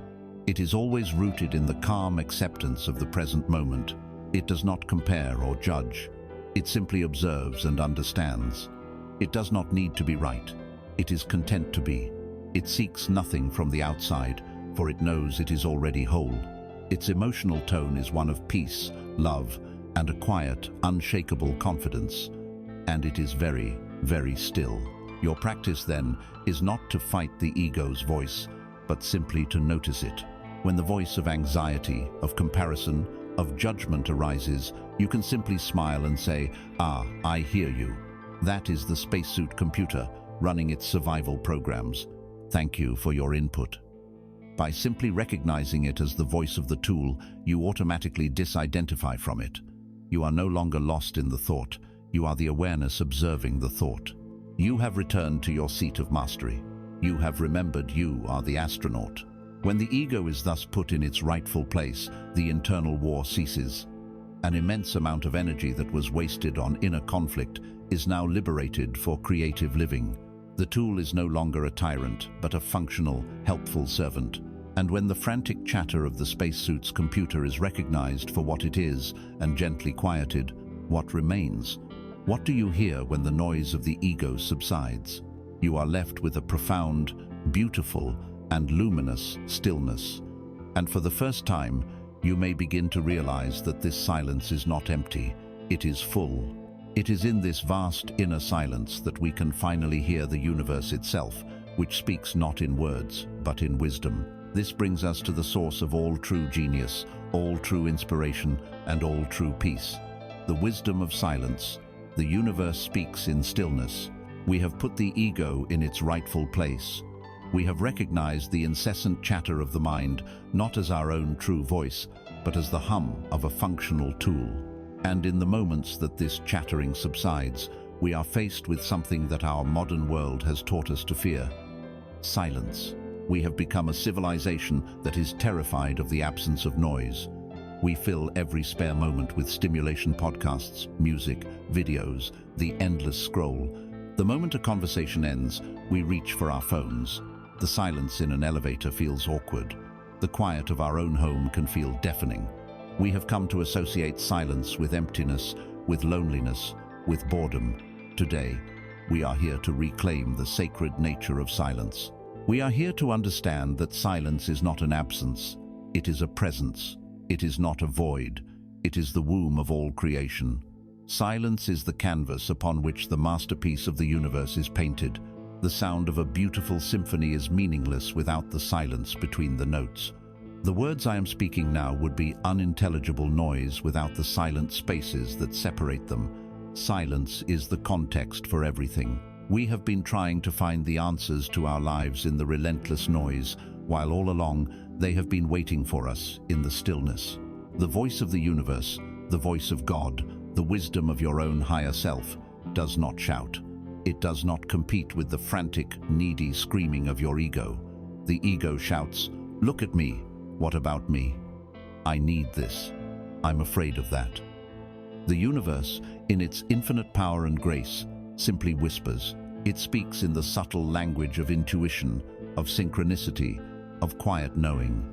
It is always rooted in the calm acceptance of the present moment. It does not compare or judge. It simply observes and understands. It does not need to be right. It is content to be. It seeks nothing from the outside, for it knows it is already whole. Its emotional tone is one of peace, love, and a quiet, unshakable confidence. And it is very, very still. Your practice, then, is not to fight the ego's voice, but simply to notice it. When the voice of anxiety, of comparison, of judgment arises, you can simply smile and say, "Ah, I hear you." That is the spacesuit computer running its survival programs. Thank you for your input. By simply recognizing it as the voice of the tool, you automatically disidentify from it. You are no longer lost in the thought. You are the awareness observing the thought. You have returned to your seat of mastery. You have remembered you are the astronaut. When the ego is thus put in its rightful place, the internal war ceases. An immense amount of energy that was wasted on inner conflict is now liberated for creative living. The tool is no longer a tyrant, but a functional, helpful servant. And when the frantic chatter of the spacesuit's computer is recognized for what it is and gently quieted, what remains? What do you hear when the noise of the ego subsides? You are left with a profound, beautiful, and luminous stillness. And for the first time, you may begin to realize that this silence is not empty, it is full. It is in this vast inner silence that we can finally hear the universe itself, which speaks not in words, but in wisdom. This brings us to the source of all true genius, all true inspiration, and all true peace. The wisdom of silence. The universe speaks in stillness. We have put the ego in its rightful place. We have recognized the incessant chatter of the mind, not as our own true voice, but as the hum of a functional tool. And in the moments that this chattering subsides, we are faced with something that our modern world has taught us to fear: silence. We have become a civilization that is terrified of the absence of noise. We fill every spare moment with stimulation podcasts, music, videos, the endless scroll. The moment a conversation ends, we reach for our phones. The silence in an elevator feels awkward. The quiet of our own home can feel deafening. We have come to associate silence with emptiness, with loneliness, with boredom. Today, we are here to reclaim the sacred nature of silence. We are here to understand that silence is not an absence. It is a presence. It is not a void. It is the womb of all creation. Silence is the canvas upon which the masterpiece of the universe is painted. The sound of a beautiful symphony is meaningless without the silence between the notes. The words I am speaking now would be unintelligible noise without the silent spaces that separate them. Silence is the context for everything. We have been trying to find the answers to our lives in the relentless noise, while all along they have been waiting for us in the stillness. The voice of the universe, the voice of God, the wisdom of your own higher self, does not shout. It does not compete with the frantic, needy screaming of your ego. The ego shouts, "Look at me. What about me? I need this. I'm afraid of that." The universe, in its infinite power and grace, simply whispers. It speaks in the subtle language of intuition, of synchronicity, of quiet knowing.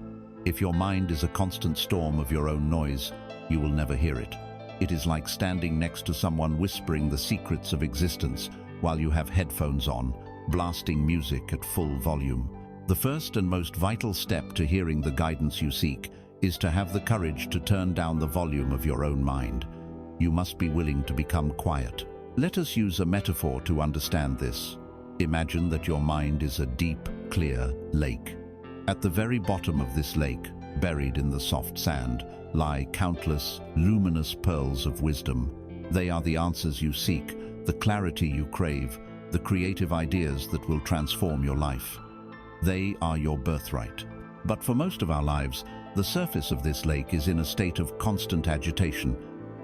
If your mind is a constant storm of your own noise, you will never hear it. It is like standing next to someone whispering the secrets of existence while you have headphones on, blasting music at full volume. The first and most vital step to hearing the guidance you seek is to have the courage to turn down the volume of your own mind. You must be willing to become quiet. Let us use a metaphor to understand this. Imagine that your mind is a deep, clear lake. At the very bottom of this lake, buried in the soft sand, lie countless, luminous pearls of wisdom. They are the answers you seek, the clarity you crave, the creative ideas that will transform your life. They are your birthright. But for most of our lives, the surface of this lake is in a state of constant agitation.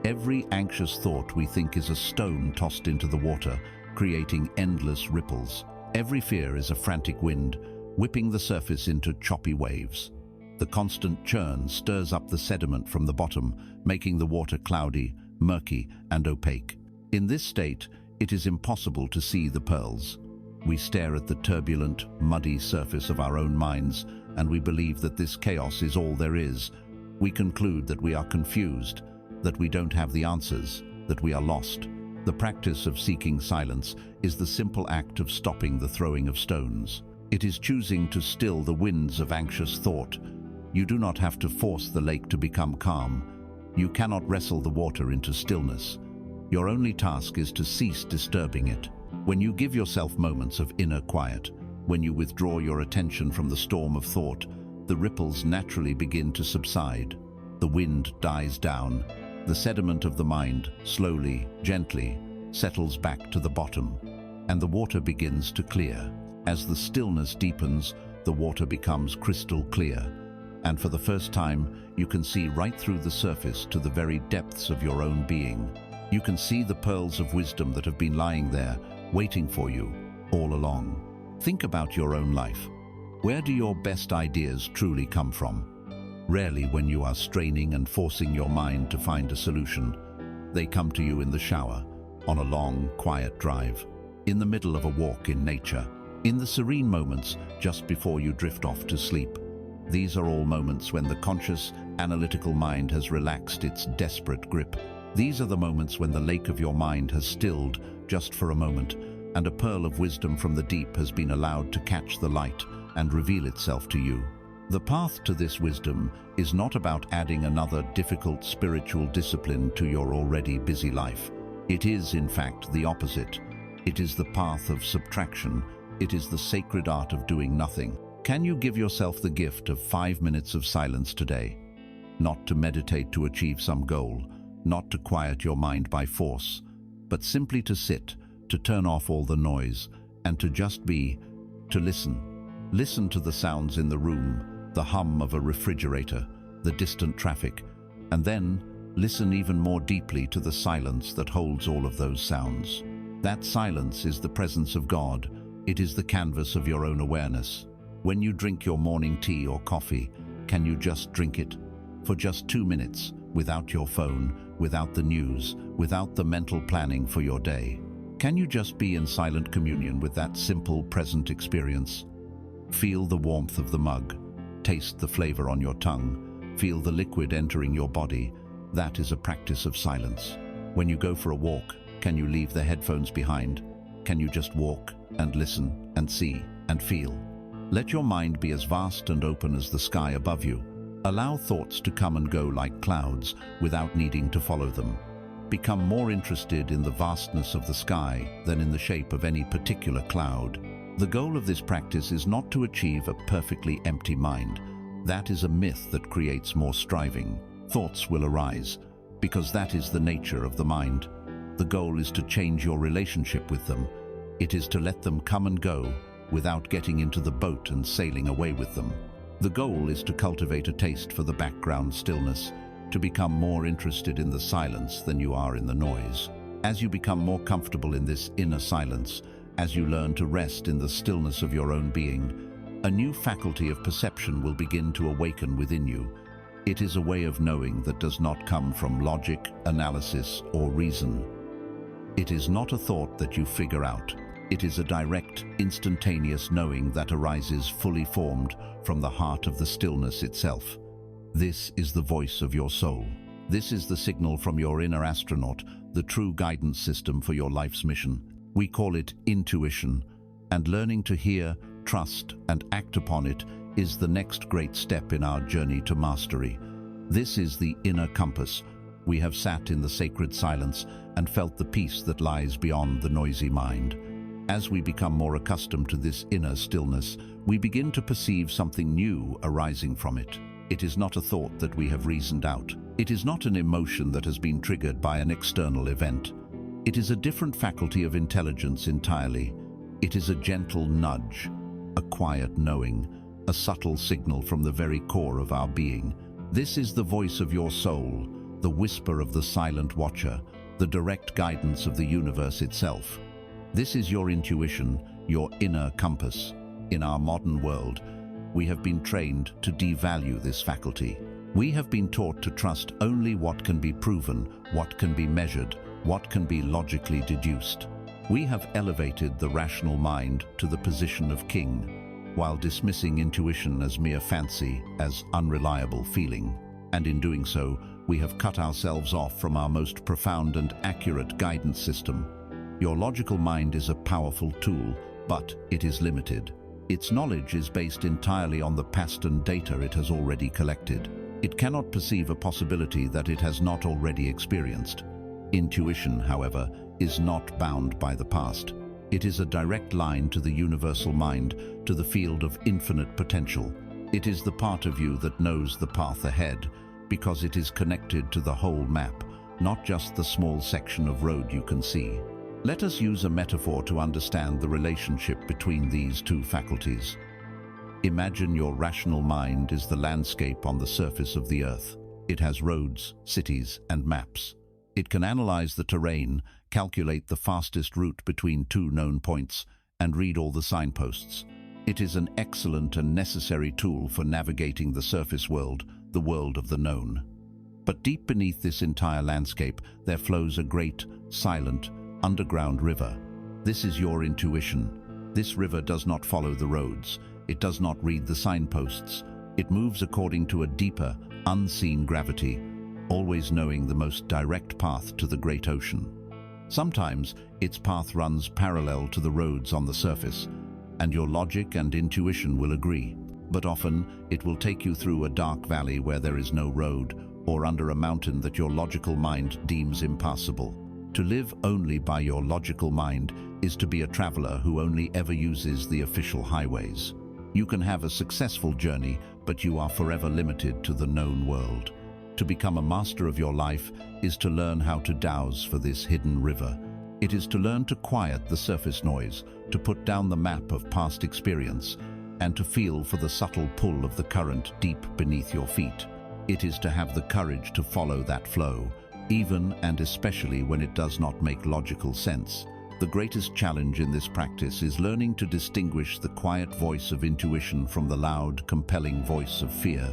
Every anxious thought we think is a stone tossed into the water, creating endless ripples. Every fear is a frantic wind, whipping the surface into choppy waves. The constant churn stirs up the sediment from the bottom, making the water cloudy, murky, and opaque. In this state, it is impossible to see the pearls. We stare at the turbulent, muddy surface of our own minds, and we believe that this chaos is all there is. We conclude that we are confused, that we don't have the answers, that we are lost. The practice of seeking silence is the simple act of stopping the throwing of stones. It is choosing to still the winds of anxious thought. You do not have to force the lake to become calm. You cannot wrestle the water into stillness. Your only task is to cease disturbing it. When you give yourself moments of inner quiet, when you withdraw your attention from the storm of thought, the ripples naturally begin to subside. The wind dies down. The sediment of the mind, slowly, gently, settles back to the bottom, and the water begins to clear. As the stillness deepens, the water becomes crystal clear, and for the first time, you can see right through the surface to the very depths of your own being. You can see the pearls of wisdom that have been lying there, waiting for you, all along. Think about your own life. Where do your best ideas truly come from? Rarely when you are straining and forcing your mind to find a solution. They come to you in the shower, on a long, quiet drive, in the middle of a walk in nature, in the serene moments just before you drift off to sleep. These are all moments when the conscious, analytical mind has relaxed its desperate grip. These are the moments when the lake of your mind has stilled just for a moment, and a pearl of wisdom from the deep has been allowed to catch the light and reveal itself to you. The path to this wisdom is not about adding another difficult spiritual discipline to your already busy life. It is, in fact, the opposite. It is the path of subtraction. It is the sacred art of doing nothing. Can you give yourself the gift of 5 minutes of silence today? Not to meditate to achieve some goal, not to quiet your mind by force, but simply to sit, to turn off all the noise, and to just be, to listen. Listen to the sounds in the room, the hum of a refrigerator, the distant traffic, and then listen even more deeply to the silence that holds all of those sounds. That silence is the presence of God. It is the canvas of your own awareness. When you drink your morning tea or coffee, can you just drink it? For just 2 minutes, without your phone, without the news, without the mental planning for your day. Can you just be in silent communion with that simple present experience? Feel the warmth of the mug. Taste the flavor on your tongue. Feel the liquid entering your body. That is a practice of silence. When you go for a walk, can you leave the headphones behind? Can you just walk and listen and see and feel? Let your mind be as vast and open as the sky above you. Allow thoughts to come and go like clouds without needing to follow them. Become more interested in the vastness of the sky than in the shape of any particular cloud. The goal of this practice is not to achieve a perfectly empty mind. That is a myth that creates more striving. Thoughts will arise, because that is the nature of the mind. The goal is to change your relationship with them. It is to let them come and go without getting into the boat and sailing away with them. The goal is to cultivate a taste for the background stillness, to become more interested in the silence than you are in the noise. As you become more comfortable in this inner silence, as you learn to rest in the stillness of your own being, a new faculty of perception will begin to awaken within you. It is a way of knowing that does not come from logic, analysis, or reason. It is not a thought that you figure out. It is a direct, instantaneous knowing that arises fully formed from the heart of the stillness itself. This is the voice of your soul. This is the signal from your inner astronaut, the true guidance system for your life's mission. We call it intuition, and learning to hear, trust, and act upon it is the next great step in our journey to mastery. This is the inner compass. We have sat in the sacred silence and felt the peace that lies beyond the noisy mind. As we become more accustomed to this inner stillness, we begin to perceive something new arising from it. It is not a thought that we have reasoned out. It is not an emotion that has been triggered by an external event. It is a different faculty of intelligence entirely. It is a gentle nudge, a quiet knowing, a subtle signal from the very core of our being. This is the voice of your soul, the whisper of the silent watcher, the direct guidance of the universe itself. This is your intuition, your inner compass. In our modern world, we have been trained to devalue this faculty. We have been taught to trust only what can be proven, what can be measured, what can be logically deduced. We have elevated the rational mind to the position of king, while dismissing intuition as mere fancy, as unreliable feeling. And in doing so, we have cut ourselves off from our most profound and accurate guidance system. Your logical mind is a powerful tool, but it is limited. Its knowledge is based entirely on the past and data it has already collected. It cannot perceive a possibility that it has not already experienced. Intuition, however, is not bound by the past. It is a direct line to the universal mind, to the field of infinite potential. It is the part of you that knows the path ahead, because it is connected to the whole map, not just the small section of road you can see. Let us use a metaphor to understand the relationship between these two faculties. Imagine your rational mind is the landscape on the surface of the earth. It has roads, cities, and maps. It can analyze the terrain, calculate the fastest route between two known points, and read all the signposts. It is an excellent and necessary tool for navigating the surface world, the world of the known. But deep beneath this entire landscape, there flows a great, silent, underground river. This is your intuition. This river does not follow the roads. It does not read the signposts. It moves according to a deeper, unseen gravity, always knowing the most direct path to the great ocean. Sometimes its path runs parallel to the roads on the surface, and your logic and intuition will agree. But often it will take you through a dark valley where there is no road, or under a mountain that your logical mind deems impassable. To live only by your logical mind is to be a traveler who only ever uses the official highways. You can have a successful journey, but you are forever limited to the known world. To become a master of your life is to learn how to dowse for this hidden river. It is to learn to quiet the surface noise, to put down the map of past experience, and to feel for the subtle pull of the current deep beneath your feet. It is to have the courage to follow that flow, even and especially when it does not make logical sense. The greatest challenge in this practice is learning to distinguish the quiet voice of intuition from the loud, compelling voice of fear.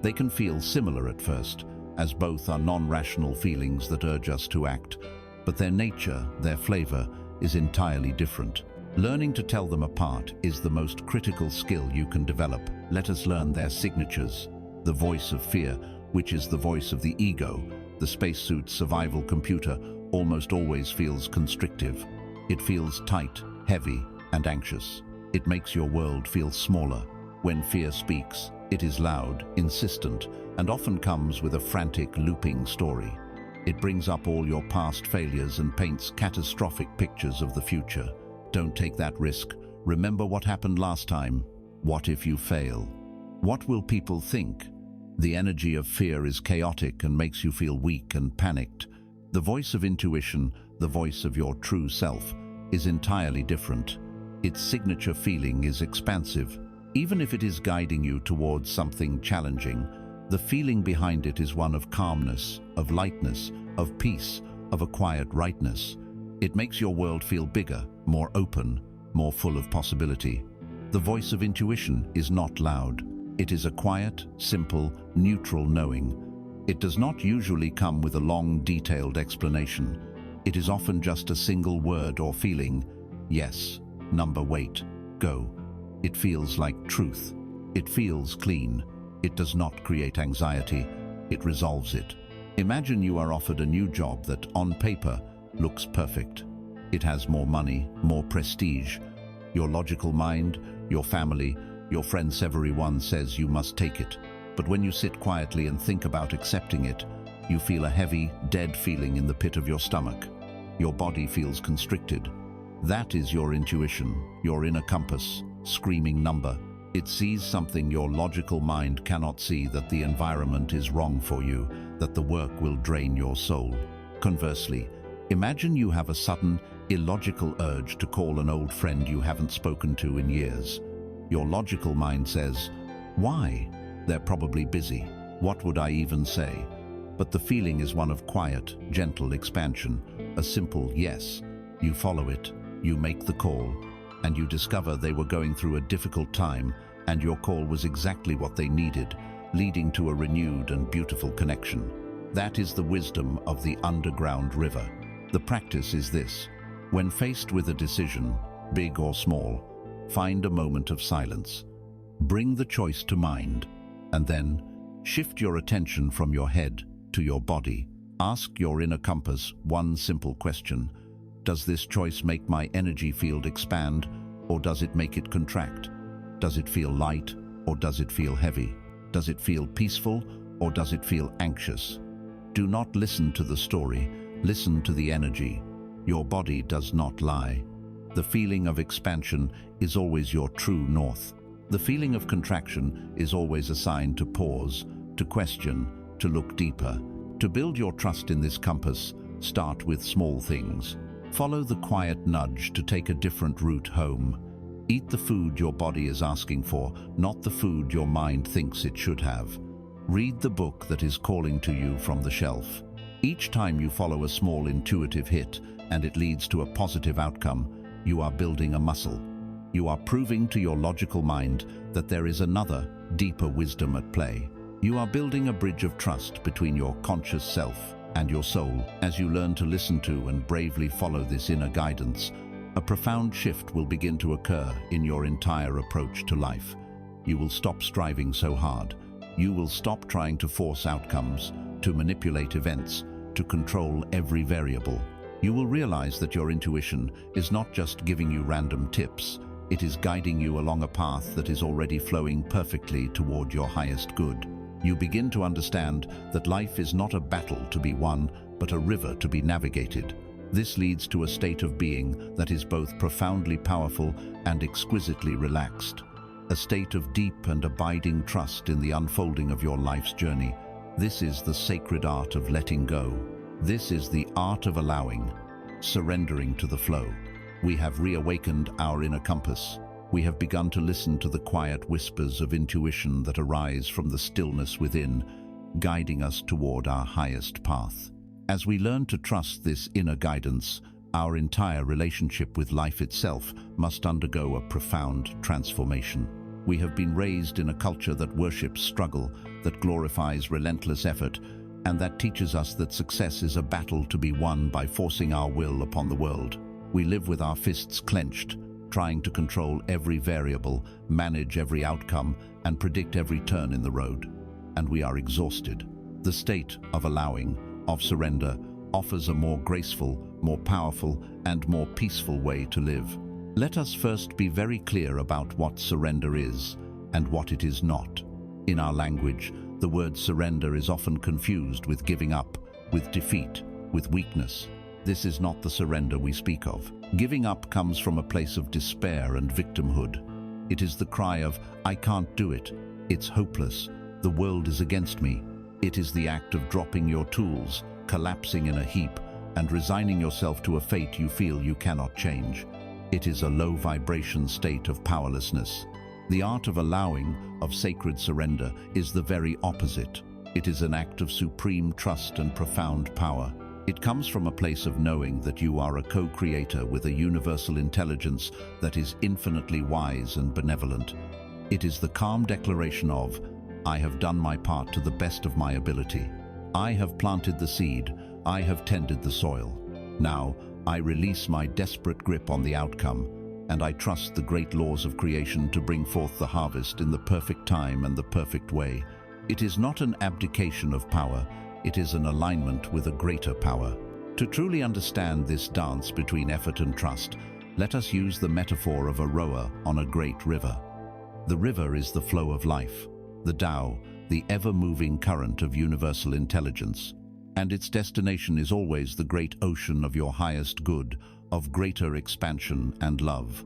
They can feel similar at first, as both are non-rational feelings that urge us to act, but their nature, their flavor, is entirely different. Learning to tell them apart is the most critical skill you can develop. Let us learn their signatures. The voice of fear, which is the voice of the ego, the spacesuit's survival computer, almost always feels constrictive. It feels tight, heavy, and anxious. It makes your world feel smaller. When fear speaks, it is loud, insistent, and often comes with a frantic, looping story. It brings up all your past failures and paints catastrophic pictures of the future. Don't take that risk. Remember what happened last time. What if you fail? What will people think? The energy of fear is chaotic and makes you feel weak and panicked. The voice of intuition, the voice of your true self, is entirely different. Its signature feeling is expansive. Even if it is guiding you towards something challenging, the feeling behind it is one of calmness, of lightness, of peace, of a quiet rightness. It makes your world feel bigger, more open, more full of possibility. The voice of intuition is not loud. It is a quiet, simple, neutral knowing. It does not usually come with a long, detailed explanation. It is often just a single word or feeling. Yes, wait, go. It feels like truth. It feels clean. It does not create anxiety. It resolves it. Imagine you are offered a new job that, on paper, looks perfect. It has more money, more prestige. Your logical mind, your family, your friends, everyone says you must take it. But when you sit quietly and think about accepting it, you feel a heavy, dead feeling in the pit of your stomach. Your body feels constricted. That is your intuition, your inner compass, screaming number. It sees something your logical mind cannot see, that the environment is wrong for you, that the work will drain your soul. Conversely, imagine you have a sudden, illogical urge to call an old friend you haven't spoken to in years. Your logical mind says, "Why? They're probably busy. What would I even say?" But the feeling is one of quiet, gentle expansion, a simple yes. You follow it, you make the call, and you discover they were going through a difficult time, and your call was exactly what they needed, leading to a renewed and beautiful connection. That is the wisdom of the underground river. The practice is this: when faced with a decision, big or small, find a moment of silence. Bring the choice to mind, and then shift your attention from your head to your body. Ask your inner compass one simple question: does this choice make my energy field expand, or does it make it contract? Does it feel light or does it feel heavy? Does it feel peaceful or does it feel anxious? Do not listen to the story, listen to the energy. Your body does not lie. The feeling of expansion is always your true north. The feeling of contraction is always a sign to pause, to question, to look deeper. To build your trust in this compass, start with small things. Follow the quiet nudge to take a different route home. Eat the food your body is asking for, not the food your mind thinks it should have. Read the book that is calling to you from the shelf. Each time you follow a small intuitive hit and it leads to a positive outcome, you are building a muscle. You are proving to your logical mind that there is another, deeper wisdom at play. You are building a bridge of trust between your conscious self and your soul. As you learn to listen to and bravely follow this inner guidance, a profound shift will begin to occur in your entire approach to life. You will stop striving so hard. You will stop trying to force outcomes, to manipulate events, to control every variable. You will realize that your intuition is not just giving you random tips. It is guiding you along a path that is already flowing perfectly toward your highest good. You begin to understand that life is not a battle to be won, but a river to be navigated. This leads to a state of being that is both profoundly powerful and exquisitely relaxed. A state of deep and abiding trust in the unfolding of your life's journey. This is the sacred art of letting go. This is the art of allowing, surrendering to the flow. We have reawakened our inner compass. We have begun to listen to the quiet whispers of intuition that arise from the stillness within, guiding us toward our highest path. As we learn to trust this inner guidance, our entire relationship with life itself must undergo a profound transformation. We have been raised in a culture that worships struggle, that glorifies relentless effort, and that teaches us that success is a battle to be won by forcing our will upon the world. We live with our fists clenched, trying to control every variable, manage every outcome, and predict every turn in the road. And we are exhausted. The state of allowing, of surrender, offers a more graceful, more powerful, and more peaceful way to live. Let us first be very clear about what surrender is and what it is not. In our language, the word surrender is often confused with giving up, with defeat, with weakness. This is not the surrender we speak of. Giving up comes from a place of despair and victimhood. It is the cry of, "I can't do it. It's hopeless. The world is against me." It is the act of dropping your tools, collapsing in a heap, and resigning yourself to a fate you feel you cannot change. It is a low vibration state of powerlessness. The art of allowing, of sacred surrender, is the very opposite. It is an act of supreme trust and profound power. It comes from a place of knowing that you are a co-creator with a universal intelligence that is infinitely wise and benevolent. It is the calm declaration of, "I have done my part to the best of my ability. I have planted the seed. I have tended the soil. Now, I release my desperate grip on the outcome, and I trust the great laws of creation to bring forth the harvest in the perfect time and the perfect way." It is not an abdication of power. It is an alignment with a greater power. To truly understand this dance between effort and trust, let us use the metaphor of a rower on a great river. The river is the flow of life, the Tao, the ever-moving current of universal intelligence. And its destination is always the great ocean of your highest good, of greater expansion and love.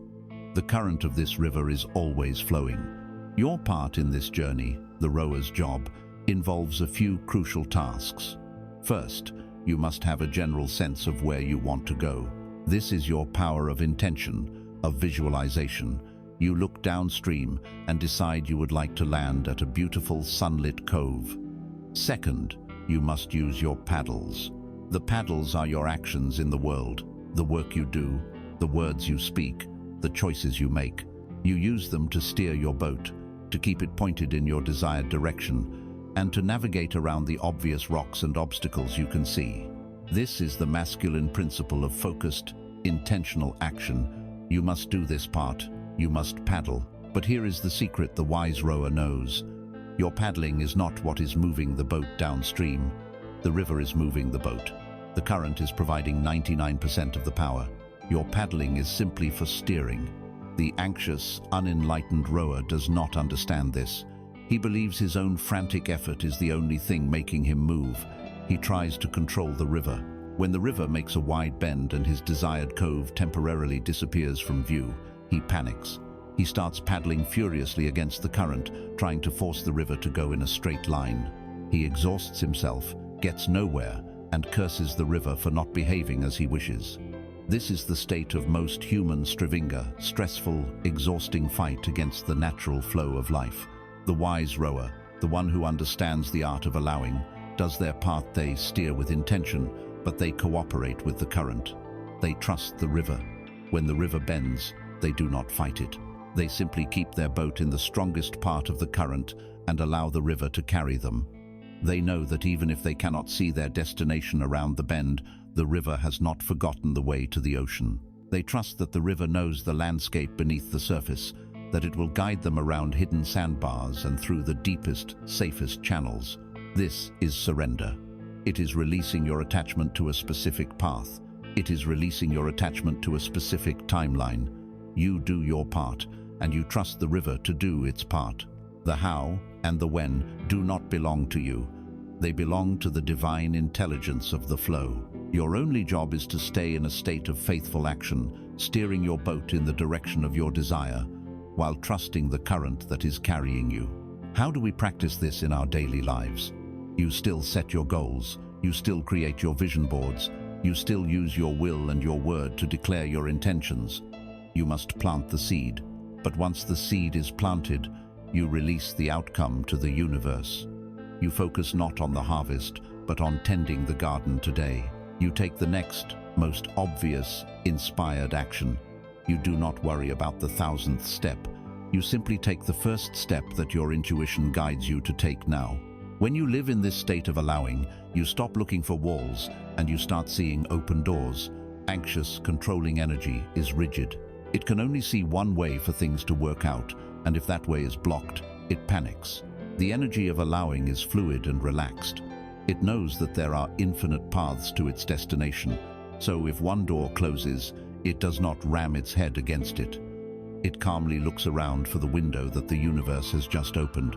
The current of this river is always flowing. Your part in this journey, the rower's job, involves a few crucial tasks. First, you must have a general sense of where you want to go. This is your power of intention, of visualization. You look downstream and decide you would like to land at a beautiful sunlit cove. Second, you must use your paddles. The paddles are your actions in the world, the work you do, the words you speak, the choices you make. You use them to steer your boat, to keep it pointed in your desired direction, and to navigate around the obvious rocks and obstacles you can see. This is the masculine principle of focused, intentional action. You must do this part. You must paddle. But here is the secret the wise rower knows. Your paddling is not what is moving the boat downstream. The river is moving the boat. The current is providing 99% of the power. Your paddling is simply for steering. The anxious, unenlightened rower does not understand this. He believes his own frantic effort is the only thing making him move. He tries to control the river. When the river makes a wide bend and his desired cove temporarily disappears from view, he panics. He starts paddling furiously against the current, trying to force the river to go in a straight line. He exhausts himself, gets nowhere, and curses the river for not behaving as he wishes. This is the state of most human strivinga, stressful, exhausting fight against the natural flow of life. The wise rower, the one who understands the art of allowing, does their part. They steer with intention, but they cooperate with the current. They trust the river. When the river bends, they do not fight it. They simply keep their boat in the strongest part of the current and allow the river to carry them. They know that even if they cannot see their destination around the bend, the river has not forgotten the way to the ocean. They trust that the river knows the landscape beneath the surface, that it will guide them around hidden sandbars and through the deepest, safest channels. This is surrender. It is releasing your attachment to a specific path. It is releasing your attachment to a specific timeline. You do your part, and you trust the river to do its part. The how and the when do not belong to you. They belong to the divine intelligence of the flow. Your only job is to stay in a state of faithful action, steering your boat in the direction of your desire, while trusting the current that is carrying you. How do we practice this in our daily lives? You still set your goals. You still create your vision boards. You still use your will and your word to declare your intentions. You must plant the seed. But once the seed is planted, you release the outcome to the universe. You focus not on the harvest, but on tending the garden today. You take the next, most obvious, inspired action. You do not worry about the 1000th step. You simply take the first step that your intuition guides you to take now. When you live in this state of allowing, you stop looking for walls and you start seeing open doors. Anxious, controlling energy is rigid. It can only see one way for things to work out, and if that way is blocked, it panics. The energy of allowing is fluid and relaxed. It knows that there are infinite paths to its destination, so if one door closes, it does not ram its head against it. It calmly looks around for the window that the universe has just opened.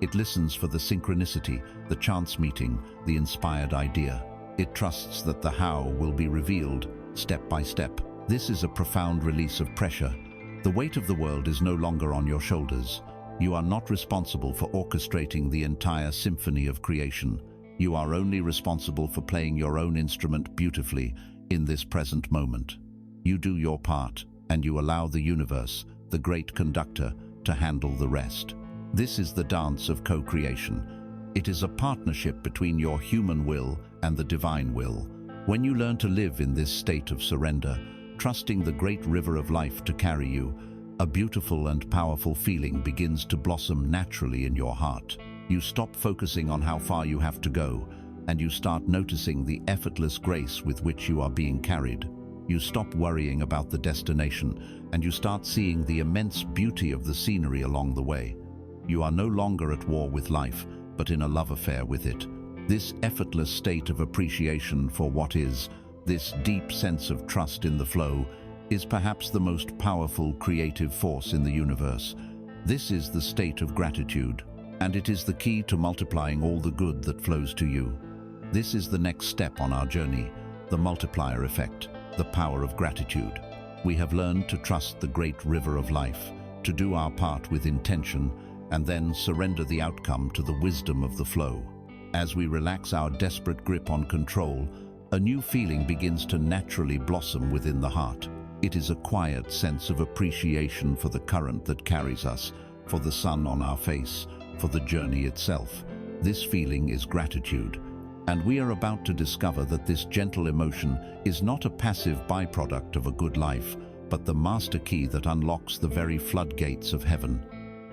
It listens for the synchronicity, the chance meeting, the inspired idea. It trusts that the how will be revealed, step by step. This is a profound release of pressure. The weight of the world is no longer on your shoulders. You are not responsible for orchestrating the entire symphony of creation. You are only responsible for playing your own instrument beautifully in this present moment. You do your part, and you allow the universe, the great conductor, to handle the rest. This is the dance of co-creation. It is a partnership between your human will and the divine will. When you learn to live in this state of surrender, trusting the great river of life to carry you, a beautiful and powerful feeling begins to blossom naturally in your heart. You stop focusing on how far you have to go, and you start noticing the effortless grace with which you are being carried. You stop worrying about the destination, and you start seeing the immense beauty of the scenery along the way. You are no longer at war with life, but in a love affair with it. This effortless state of appreciation for what is, this deep sense of trust in the flow, is perhaps the most powerful creative force in the universe. This is the state of gratitude, and it is the key to multiplying all the good that flows to you. This is the next step on our journey, the multiplier effect, the power of gratitude. We have learned to trust the great river of life, to do our part with intention, and then surrender the outcome to the wisdom of the flow. As we relax our desperate grip on control, a new feeling begins to naturally blossom within the heart. It is a quiet sense of appreciation for the current that carries us, for the sun on our face, for the journey itself. This feeling is gratitude, and we are about to discover that this gentle emotion is not a passive byproduct of a good life, but the master key that unlocks the very floodgates of heaven.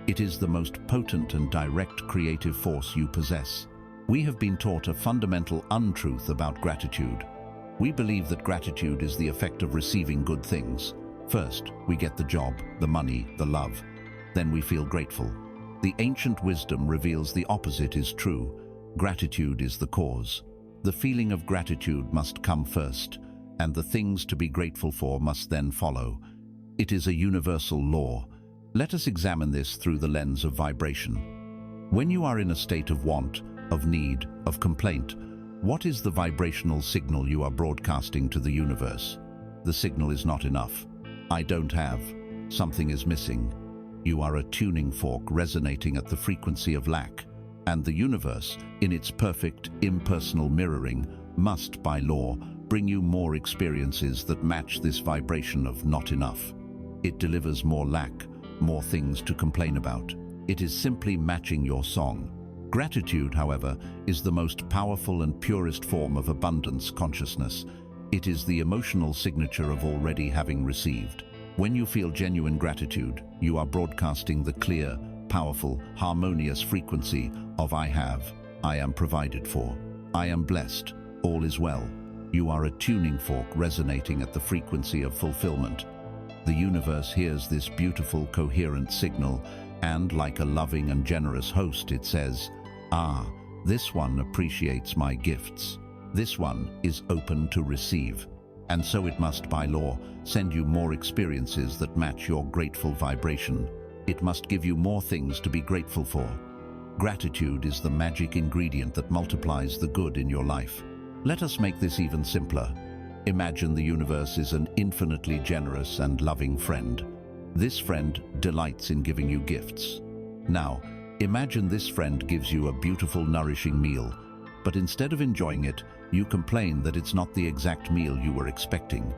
It is the most potent and direct creative force you possess. We have been taught a fundamental untruth about gratitude. We believe that gratitude is the effect of receiving good things. First, we get the job, the money, the love. Then we feel grateful. The ancient wisdom reveals the opposite is true. Gratitude is the cause. The feeling of gratitude must come first, and the things to be grateful for must then follow. It is a universal law. Let us examine this through the lens of vibration. When you are in a state of want, of need, of complaint, what is the vibrational signal you are broadcasting to the universe? The signal is not enough. I don't have. Something is missing. You are a tuning fork resonating at the frequency of lack. And the universe, in its perfect, impersonal mirroring, must, by law, bring you more experiences that match this vibration of not enough. It delivers more lack, more things to complain about. It is simply matching your song. Gratitude, however, is the most powerful and purest form of abundance consciousness. It is the emotional signature of already having received. When you feel genuine gratitude, you are broadcasting the clear, powerful, harmonious frequency of I have, I am provided for, I am blessed, all is well. You are a tuning fork resonating at the frequency of fulfillment. The universe hears this beautiful, coherent signal, and like a loving and generous host, it says, "Ah, this one appreciates my gifts. This one is open to receive." And so it must, by law, send you more experiences that match your grateful vibration. It must give you more things to be grateful for. Gratitude is the magic ingredient that multiplies the good in your life. Let us make this even simpler. Imagine the universe is an infinitely generous and loving friend. This friend delights in giving you gifts. Now, imagine this friend gives you a beautiful, nourishing meal, but instead of enjoying it, you complain that it's not the exact meal you were expecting.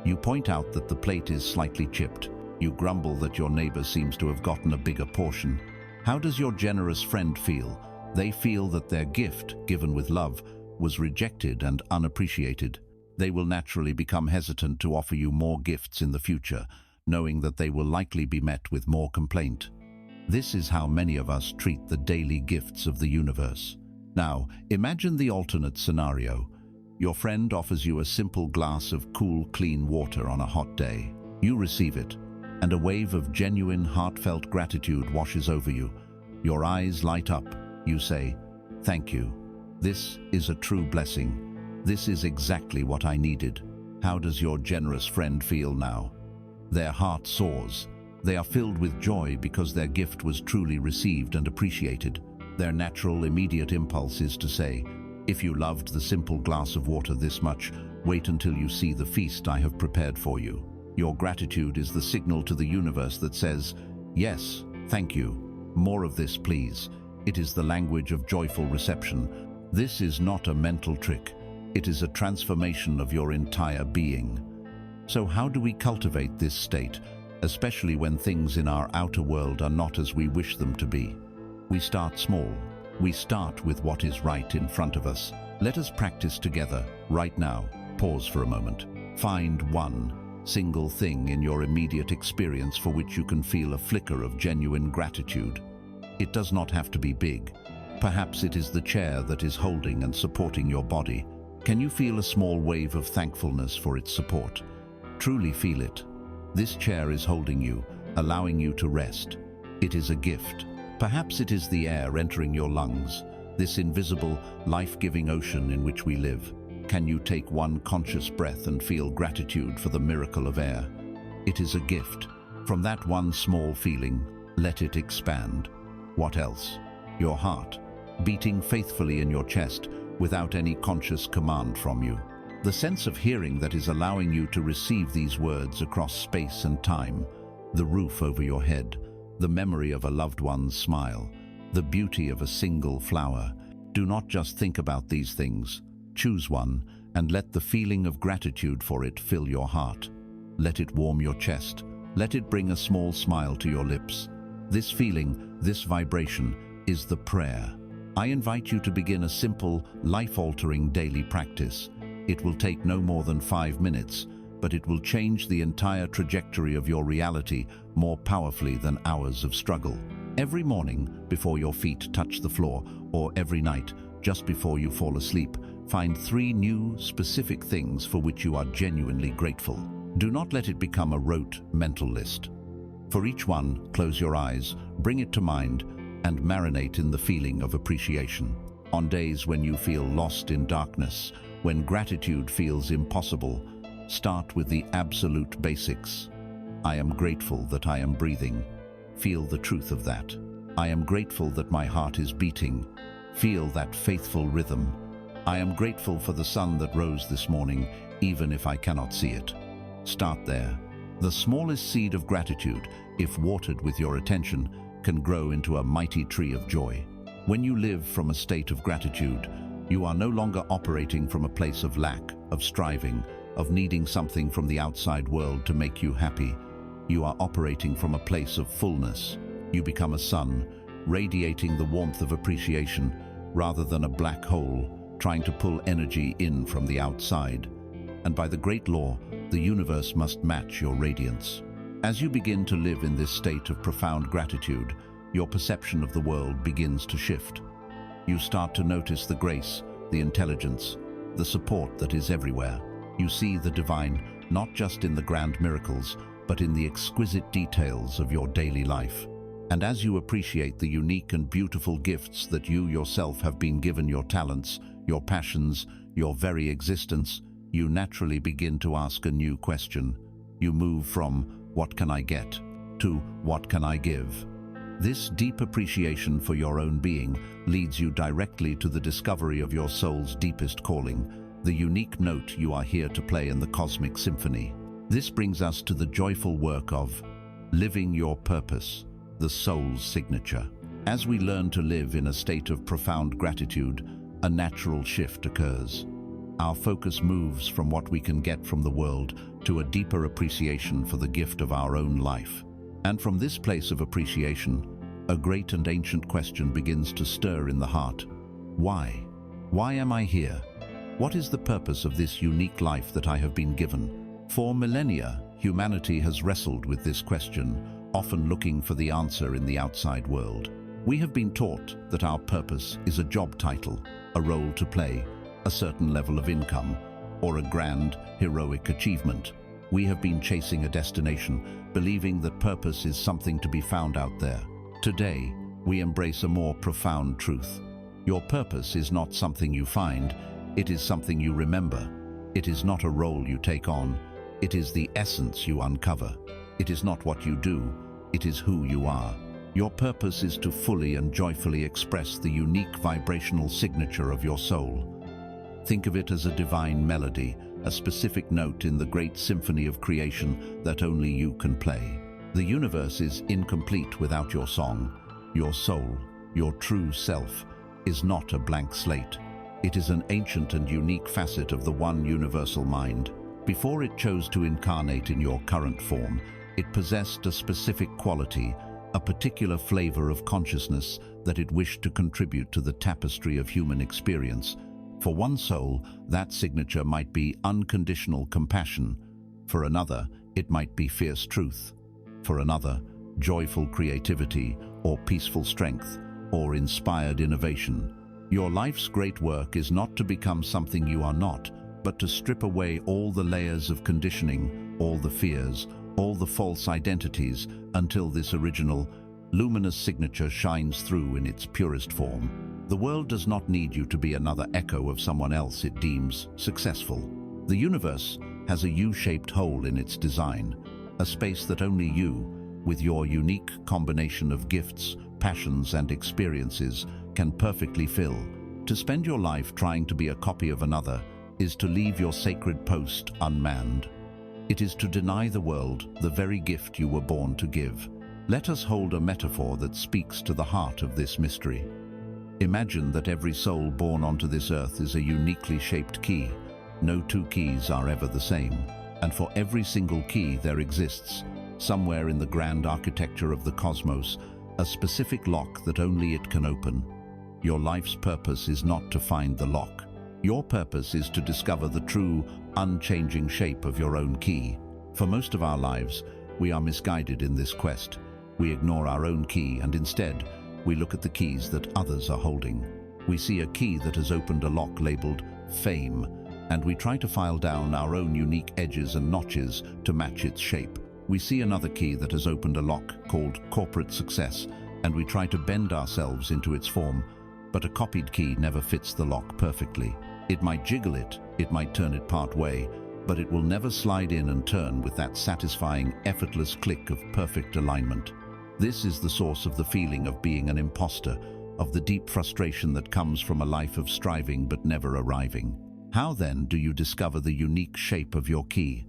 You point out that the plate is slightly chipped. You grumble that your neighbor seems to have gotten a bigger portion. How does your generous friend feel? They feel that their gift, given with love, was rejected and unappreciated. They will naturally become hesitant to offer you more gifts in the future, knowing that they will likely be met with more complaint. This is how many of us treat the daily gifts of the universe. Now, imagine the alternate scenario. Your friend offers you a simple glass of cool, clean water on a hot day. You receive it, and a wave of genuine, heartfelt gratitude washes over you. Your eyes light up. You say, "Thank you. This is a true blessing. This is exactly what I needed." How does your generous friend feel now? Their heart soars. They are filled with joy because their gift was truly received and appreciated. Their natural, immediate impulse is to say, "If you loved the simple glass of water this much, wait until you see the feast I have prepared for you." Your gratitude is the signal to the universe that says, "Yes, thank you. More of this, please." It is the language of joyful reception. This is not a mental trick. It is a transformation of your entire being. So how do we cultivate this state, especially when things in our outer world are not as we wish them to be? We start small. We start with what is right in front of us. Let us practice together, right now. Pause for a moment. Find one single thing in your immediate experience for which you can feel a flicker of genuine gratitude. It does not have to be big. Perhaps it is the chair that is holding and supporting your body. Can you feel a small wave of thankfulness for its support? Truly feel it. This chair is holding you, allowing you to rest. It is a gift. Perhaps it is the air entering your lungs, this invisible, life-giving ocean in which we live. Can you take one conscious breath and feel gratitude for the miracle of air? It is a gift. From that one small feeling, let it expand. What else? Your heart, beating faithfully in your chest without any conscious command from you. The sense of hearing that is allowing you to receive these words across space and time. The roof over your head, the memory of a loved one's smile, the beauty of a single flower. Do not just think about these things. Choose one and let the feeling of gratitude for it fill your heart. Let it warm your chest. Let it bring a small smile to your lips. This feeling, this vibration, is the prayer. I invite you to begin a simple, life-altering daily practice. It will take no more than 5 minutes, but it will change the entire trajectory of your reality more powerfully than hours of struggle. Every morning, before your feet touch the floor, or every night, just before you fall asleep, find 3 new, specific things for which you are genuinely grateful. Do not let it become a rote mental list. For each one, close your eyes, bring it to mind, and marinate in the feeling of appreciation. On days when you feel lost in darkness, when gratitude feels impossible, start with the absolute basics. I am grateful that I am breathing. Feel the truth of that. I am grateful that my heart is beating. Feel that faithful rhythm. I am grateful for the sun that rose this morning, even if I cannot see it. Start there. The smallest seed of gratitude, if watered with your attention, can grow into a mighty tree of joy. When you live from a state of gratitude, you are no longer operating from a place of lack, of striving, of needing something from the outside world to make you happy. You are operating from a place of fullness. You become a sun, radiating the warmth of appreciation, rather than a black hole, trying to pull energy in from the outside. And by the great law, the universe must match your radiance. As you begin to live in this state of profound gratitude, your perception of the world begins to shift. You start to notice the grace, the intelligence, the support that is everywhere. You see the divine, not just in the grand miracles, but in the exquisite details of your daily life. And as you appreciate the unique and beautiful gifts that you yourself have been given, your talents, your passions, your very existence, you naturally begin to ask a new question. You move from, "What can I get?" to, "What can I give?" This deep appreciation for your own being leads you directly to the discovery of your soul's deepest calling, the unique note you are here to play in the cosmic symphony. This brings us to the joyful work of living your purpose, the soul's signature. As we learn to live in a state of profound gratitude, a natural shift occurs. Our focus moves from what we can get from the world to a deeper appreciation for the gift of our own life. And from this place of appreciation, a great and ancient question begins to stir in the heart. Why? Why am I here? What is the purpose of this unique life that I have been given? For millennia, humanity has wrestled with this question, often looking for the answer in the outside world. We have been taught that our purpose is a job title, a role to play, a certain level of income, or a grand, heroic achievement. We have been chasing a destination, believing that purpose is something to be found out there. Today, we embrace a more profound truth. Your purpose is not something you find, it is something you remember. It is not a role you take on, it is the essence you uncover. It is not what you do, it is who you are. Your purpose is to fully and joyfully express the unique vibrational signature of your soul. Think of it as a divine melody, a specific note in the great symphony of creation that only you can play. The universe is incomplete without your song. Your soul, your true self, is not a blank slate. It is an ancient and unique facet of the one universal mind. Before it chose to incarnate in your current form, it possessed a specific quality, a particular flavor of consciousness that it wished to contribute to the tapestry of human experience. For one soul, that signature might be unconditional compassion. For another, it might be fierce truth. For another, joyful creativity, or peaceful strength, or inspired innovation. Your life's great work is not to become something you are not, but to strip away all the layers of conditioning, all the fears, all the false identities, until this original, luminous signature shines through in its purest form. The world does not need you to be another echo of someone else it deems successful. The universe has a U-shaped hole in its design, a space that only you, with your unique combination of gifts, passions, and experiences, can perfectly fill. To spend your life trying to be a copy of another is to leave your sacred post unmanned. It is to deny the world the very gift you were born to give. Let us hold a metaphor that speaks to the heart of this mystery. Imagine that every soul born onto this earth is a uniquely shaped key. No two keys are ever the same. And for every single key there exists, somewhere in the grand architecture of the cosmos, a specific lock that only it can open. Your life's purpose is not to find the lock. Your purpose is to discover the true, unchanging shape of your own key. For most of our lives, we are misguided in this quest. We ignore our own key and instead, we look at the keys that others are holding. We see a key that has opened a lock labeled fame, and we try to file down our own unique edges and notches to match its shape. We see another key that has opened a lock called corporate success, and we try to bend ourselves into its form, but a copied key never fits the lock perfectly. It might jiggle it might turn it part way, but it will never slide in and turn with that satisfying, effortless click of perfect alignment. This is the source of the feeling of being an imposter, of the deep frustration that comes from a life of striving but never arriving. How then do you discover the unique shape of your key?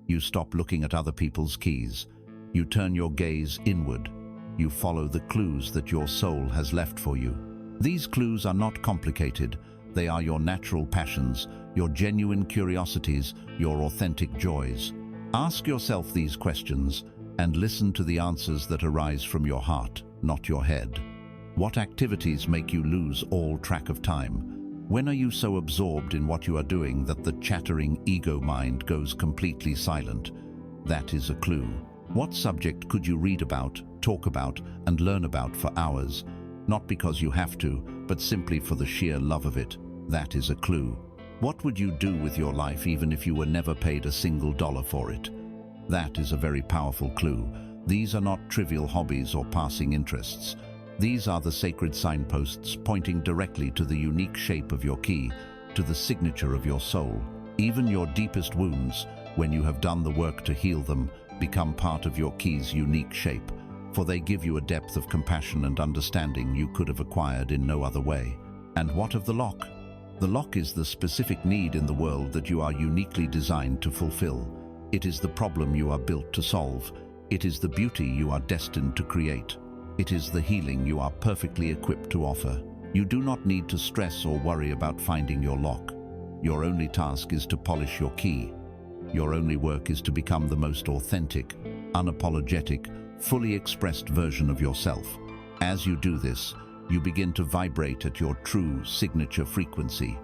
You stop looking at other people's keys. You turn your gaze inward. You follow the clues that your soul has left for you. These clues are not complicated. They are your natural passions, your genuine curiosities, your authentic joys. Ask yourself these questions and listen to the answers that arise from your heart, not your head. What activities make you lose all track of time? When are you so absorbed in what you are doing that the chattering ego mind goes completely silent? That is a clue. What subject could you read about, talk about, and learn about for hours? Not because you have to, but simply for the sheer love of it. That is a clue. What would you do with your life even if you were never paid a single dollar for it? That is a very powerful clue. These are not trivial hobbies or passing interests. These are the sacred signposts pointing directly to the unique shape of your key, to the signature of your soul. Even your deepest wounds, when you have done the work to heal them, become part of your key's unique shape, for they give you a depth of compassion and understanding you could have acquired in no other way. And what of the lock? The lock is the specific need in the world that you are uniquely designed to fulfill. It is the problem you are built to solve. It is the beauty you are destined to create. It is the healing you are perfectly equipped to offer. You do not need to stress or worry about finding your lock. Your only task is to polish your key. Your only work is to become the most authentic, unapologetic, fully expressed version of yourself. As you do this, you begin to vibrate at your true signature frequency,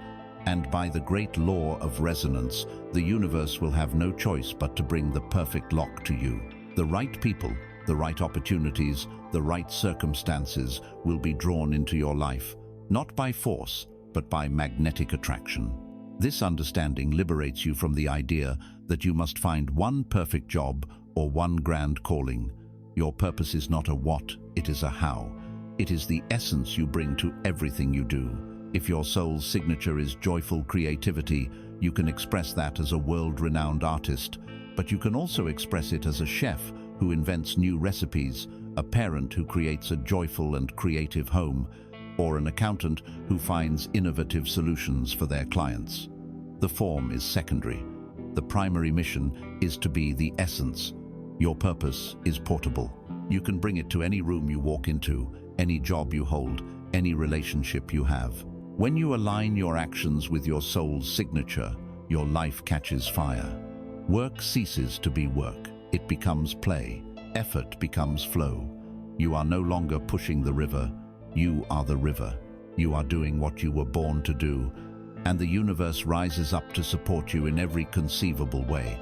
and by the great law of resonance, the universe will have no choice but to bring the perfect lock to you. The right people, the right opportunities, the right circumstances will be drawn into your life, not by force, but by magnetic attraction. This understanding liberates you from the idea that you must find one perfect job or one grand calling. Your purpose is not a what, it is a how. It is the essence you bring to everything you do. If your soul's signature is joyful creativity, you can express that as a world-renowned artist, but you can also express it as a chef who invents new recipes, a parent who creates a joyful and creative home, or an accountant who finds innovative solutions for their clients. The form is secondary. The primary mission is to be the essence. Your purpose is portable. You can bring it to any room you walk into, any job you hold, any relationship you have. When you align your actions with your soul's signature, your life catches fire. Work ceases to be work. It becomes play. Effort becomes flow. You are no longer pushing the river. You are the river. You are doing what you were born to do, and the universe rises up to support you in every conceivable way,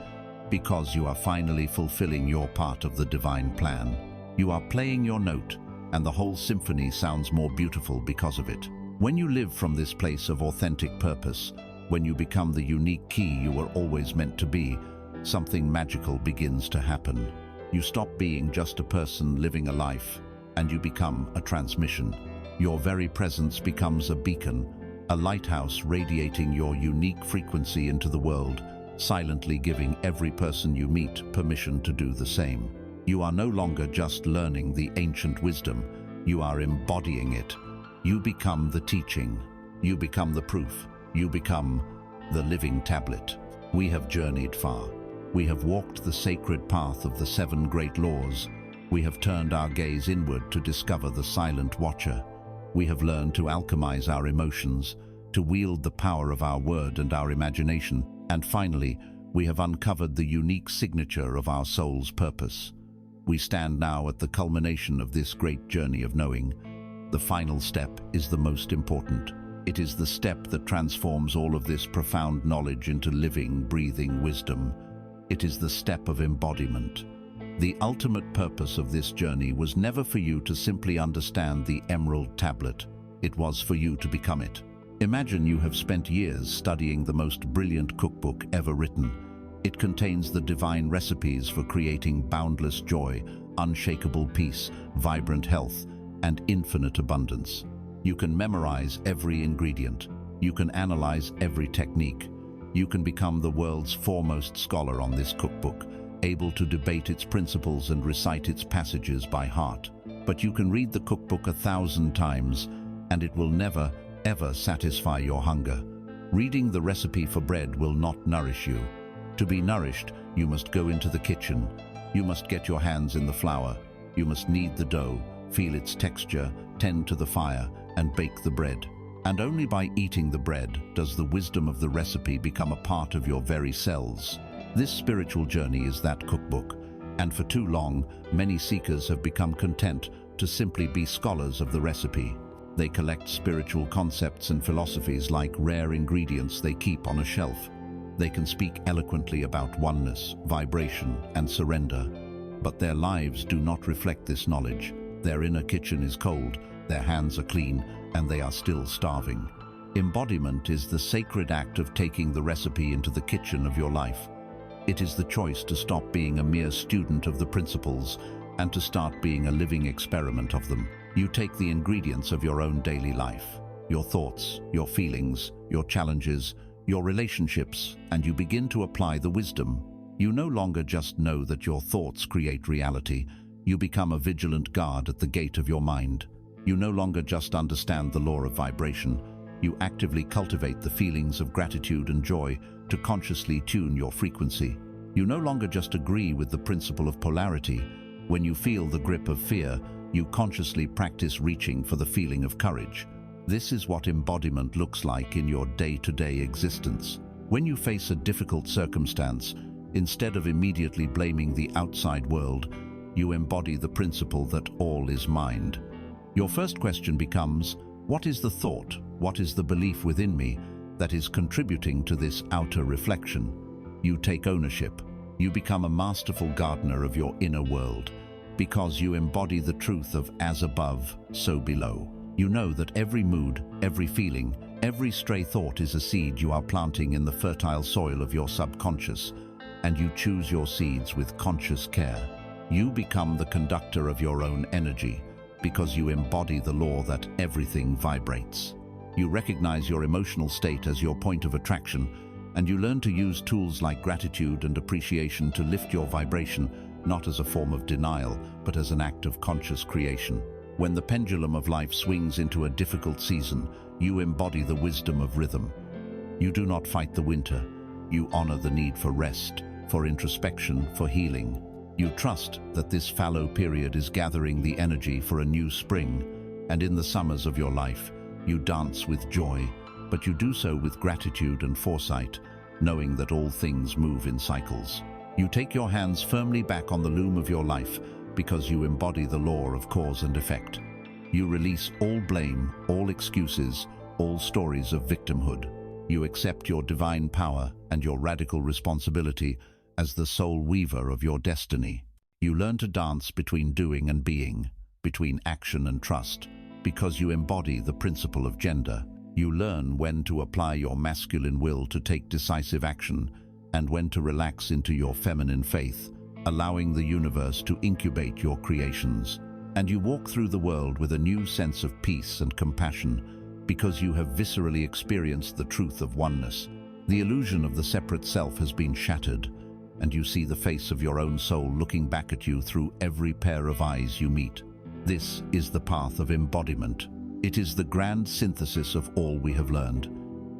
because you are finally fulfilling your part of the divine plan. You are playing your note, and the whole symphony sounds more beautiful because of it. When you live from this place of authentic purpose, when you become the unique key you were always meant to be, something magical begins to happen. You stop being just a person living a life, and you become a transmission. Your very presence becomes a beacon, a lighthouse radiating your unique frequency into the world, silently giving every person you meet permission to do the same. You are no longer just learning the ancient wisdom, you are embodying it. You become the teaching, you become the proof, you become the living tablet. We have journeyed far. We have walked the sacred path of the 7 great laws. We have turned our gaze inward to discover the silent watcher. We have learned to alchemize our emotions, to wield the power of our word and our imagination, and finally, we have uncovered the unique signature of our soul's purpose. We stand now at the culmination of this great journey of knowing. The final step is the most important. It is the step that transforms all of this profound knowledge into living, breathing wisdom. It is the step of embodiment. The ultimate purpose of this journey was never for you to simply understand the emerald tablet. It was for you to become it. Imagine you have spent years studying the most brilliant cookbook ever written. It contains the divine recipes for creating boundless joy, unshakable peace, vibrant health, and infinite abundance. You can memorize every ingredient. You can analyze every technique. You can become the world's foremost scholar on this cookbook, able to debate its principles and recite its passages by heart. But you can read the cookbook 1,000 times, and it will never, ever satisfy your hunger. Reading the recipe for bread will not nourish you. To be nourished, you must go into the kitchen. You must get your hands in the flour. You must knead the dough, feel its texture, tend to the fire, and bake the bread. And only by eating the bread does the wisdom of the recipe become a part of your very cells. This spiritual journey is that cookbook, and for too long, many seekers have become content to simply be scholars of the recipe. They collect spiritual concepts and philosophies like rare ingredients they keep on a shelf. They can speak eloquently about oneness, vibration, and surrender. But their lives do not reflect this knowledge. Their inner kitchen is cold, their hands are clean, and they are still starving. Embodiment is the sacred act of taking the recipe into the kitchen of your life. It is the choice to stop being a mere student of the principles and to start being a living experiment of them. You take the ingredients of your own daily life, your thoughts, your feelings, your challenges, your relationships, and you begin to apply the wisdom. You no longer just know that your thoughts create reality. You become a vigilant guard at the gate of your mind. You no longer just understand the law of vibration. You actively cultivate the feelings of gratitude and joy to consciously tune your frequency. You no longer just agree with the principle of polarity. When you feel the grip of fear, you consciously practice reaching for the feeling of courage. This is what embodiment looks like in your day-to-day existence. When you face a difficult circumstance, instead of immediately blaming the outside world, you embody the principle that all is mind. Your first question becomes, what is the thought, what is the belief within me that is contributing to this outer reflection? You take ownership. You become a masterful gardener of your inner world, because you embody the truth of as above, so below. You know that every mood, every feeling, every stray thought is a seed you are planting in the fertile soil of your subconscious, and you choose your seeds with conscious care. You become the conductor of your own energy, because you embody the law that everything vibrates. You recognize your emotional state as your point of attraction, and you learn to use tools like gratitude and appreciation to lift your vibration, not as a form of denial, but as an act of conscious creation. When the pendulum of life swings into a difficult season, you embody the wisdom of rhythm. You do not fight the winter. You honor the need for rest, for introspection, for healing. You trust that this fallow period is gathering the energy for a new spring, and in the summers of your life, you dance with joy, but you do so with gratitude and foresight, knowing that all things move in cycles. You take your hands firmly back on the loom of your life because you embody the law of cause and effect. You release all blame, all excuses, all stories of victimhood. You accept your divine power and your radical responsibility as the sole weaver of your destiny. You learn to dance between doing and being, between action and trust, because you embody the principle of gender. You learn when to apply your masculine will to take decisive action and when to relax into your feminine faith, allowing the universe to incubate your creations. And you walk through the world with a new sense of peace and compassion because you have viscerally experienced the truth of oneness. The illusion of the separate self has been shattered, and you see the face of your own soul looking back at you through every pair of eyes you meet. This is the path of embodiment. It is the grand synthesis of all we have learned.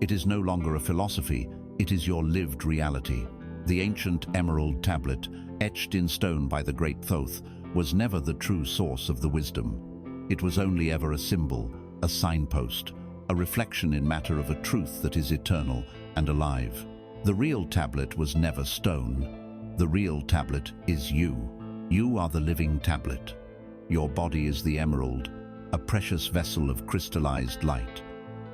It is no longer a philosophy, it is your lived reality. The ancient emerald tablet, etched in stone by the great Thoth, was never the true source of the wisdom. It was only ever a symbol, a signpost, a reflection in matter of a truth that is eternal and alive. The real tablet was never stone. The real tablet is you. You are the living tablet. Your body is the emerald, a precious vessel of crystallized light.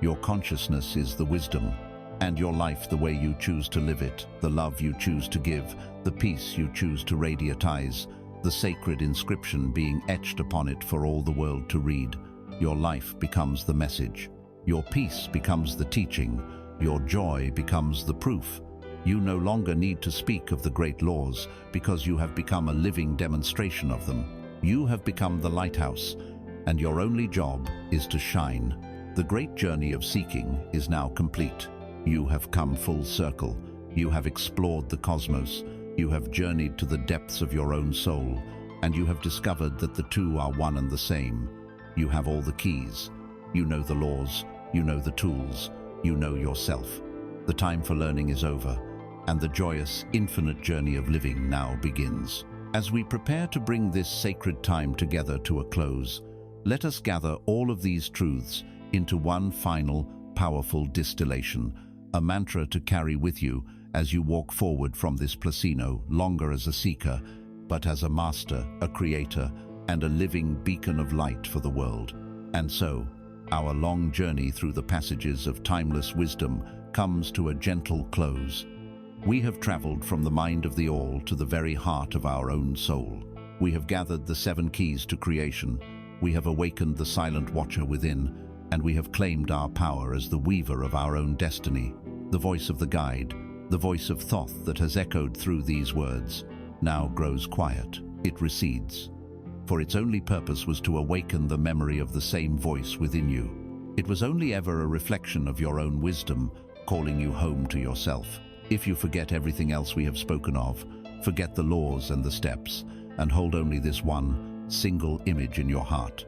Your consciousness is the wisdom, and your life the way you choose to live it, the love you choose to give, the peace you choose to radiatize, the sacred inscription being etched upon it for all the world to read. Your life becomes the message. Your peace becomes the teaching. Your joy becomes the proof. You no longer need to speak of the great laws because you have become a living demonstration of them. You have become the lighthouse, and your only job is to shine. The great journey of seeking is now complete. You have come full circle. You have explored the cosmos. You have journeyed to the depths of your own soul, and you have discovered that the two are one and the same. You have all the keys. You know the laws. You know the tools. You know yourself. The time for learning is over, and the joyous, infinite journey of living now begins. As we prepare to bring this sacred time together to a close, let us gather all of these truths into one final, powerful distillation, a mantra to carry with you as you walk forward from this placino, longer as a seeker, but as a master, a creator, and a living beacon of light for the world. And so, our long journey through the passages of timeless wisdom comes to a gentle close. We have traveled from the mind of the all to the very heart of our own soul. We have gathered the 7 keys to creation. We have awakened the silent watcher within, and we have claimed our power as the weaver of our own destiny. The voice of the guide, the voice of Thoth that has echoed through these words, now grows quiet. It recedes. For its only purpose was to awaken the memory of the same voice within you. It was only ever a reflection of your own wisdom, calling you home to yourself. If you forget everything else we have spoken of, forget the laws and the steps, and hold only this one single image in your heart.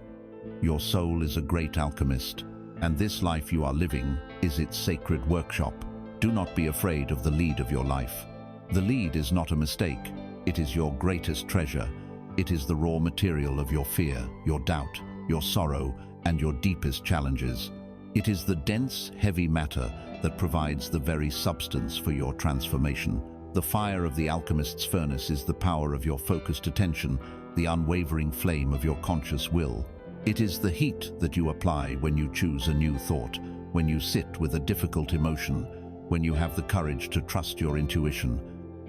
Your soul is a great alchemist, and this life you are living is its sacred workshop. Do not be afraid of the lead of your life. The lead is not a mistake. It is your greatest treasure. It is the raw material of your fear, your doubt, your sorrow, and your deepest challenges. It is the dense, heavy matter that provides the very substance for your transformation. The fire of the alchemist's furnace is the power of your focused attention, the unwavering flame of your conscious will. It is the heat that you apply when you choose a new thought, when you sit with a difficult emotion, when you have the courage to trust your intuition.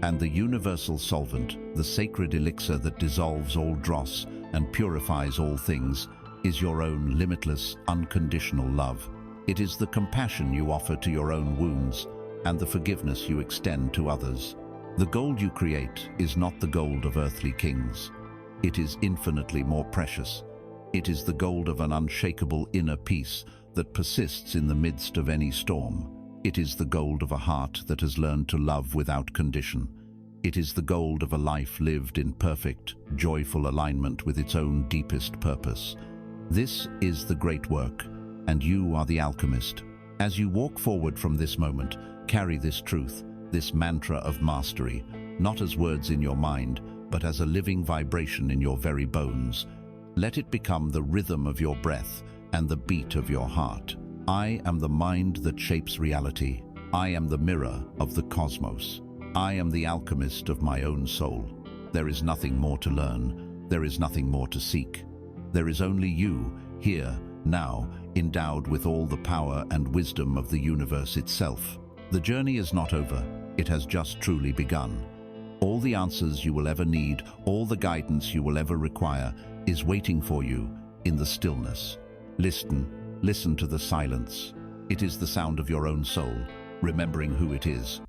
And the universal solvent, the sacred elixir that dissolves all dross and purifies all things, is your own limitless, unconditional love. It is the compassion you offer to your own wounds and the forgiveness you extend to others. The gold you create is not the gold of earthly kings. It is infinitely more precious. It is the gold of an unshakable inner peace that persists in the midst of any storm. It is the gold of a heart that has learned to love without condition. It is the gold of a life lived in perfect, joyful alignment with its own deepest purpose. This is the great work, and you are the alchemist. As you walk forward from this moment, carry this truth, this mantra of mastery, not as words in your mind, but as a living vibration in your very bones. Let it become the rhythm of your breath and the beat of your heart. I am the mind that shapes reality. I am the mirror of the cosmos. I am the alchemist of my own soul. There is nothing more to learn. There is nothing more to seek. There is only you, here, now, endowed with all the power and wisdom of the universe itself. The journey is not over. It has just truly begun. All the answers you will ever need, all the guidance you will ever require, is waiting for you in the stillness. Listen to the silence. It is the sound of your own soul, remembering who it is,